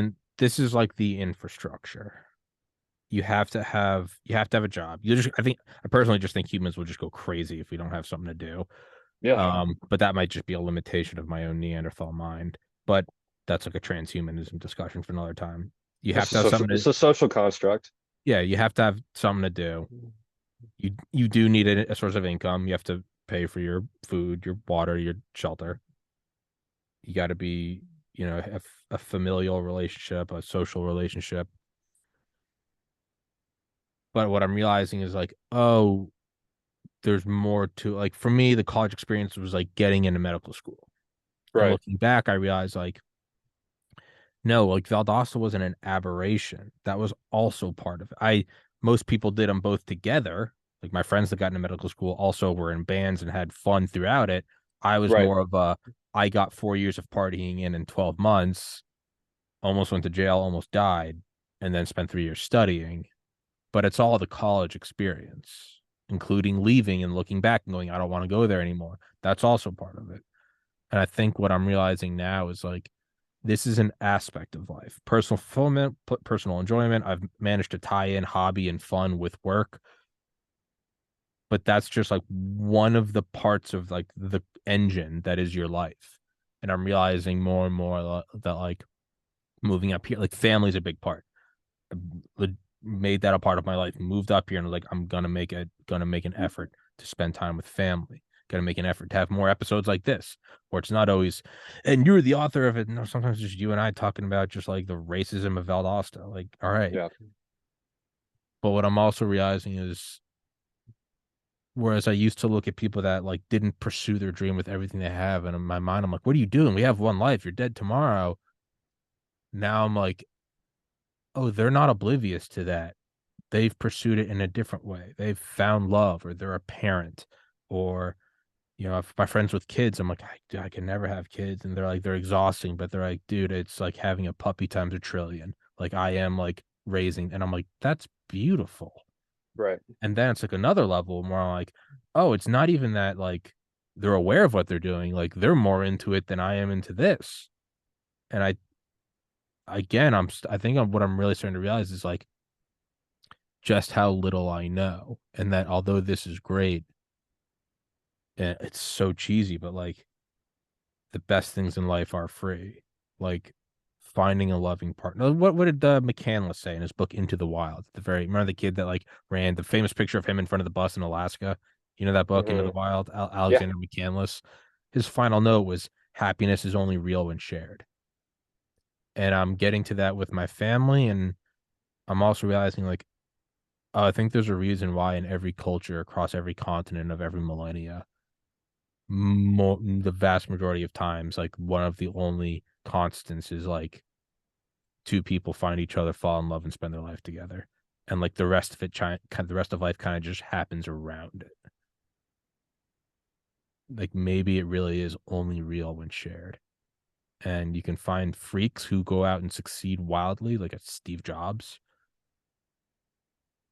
B: like the infrastructure. You have to have a job. I personally just think humans will just go crazy if we don't have something to do.
A: Yeah,
B: But that might just be a limitation of my own Neanderthal mind. But that's like a transhumanism discussion for another time. You have to have something
A: it's
B: to
A: a social construct.
B: Yeah, you have to have something to do. You do need a source of income. You have to pay for your food, your water, your shelter. You got to be, a familial relationship, a social relationship. But what I'm realizing is like, oh, there's more to, like, for me, the college experience was like getting into medical school. And
A: Right,
B: looking back, I realized like, no, like Valdosta wasn't an aberration. That was also part of it. Most people did them both together. Like my friends that got into medical school also were in bands and had fun throughout it. I was
A: right,
B: more of a, I got 4 years of partying in 12 months, almost went to jail, almost died, and then spent 3 years studying. But it's all the college experience, including leaving and looking back and going, I don't want to go there anymore. That's also part of it. And I think what I'm realizing now is like, this is an aspect of life. Personal fulfillment, personal enjoyment. I've managed to tie in hobby and fun with work, but that's just like one of the parts of like the engine that is your life. And I'm realizing more and more that like moving up here, like family's a big part. I made that a part of my life. Moved up here and was like, I'm gonna make an effort to spend time with family. Gonna make an effort to have more episodes like this, where it's not always, and you're the author of it. No, sometimes just you and I talking about just like the racism of Valdosta. Like, all right.
A: yeah,
B: But what I'm also realizing is, whereas I used to look at people that like didn't pursue their dream with everything they have, and in my mind, I'm like, what are you doing? We have one life. You're dead tomorrow. Now I'm like, oh, they're not oblivious to that. They've pursued it in a different way. They've found love, or they're a parent, or if my friends with kids, I'm like, I can never have kids, and they're like, they're exhausting, but they're like, dude, it's like having a puppy times a trillion. Like I am like raising, and I'm like, that's beautiful.
A: right,
B: And then it's like another level more like, oh, it's not even that like they're aware of what they're doing, like they're more into it than I am into this. And I think what I'm really starting to realize is like just how little I know, and that although this is great, and it's so cheesy, but like the best things in life are free. Like finding a loving partner. What did McCandless say in his book Into the Wild? Remember the kid that like ran the famous picture of him in front of the bus in Alaska? You know that book Into the
A: hmm,
B: Wild?
A: yeah,
B: Alexander McCandless. His final note was happiness is only real when shared. And I'm getting to that with my family, and I'm also realizing like, I think there's a reason why in every culture across every continent of every millennia, the vast majority of times, like one of the only constants is like two people find each other, fall in love, and spend their life together, and like the rest of life kind of just happens around it. Like maybe it really is only real when shared, and you can find freaks who go out and succeed wildly, like a Steve Jobs,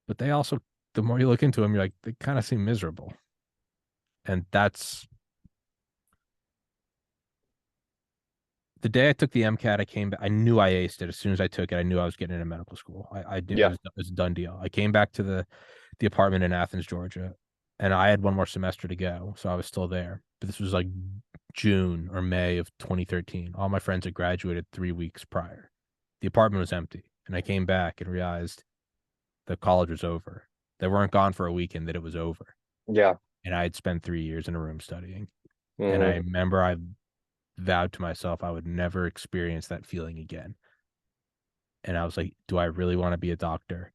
B: but they also, the more you look into them, you're like, they kind of seem miserable, and that's the day I took the MCAT. I came back. I knew I aced it as soon as I took it. I knew I was getting into medical school. I did.
A: yeah,
B: It was a done deal. I came back to the apartment in Athens, Georgia, and I had one more semester to go, so I was still there. But this was like June or May of 2013. All my friends had graduated 3 weeks prior. The apartment was empty, and I came back and realized that college was over. They weren't gone for a weekend, that it was over.
A: Yeah.
B: And I had spent 3 years in a room studying. And I
A: Hmm.
B: remember I vowed to myself I would never experience that feeling again. And I was like, do I really want to be a doctor?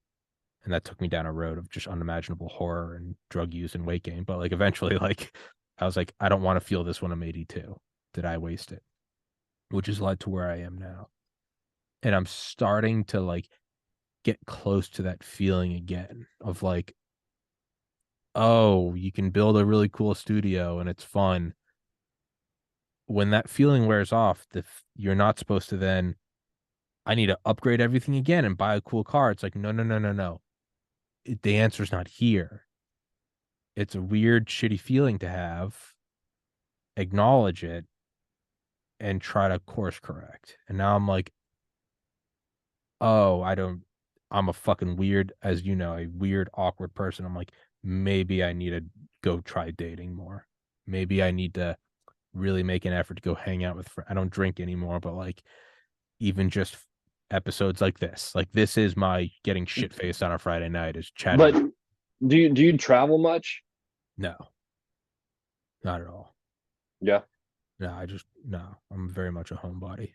B: And that took me down a road of just unimaginable horror and drug use and weight gain. But like eventually, like I was like, I don't want to feel this when I'm 82. Did I waste it? Which has led to where I am now. And I'm starting to like get close to that feeling again of like, oh, you can build a really cool studio and it's fun. When that feeling wears off, you're not supposed to then, I need to upgrade everything again and buy a cool car. It's like, no, no, no, no, no. The answer's not here. It's a weird, shitty feeling to have. Acknowledge it and try to course correct. And now I'm like, oh, I'm a fucking weird, as you know, a weird, awkward person. I'm like, maybe I need to go try dating more. Maybe I need to really make an effort to go hang out with friends. I don't drink anymore, but like even just episodes like this. Like this is my getting shit faced on a Friday night is
A: But
B: chatting.
A: do you travel much?
B: No, not at all.
A: Yeah.
B: No, no, I'm very much a homebody.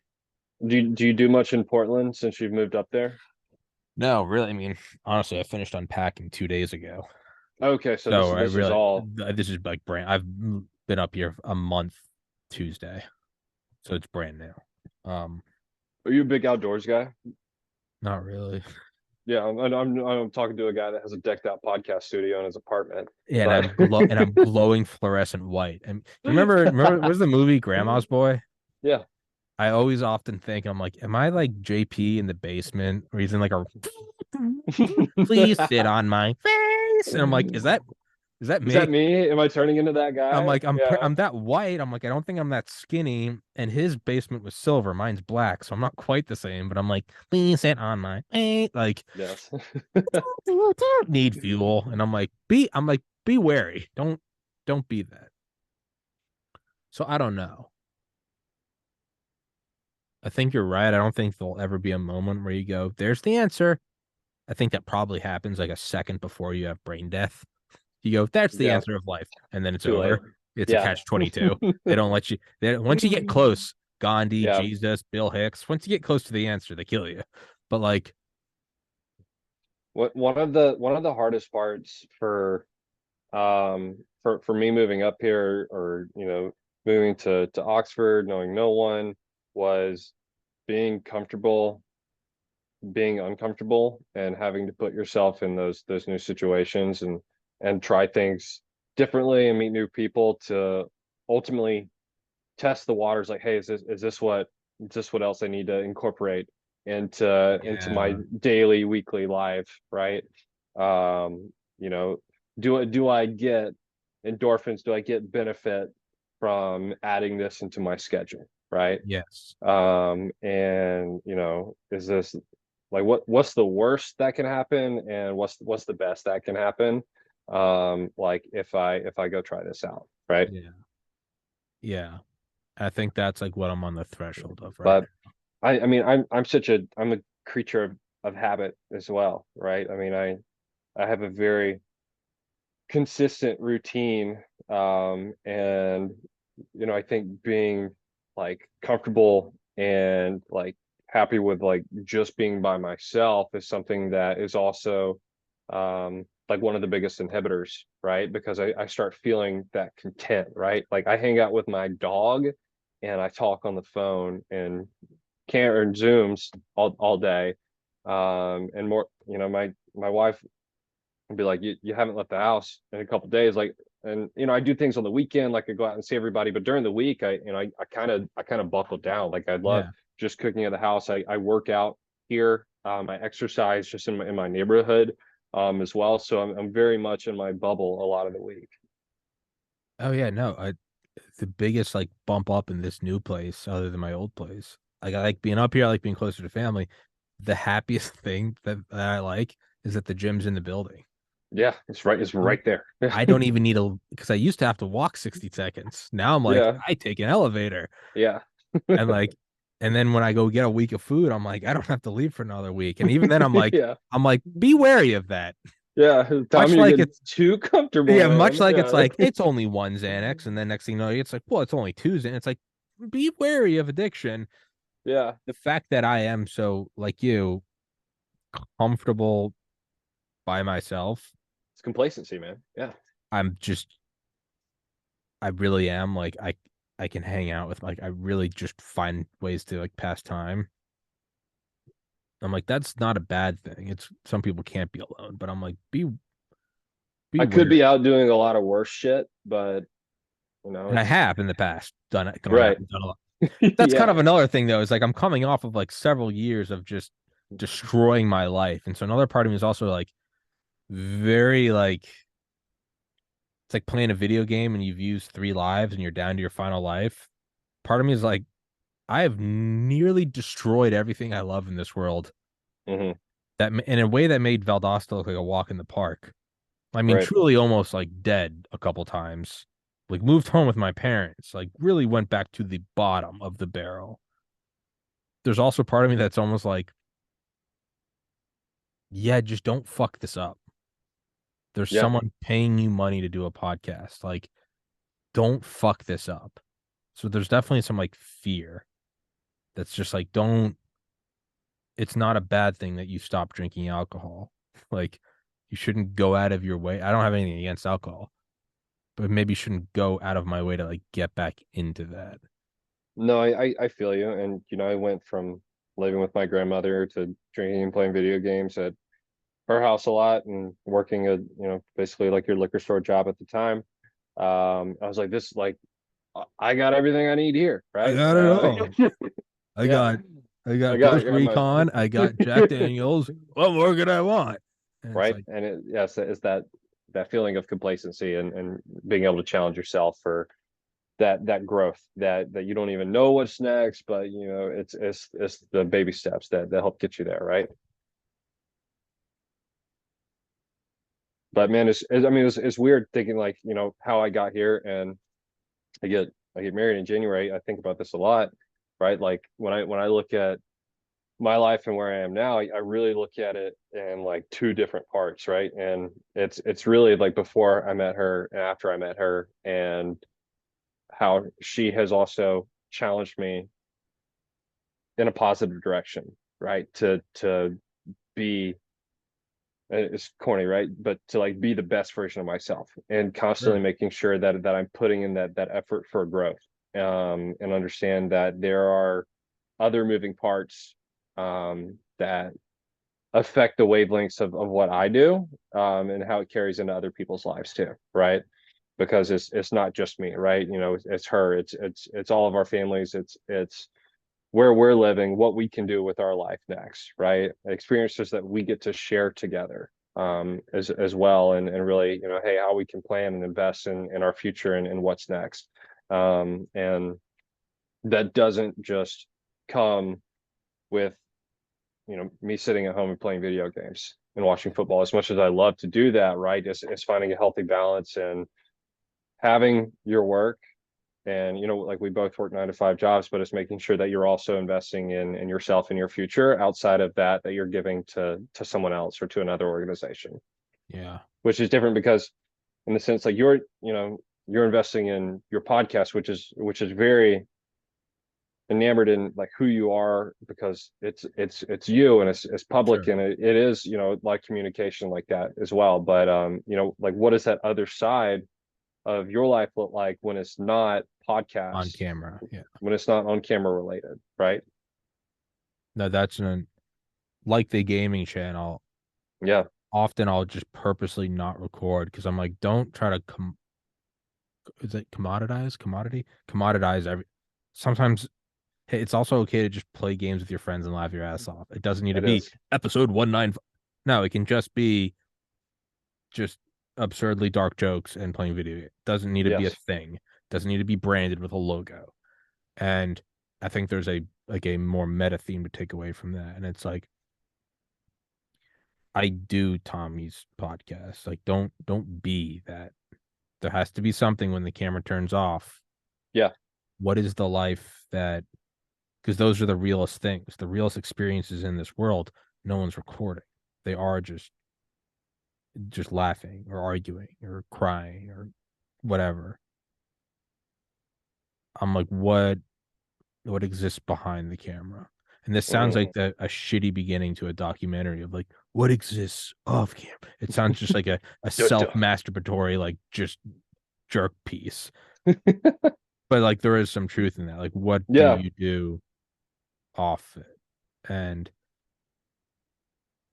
A: Do you do much in Portland since you've moved up there?
B: No, really. I mean, honestly, I finished unpacking 2 days ago.
A: Okay, so this
B: So I
A: this is
B: really,
A: all.
B: this is like I've been up here a month Tuesday. So it's brand new. Um,
A: Are you a big outdoors guy?
B: Not really.
A: Yeah, I'm talking to a guy that has a decked out podcast studio in his apartment.
B: Yeah, and
A: But
B: I'm glowing fluorescent white. And you remember what's the movie Grandma's Boy?
A: yeah,
B: I always often think I'm like, am I like JP in the basement, or he's in like a please sit on my face, and I'm like, is that
A: is that
B: me?
A: me? Am I turning into that
B: I'm
A: guy?
B: like,
A: Yeah,
B: I'm that white. I'm like, I don't think I'm that skinny. And his basement was silver, mine's black, so I'm not quite the same. But I'm like, please sit on my face, like
A: yes.
B: need fuel, and I'm like, be wary, don't be that. So I don't know. I think you're right. I don't think there'll ever be a moment where you go, there's the answer. I think that probably happens like a second before you have brain death. You go, that's the
A: Yeah,
B: answer of life. And then it's
A: too late.
B: over. It's a
A: Yeah.
B: catch 22. They don't let you, once you get close, Gandhi,
A: Yeah.
B: Jesus, Bill Hicks, once you get close to the answer, they kill you. But like,
A: What one of the hardest parts for me moving up here, or moving to Oxford, knowing no one, was being comfortable being uncomfortable and having to put yourself in those new situations and try things differently and meet new people to ultimately test the waters, like, hey, is this what else I need to incorporate into my
B: yeah,
A: daily, weekly life, right? um you know do I get endorphins, do I get benefit from adding this into my schedule, right?
B: yes,
A: And is this, like, what's the worst that can happen, and what's the best that can happen, like, if I go try this out, right?
B: yeah, yeah. I think that's like what I'm on the threshold of right
A: But
B: now.
A: I mean, I'm a creature of habit as well, right? I mean, I have a very consistent routine, and I think being, like, comfortable and, like, happy with, like, just being by myself is something that is also, like, one of the biggest inhibitors, right? Because I start feeling that content, right? Like, I hang out with my dog and I talk on the phone and can't, or Zooms all day. And more, my wife and be like, you haven't left the house in a couple of days, like, and I do things on the weekend, like I go out and see everybody, but during the week, I kind of buckle down. Like, I love
B: Yeah.
A: just cooking at the house. I work out here, I exercise just in my neighborhood, as well, so I'm very much in my bubble a lot of the week.
B: Oh yeah, no, the biggest like bump up in this new place, other than my old place. Like I like being up here, I like being closer to family. The happiest thing that I like is that the gym's in the building.
A: Yeah, it's right there.
B: I don't even need a because I used to have to walk 60 seconds. Now I'm like,
A: Yeah,
B: I take an elevator.
A: yeah.
B: And like, and then when I go get a week of food, I'm like, I don't have to leave for another week. And even then I'm like,
A: Yeah,
B: be wary of that.
A: Yeah,
B: Much
A: Tommy, you're
B: like
A: getting
B: it's
A: too comfortable,
B: yeah, much
A: man.
B: like it's
A: Yeah.
B: like it's only one Xanax, and then next thing you know, it's like, well, it's only two Xanax. It's like, be wary of addiction.
A: Yeah.
B: The fact that I am so like you comfortable by myself,
A: It's complacency, man. Yeah.
B: I'm just I really am like I can hang out with like I really just find ways to like pass time. I'm like that's not a bad thing. It's some people can't be alone, but I'm like be
A: I could
B: wary.
A: be out doing a lot of worse shit, but
B: And I
A: it's
B: have in the past done it, gone out
A: right.
B: and done a lot. That's kind
A: Yeah.
B: of another thing though, is like I'm coming off of like several years of just destroying my life. And so another part of me is also like very like it's like playing a video game and you've used 3 lives and you're down to your final life. Part of me is like, I have nearly destroyed everything I love in this world.
A: Hmm.
B: That in a way that made Valdosta look like a walk in the park. I mean,
A: Right.
B: truly almost like dead a couple times. Like moved home with my parents. Like really went back to the bottom of the barrel. There's also part of me that's almost like, yeah, just don't fuck this up. There's
A: Yeah.
B: someone paying you money to do a podcast. Like, don't fuck this up. So there's definitely some like fear that's just like, don't, it's not a bad thing that you stop drinking alcohol. Like, you shouldn't go out of your way. I don't have anything against alcohol, but maybe you shouldn't go out of my way to like get back into that.
A: No, I feel you. And I went from living with my grandmother to drinking and playing video games at her house a lot and working a, basically like your liquor store job at the time. I was like, this like I got everything I need here,
B: I
A: right?
B: got it all. I
A: Yeah.
B: got I
A: I
B: got
A: got
B: Ghost Recon. I got Jack Daniels. What more could I want? And it's
A: right.
B: like,
A: And yes, it's that feeling of complacency and being able to challenge yourself for that growth that you don't even know what's next, but it's the baby steps that help get you there, right? But man, I mean, it's weird thinking like, how I got here, and I get married in January. I think about this a lot, right? Like when I look at my life and where I am now, I really look at it in like two different parts, right? And it's really like before I met her and after I met her, and how she has also challenged me in a positive direction, right? To be, it's corny, right? But to like be the best version of myself and constantly
B: sure.
A: making sure that I'm putting in that effort for growth, and understand that there are other moving parts, that affect the wavelengths of what I do, and how it carries into other people's lives too, right? Because it's not just me, right? It's her, it's all of our families, it's where we're living, what we can do with our life next, right? Experiences that we get to share together, as well, and really, hey, how we can plan and invest in our future and what's next. And that doesn't just come with, me sitting at home and playing video games and watching football. As much as I love to do that, right? It's finding a healthy balance and having your work, and like we both work 9 to 5 jobs, but it's making sure that you're also investing in yourself and your future outside of that you're giving to someone else or to another organization,
B: Yeah.
A: which is different because in the sense like you're investing in your podcast, which is very enamored in like who you are, because it's you, and it's public,
B: Sure.
A: and it is, like communication like that as well. But like what does that other side of your life look like when it's not
B: On
A: podcast,
B: camera. Yeah.
A: when it's not on camera related, right?
B: No, that's an like the gaming channel.
A: Yeah.
B: Often I'll just purposely not record because I'm like, don't try to is it commoditize every. Sometimes hey, it's also okay to just play games with your friends and laugh your ass off. It doesn't need to
A: It
B: be
A: is.
B: episode 195. No, it can just be just absurdly dark jokes and playing video. It doesn't need to be a
A: Yes.
B: thing. Doesn't need to be branded with a logo. And I think there's a like a more meta theme to take away from that. And it's like I do Tommy's podcast. Like don't be that. There has to be something when the camera turns off.
A: Yeah.
B: What is the life that because those are the realest things, the realest experiences in this world, no one's recording. They are just just laughing or arguing or crying or whatever. I'm like, what exists behind the camera? And this sounds like a shitty beginning to a documentary of like what exists off camera. It sounds just like a
A: Duh, duh.
B: self-masturbatory, like just jerk piece. But like there is some truth in that. Like, what do
A: Yeah.
B: you do off it? And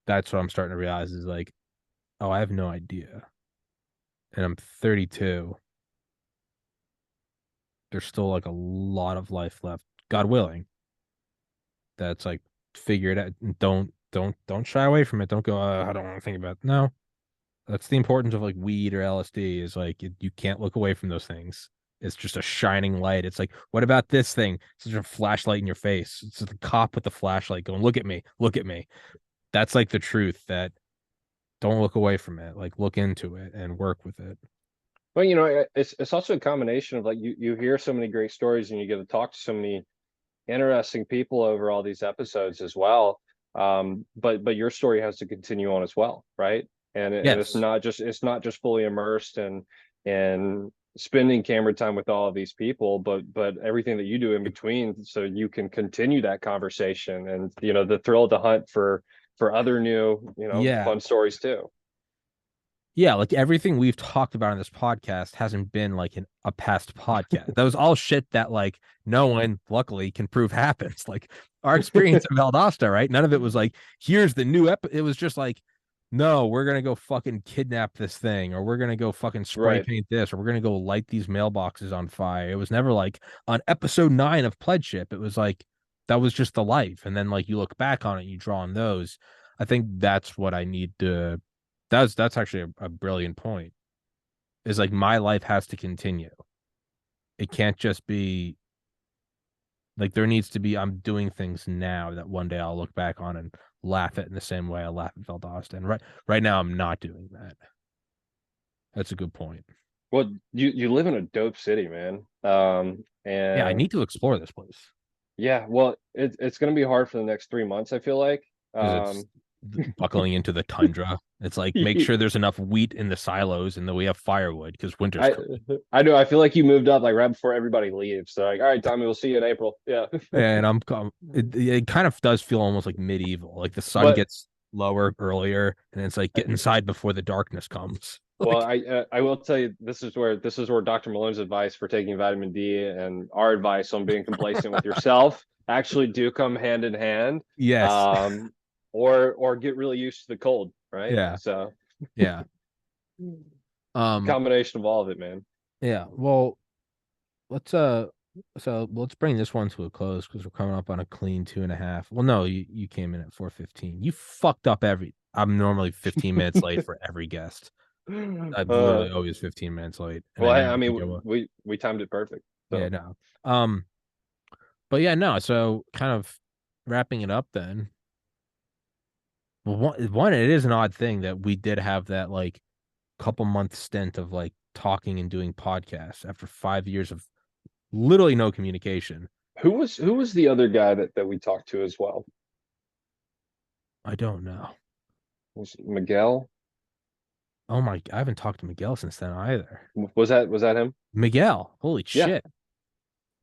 B: that's what I'm starting to realize is like, oh, I have no idea. And I'm 32. There's still like a lot of life left, God willing. That's like figure it out. Don't shy away from it. Don't go, I don't want to think about it. No. That's the importance of like weed or LSD is like you can't look away from those things. It's just a shining light. It's like, what about this thing? It's just a flashlight in your face. It's the cop with the flashlight going, look at me, look at me. That's like the truth that don't look away from it. Like look into it and work with it.
A: Well, it's also a combination of like you hear so many great stories and you get to talk to so many interesting people over all these episodes as well. But your story has to continue on as well, right? And
B: Yes.
A: it's not just fully immersed and spending camera time with all of these people, but everything that you do in between, so you can continue that conversation and the thrill of the hunt for other new
B: Yeah.
A: fun stories too.
B: Yeah, like everything we've talked about on this podcast hasn't been like a past podcast. That was all shit that like no one luckily can prove happens. Like our experience in Valdosta, right? None of it was like, here's the new It was just like, no, we're gonna go fucking kidnap this thing, or we're gonna go fucking spray
A: Right.
B: paint this, or we're gonna go light these mailboxes on fire. It was never like on episode 9 of Pledgeship. It was like that was just the life. And then like you look back on it, you draw on those. I think that's what I need to that's actually a brilliant point. Is like my life has to continue. It can't just be like there needs to be I'm doing things now that one day I'll look back on and laugh at in the same way I laugh at Valdosta. And right now I'm not doing that. That's a good point.
A: Well, you live in a dope city, man.
B: Yeah, I
A: And
B: need to explore this place
A: yeah, well, it's gonna be hard for the next 3 months, I feel like.
B: because it's buckling into the tundra. It's like make sure there's enough wheat in the silos and that we have firewood because winter's
A: I
B: coming.
A: I know. I feel like you moved up like right before everybody leaves. So like, all right, Tommy, we'll see you in April. Yeah.
B: And it kind of does feel almost like medieval. Like the sun
A: But
B: gets lower earlier, and it's like get inside before the darkness comes.
A: well,
B: Like
A: I will tell you this is where Dr. Malone's advice for taking vitamin D and our advice on being complacent with yourself actually do come hand in hand.
B: yes,
A: Um, or get really used to the cold, right?
B: yeah,
A: So
B: yeah, um,
A: combination of all of it, man.
B: yeah. Well, let's so let's bring this one to a close because we're coming up on a clean 2.5. Well, no, you came in at 4:15. You fucked up every. I'm normally 15 minutes late for every guest. I'm
A: Uh,
B: literally always 15 minutes late, and I
A: well,
B: never
A: I
B: think I
A: mean,
B: will.
A: we timed it perfect.
B: Yeah,
A: So
B: no. But yeah, no. So kind of wrapping it up then. Well, one, it is an odd thing that we did have that like couple month stint of like talking and doing podcasts after 5 years of literally no communication.
A: who was the other guy that we talked to as well?
B: I don't know.
A: Was it Miguel?
B: Oh my, I haven't talked to Miguel since then either.
A: Was that him?
B: Miguel, holy
A: Yeah.
B: shit.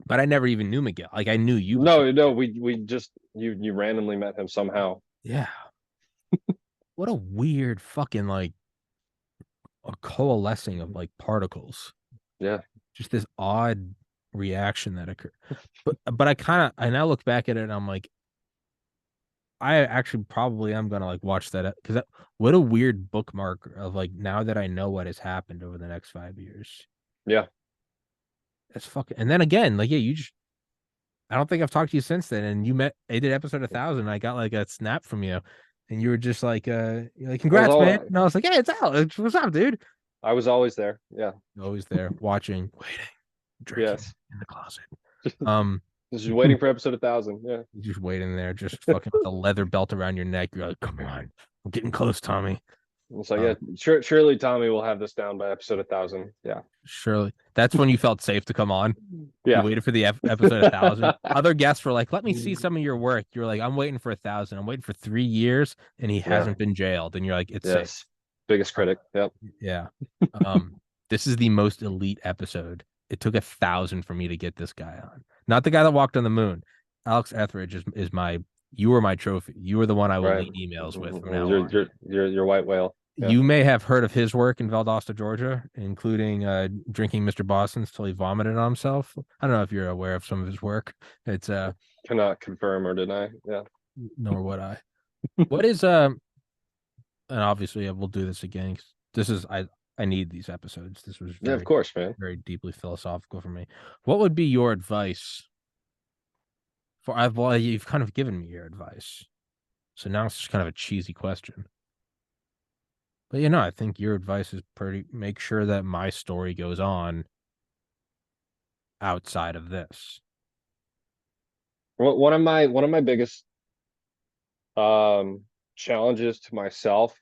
B: But I never even knew Miguel. Like I knew you before.
A: No, we just you randomly met him somehow.
B: Yeah. What a weird fucking like a coalescing of like particles.
A: Yeah.
B: Just this odd reaction that occurred. But I now look back at it and I'm like, I actually probably am gonna like watch that because what a weird bookmark of like now that I know what has happened over the next 5 years.
A: Yeah.
B: That's fucking. And then again, like yeah, you just I don't think I've talked to you since then. And I did episode 1,000. And I got like a snap from you, and you were just like, you're like,
A: I was
B: congrats, man.
A: all
B: And I was like, hey, it's Alex. What's up, dude?
A: I was always there. Yeah.
B: Always there, watching, waiting, drinking
A: Yes.
B: in the closet. Um,
A: Just waiting for episode 1,000. Yeah.
B: just waiting there, just fucking with a leather belt around your neck. You're like, come on, I'm getting close, Tommy.
A: So yeah, surely Tommy will have this down by episode 1,000. Yeah.
B: Surely that's when you felt safe to come on.
A: Yeah.
B: You waited for the episode 1,000. Other guests were like, let me see some of your work. You're like, I'm waiting for 1,000. I'm waiting for 3 years, and he hasn't been jailed. And you're like, it's safe.
A: Yes. Biggest critic. Yep.
B: Yeah. This is the most elite episode. It took 1,000 for me to get this guy on. Not the guy that walked on the moon. Alex Etheridge is my. You were my trophy. You were the one I will
A: Right.
B: lead emails with from now
A: You're
B: on.
A: you're white whale. Yeah.
B: You may have heard of his work in Valdosta, Georgia, including drinking Mr. Boston's till he vomited on himself. I don't know if you're aware of some of his work. It's
A: Cannot confirm or deny. Yeah.
B: nor would I. What is and obviously we'll do this again. 'Cause this is I need these episodes. This was
A: Yeah, of
B: very
A: course, man.
B: very deeply philosophical for me. What would be your advice for I've well, you've kind of given me your advice. So now it's just kind of a cheesy question. But I think your advice is pretty make sure that my story goes on outside of this.
A: One of my biggest um challenges to myself,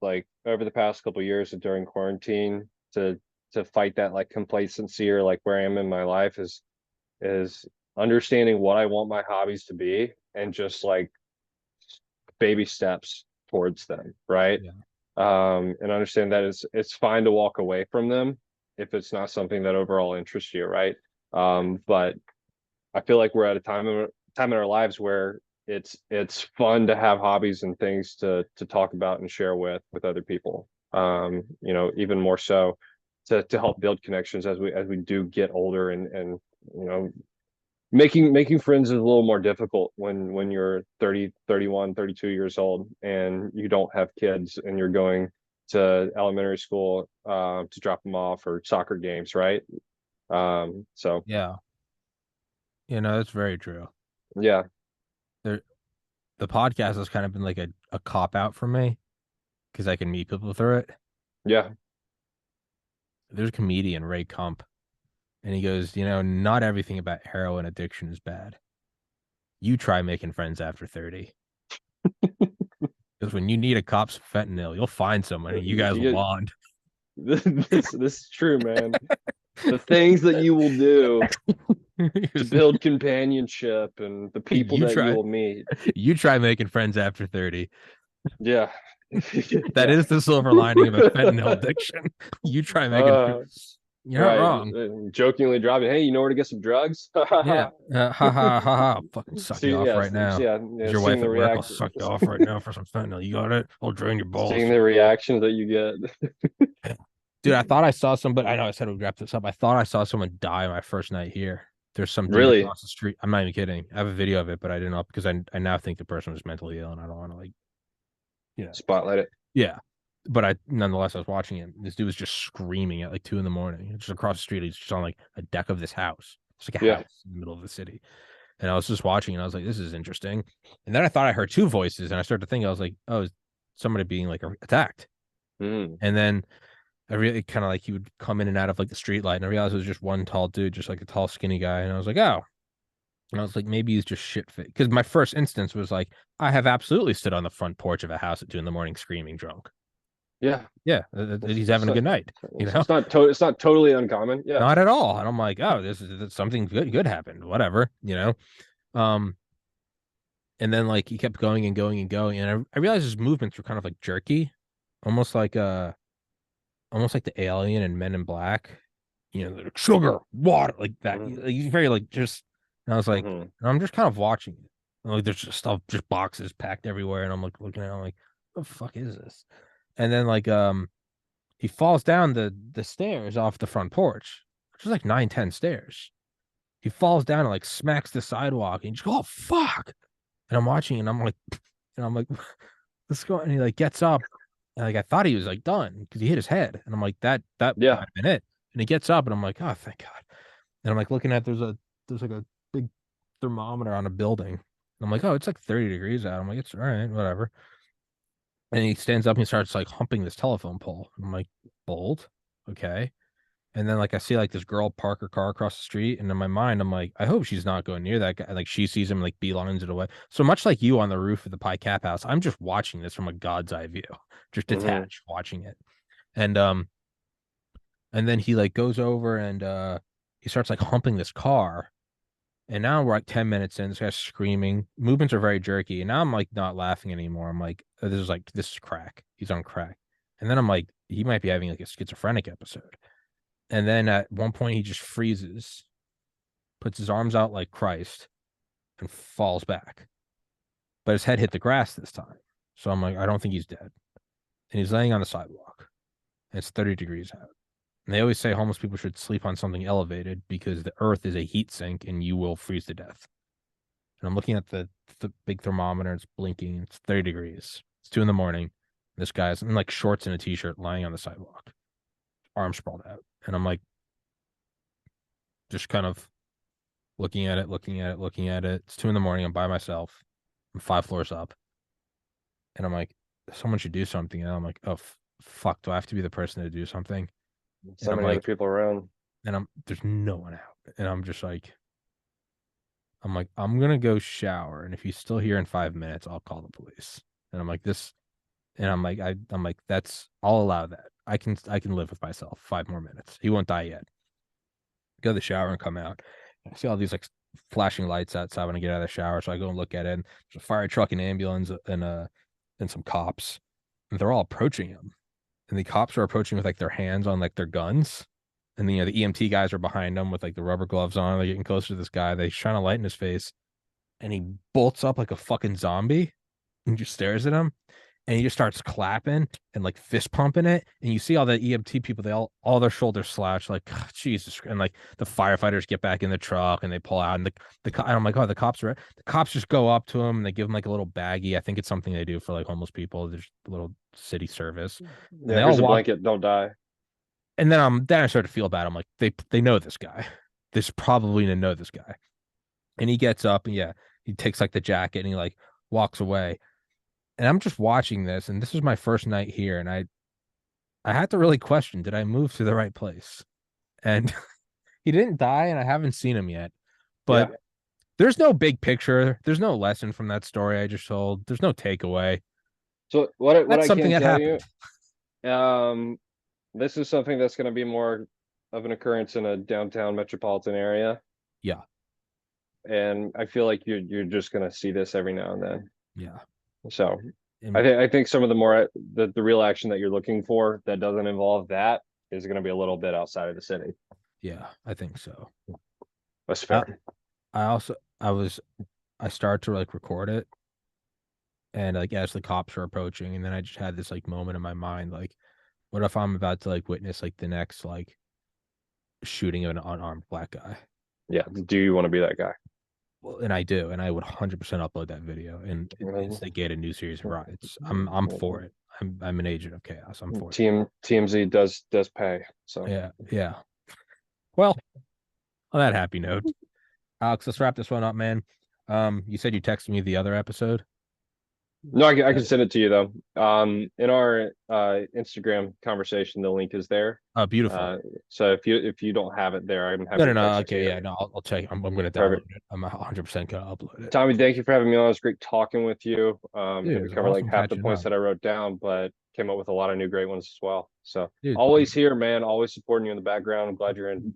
A: like over the past couple of years and during quarantine, to fight that like complacency or like where I am in my life is understanding what I want my hobbies to be and just like baby steps towards them, right?
B: Yeah.
A: And understand that it's fine to walk away from them if it's not something that overall interests you, right? But I feel like we're at a time in our lives where it's fun to have hobbies and things to talk about and share with other people. Even more so to help build connections as we do get older and you know making friends is a little more difficult when you're 30, 31, 32 years old and you don't have kids and you're going to elementary school to drop them off or soccer games, right? So
B: Yeah. That's very true.
A: yeah,
B: There the podcast has kind of been like a cop out for me because I can meet people through it.
A: yeah,
B: There's a comedian, Ray Kump, and he goes, not everything about heroin addiction is bad. You try making friends after 30. Because when you need a cop's fentanyl, you'll find someone and you guys will
A: you,
B: bond.
A: this is true, man. The things that you will do to build companionship and the people
B: you
A: that you
B: try
A: will meet.
B: you try making friends after 30.
A: Yeah.
B: That
A: Yeah.
B: is the silver lining of a fentanyl addiction. You try making
A: Uh,
B: you're not
A: right.
B: wrong.
A: Jokingly dropping, hey, you know where to get some drugs?
B: Yeah. Ha ha ha ha. I'll fucking suck you
A: See,
B: off
A: yeah,
B: right now.
A: yeah,
B: Is
A: yeah,
B: your wife
A: seeing the
B: at work? I'll
A: reaction,
B: suck you off right now for some fentanyl. You got it? I'll drain your balls.
A: seeing the reactions that you get.
B: Dude, I thought I saw somebody. I know I said we'd wrap this up. I thought I saw someone die my first night here. There's some dude
A: Really
B: across the street. I'm not even kidding. I have a video of it, but I didn't know because I now think the person was mentally ill and I don't want to
A: spotlight it.
B: yeah. But nonetheless I was watching it. This dude was just screaming at like 2 a.m. Just across the street. He's just on like a deck of this house. It's like a
A: Yeah.
B: house in the middle of the city. And I was just watching and I was like, this is interesting. And then I thought I heard two voices and I started to think, I was like, oh, is somebody being like attacked?
A: Mm.
B: And then I really kind of like he would come in and out of like the street light, and I realized it was just one tall dude, just like a tall, skinny guy. And I was like, oh. And I was like, maybe he's just shit fit. Because my first instance was like, I have absolutely stood on the front porch of a house at 2 a.m. screaming drunk.
A: Yeah.
B: Yeah, he's having a good night.
A: It's not totally uncommon. Yeah.
B: Not at all. And I'm like, oh, this is something good happened. Whatever. Um, and then like he kept going and going and going, and I realized his movements were kind of like jerky, almost like the alien in Men in Black, like sugar, water, like that.
A: Mm-hmm.
B: He's very like just. And I was like,
A: Mm-hmm.
B: and I'm just kind of watching it. And, like there's just stuff, just boxes packed everywhere, and I'm like looking at it, I'm like, what the fuck is this? And then like he falls down the stairs off the front porch, which is like 9, 10 stairs. He falls down and like smacks the sidewalk, and you just go, oh fuck. And I'm watching, and I'm like, let's go. And he like gets up. And like I thought he was like done because he hit his head. And I'm like, that
A: Yeah.
B: might have been it. And he gets up and I'm like, oh thank God. And I'm like looking at there's like a big thermometer on a building. And I'm like, oh, it's like 30 degrees out. I'm like, it's all right, whatever. And he stands up and he starts like humping this telephone pole. I'm like, bold, okay. And then like I see like this girl park her car across the street, and in my mind, I'm like, I hope she's not going near that guy. Like she sees him, like beelines it away. So much like you on the roof of the Pie Cap House, I'm just watching this from a God's eye view, just detached, watching it. And then he like goes over and he starts like humping this car. And now we're like 10 minutes in, this guy's screaming. Movements are very jerky. And now I'm like not laughing anymore. I'm like, this is crack. He's on crack. And then I'm like, he might be having like a schizophrenic episode. And then at one point he just freezes, puts his arms out like Christ, and falls back. But his head hit the grass this time. So I'm like, I don't think he's dead. And he's laying on the sidewalk. And it's 30 degrees out. And they always say homeless people should sleep on something elevated because the earth is a heat sink and you will freeze to death. And I'm looking at the big thermometer. It's blinking. It's 30 degrees. It's 2 a.m. This guy's in like shorts and a t-shirt lying on the sidewalk, arms sprawled out. And I'm like, just kind of looking at it, looking at it, looking at it. It's 2 a.m. I'm by myself. I'm 5 floors up. And I'm like, someone should do something. And I'm like, oh, fuck, do I have to be the person to do something?
A: So
B: And I'm
A: many other
B: like,
A: people around.
B: and there's no one out. And I'm just like, I'm gonna go shower. And if he's still here in 5 minutes, I'll call the police. And I'm like, I'm like, I'll allow that. I can live with myself 5 more minutes. He won't die yet. Go to the shower and come out. I see all these like flashing lights outside when I get out of the shower. So I go and look at it. And there's a fire truck, and ambulance, and some cops. And they're all approaching him. And the cops are approaching with like their hands on like their guns. And the the EMT guys are behind them with like the rubber gloves on. They're getting closer to this guy. They shine a light in his face, and he bolts up like a fucking zombie and just stares at him. And he just starts clapping and like fist pumping it. And you see all the EMT people, they all their shoulders slouch, like Jesus. And like the firefighters get back in the truck and they pull out. And and I'm like, oh, the cops just go up to him and they give him like a little baggie. I think it's something they do for like homeless people. There's a little city service. And
A: Yeah,
B: they
A: here's
B: all
A: a
B: walk.
A: blanket, don't die.
B: And then I start to feel bad. I'm like, they know this guy. This probably to know this guy. And he gets up and yeah, he takes like the jacket and he like walks away. And I'm just watching this, and this is my first night here, and I had to really question, did I move to the right place? And he didn't die, and I haven't seen him yet. But
A: Yeah.
B: there's no big picture. There's no lesson from that story I just told. There's no takeaway.
A: So what
B: That's
A: I
B: something
A: can
B: that
A: tell you,
B: happened.
A: this is something that's going to be more of an occurrence in a downtown metropolitan area,
B: Yeah.
A: and I feel like you're just going to see this every now and then.
B: Yeah.
A: So
B: And
A: I think some of the more the real action that you're looking for that doesn't involve that is going to be a little bit outside of the city.
B: yeah, I think so.
A: That's
B: I,
A: fair.
B: I also I started to like record it, and like as the cops are approaching, and then I just had this like moment in my mind, like, what if I'm about to like witness like the next like shooting of an unarmed black guy?
A: Yeah. Do you want to be that guy?
B: Well, and I do, and I would 100% upload that video and instigate a new series of riots. I'm for it. I'm an agent of chaos. I'm for it.
A: TMZ does pay. So
B: Yeah, yeah. Well, on that happy note, Alex, let's wrap this one up, man. You said you texted me the other episode.
A: no, I can send it to you though. In our Instagram conversation, the link is there.
B: Oh, beautiful.
A: So if you don't have it there, I'm happy
B: No,
A: to text it to
B: okay,
A: you.
B: yeah, no, I'll check. I'm gonna download
A: Perfect.
B: it. I'm 100% gonna upload it.
A: Tommy, thank you for having me on. It was great talking with you.
B: Dude, it
A: Didn't
B: was
A: cover like
B: awesome
A: half the
B: catching
A: points
B: up.
A: that I wrote down, but came up with a lot of new great ones as well. So
B: Dude,
A: always here, man. Always supporting you in the background. I'm glad you're in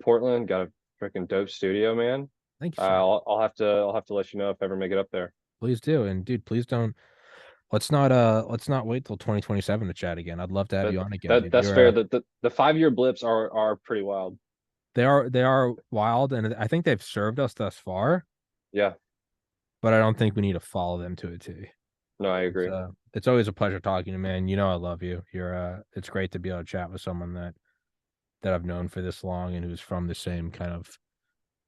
A: Portland. Got a freaking dope studio, man.
B: thank you, sir.
A: I'll have to let you know if I ever make it up there.
B: Please do, and dude, please don't. Let's not wait till 2027 to chat again. I'd love to have
A: That
B: you on again, dude.
A: that's fair. The 5 year blips are pretty wild.
B: They are wild, and I think they've served us thus far,
A: Yeah.
B: but I don't think we need to follow them to a T.
A: No, I agree.
B: It's always a pleasure talking to you, man. You know I love you. It's great to be able to chat with someone that I've known for this long and who's from the same kind of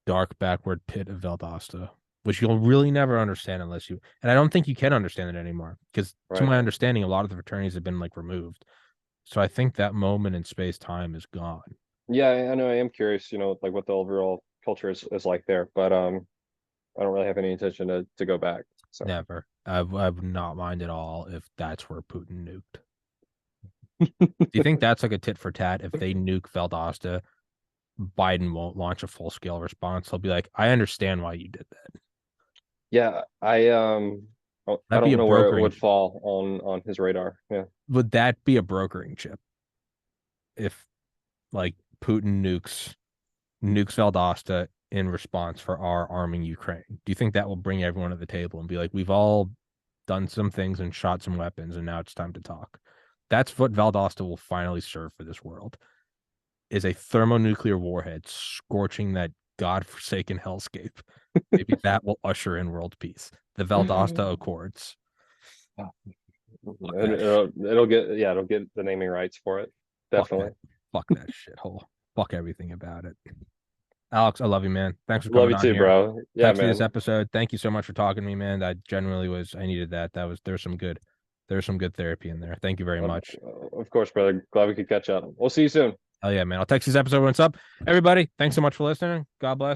B: dark backward pit of Valdosta, which you'll really never understand unless you. And I don't think you can understand it anymore because, to
A: Right.
B: my understanding, a lot of the fraternities have been like removed. So I think that moment in space time is gone.
A: Yeah, I know. I am curious. Like what the overall culture is like there, but I don't really have any intention to go back. So
B: Never. I would not mind at all if that's where Putin nuked. Do you think that's like a tit for tat? If they nuke Valdosta, Biden won't launch a full scale response. He'll be like, I understand why you did that.
A: yeah, I
B: That'd be
A: don't
B: a
A: know where it
B: brokering.
A: would fall on his radar. Yeah.
B: Would that be a brokering chip? If like Putin nukes Valdosta in response for our arming Ukraine, do you think that will bring everyone to the table and be like, we've all done some things and shot some weapons, and now it's time to talk? That's what Valdosta will finally serve for this world, is a thermonuclear warhead scorching that godforsaken hellscape. Maybe that will usher in world peace. The Valdosta Accords. Fuck that shit.
A: It'll get the naming rights for it.
B: Fuck
A: Definitely.
B: that. Fuck that shithole. Fuck everything about it. Alex, I love you, man. Thanks for
A: Love
B: coming
A: you
B: on
A: too,
B: here.
A: bro. Yeah,
B: Thanks for this
A: man.
B: episode. Thank you so much for talking to me, man. I genuinely I needed that. There's some good therapy in there. Thank you very
A: Of,
B: much.
A: of course, brother. Glad we could catch up. We'll see you soon.
B: Oh yeah, man. I'll text this episode when it's up. Everybody, thanks so much for listening. God bless.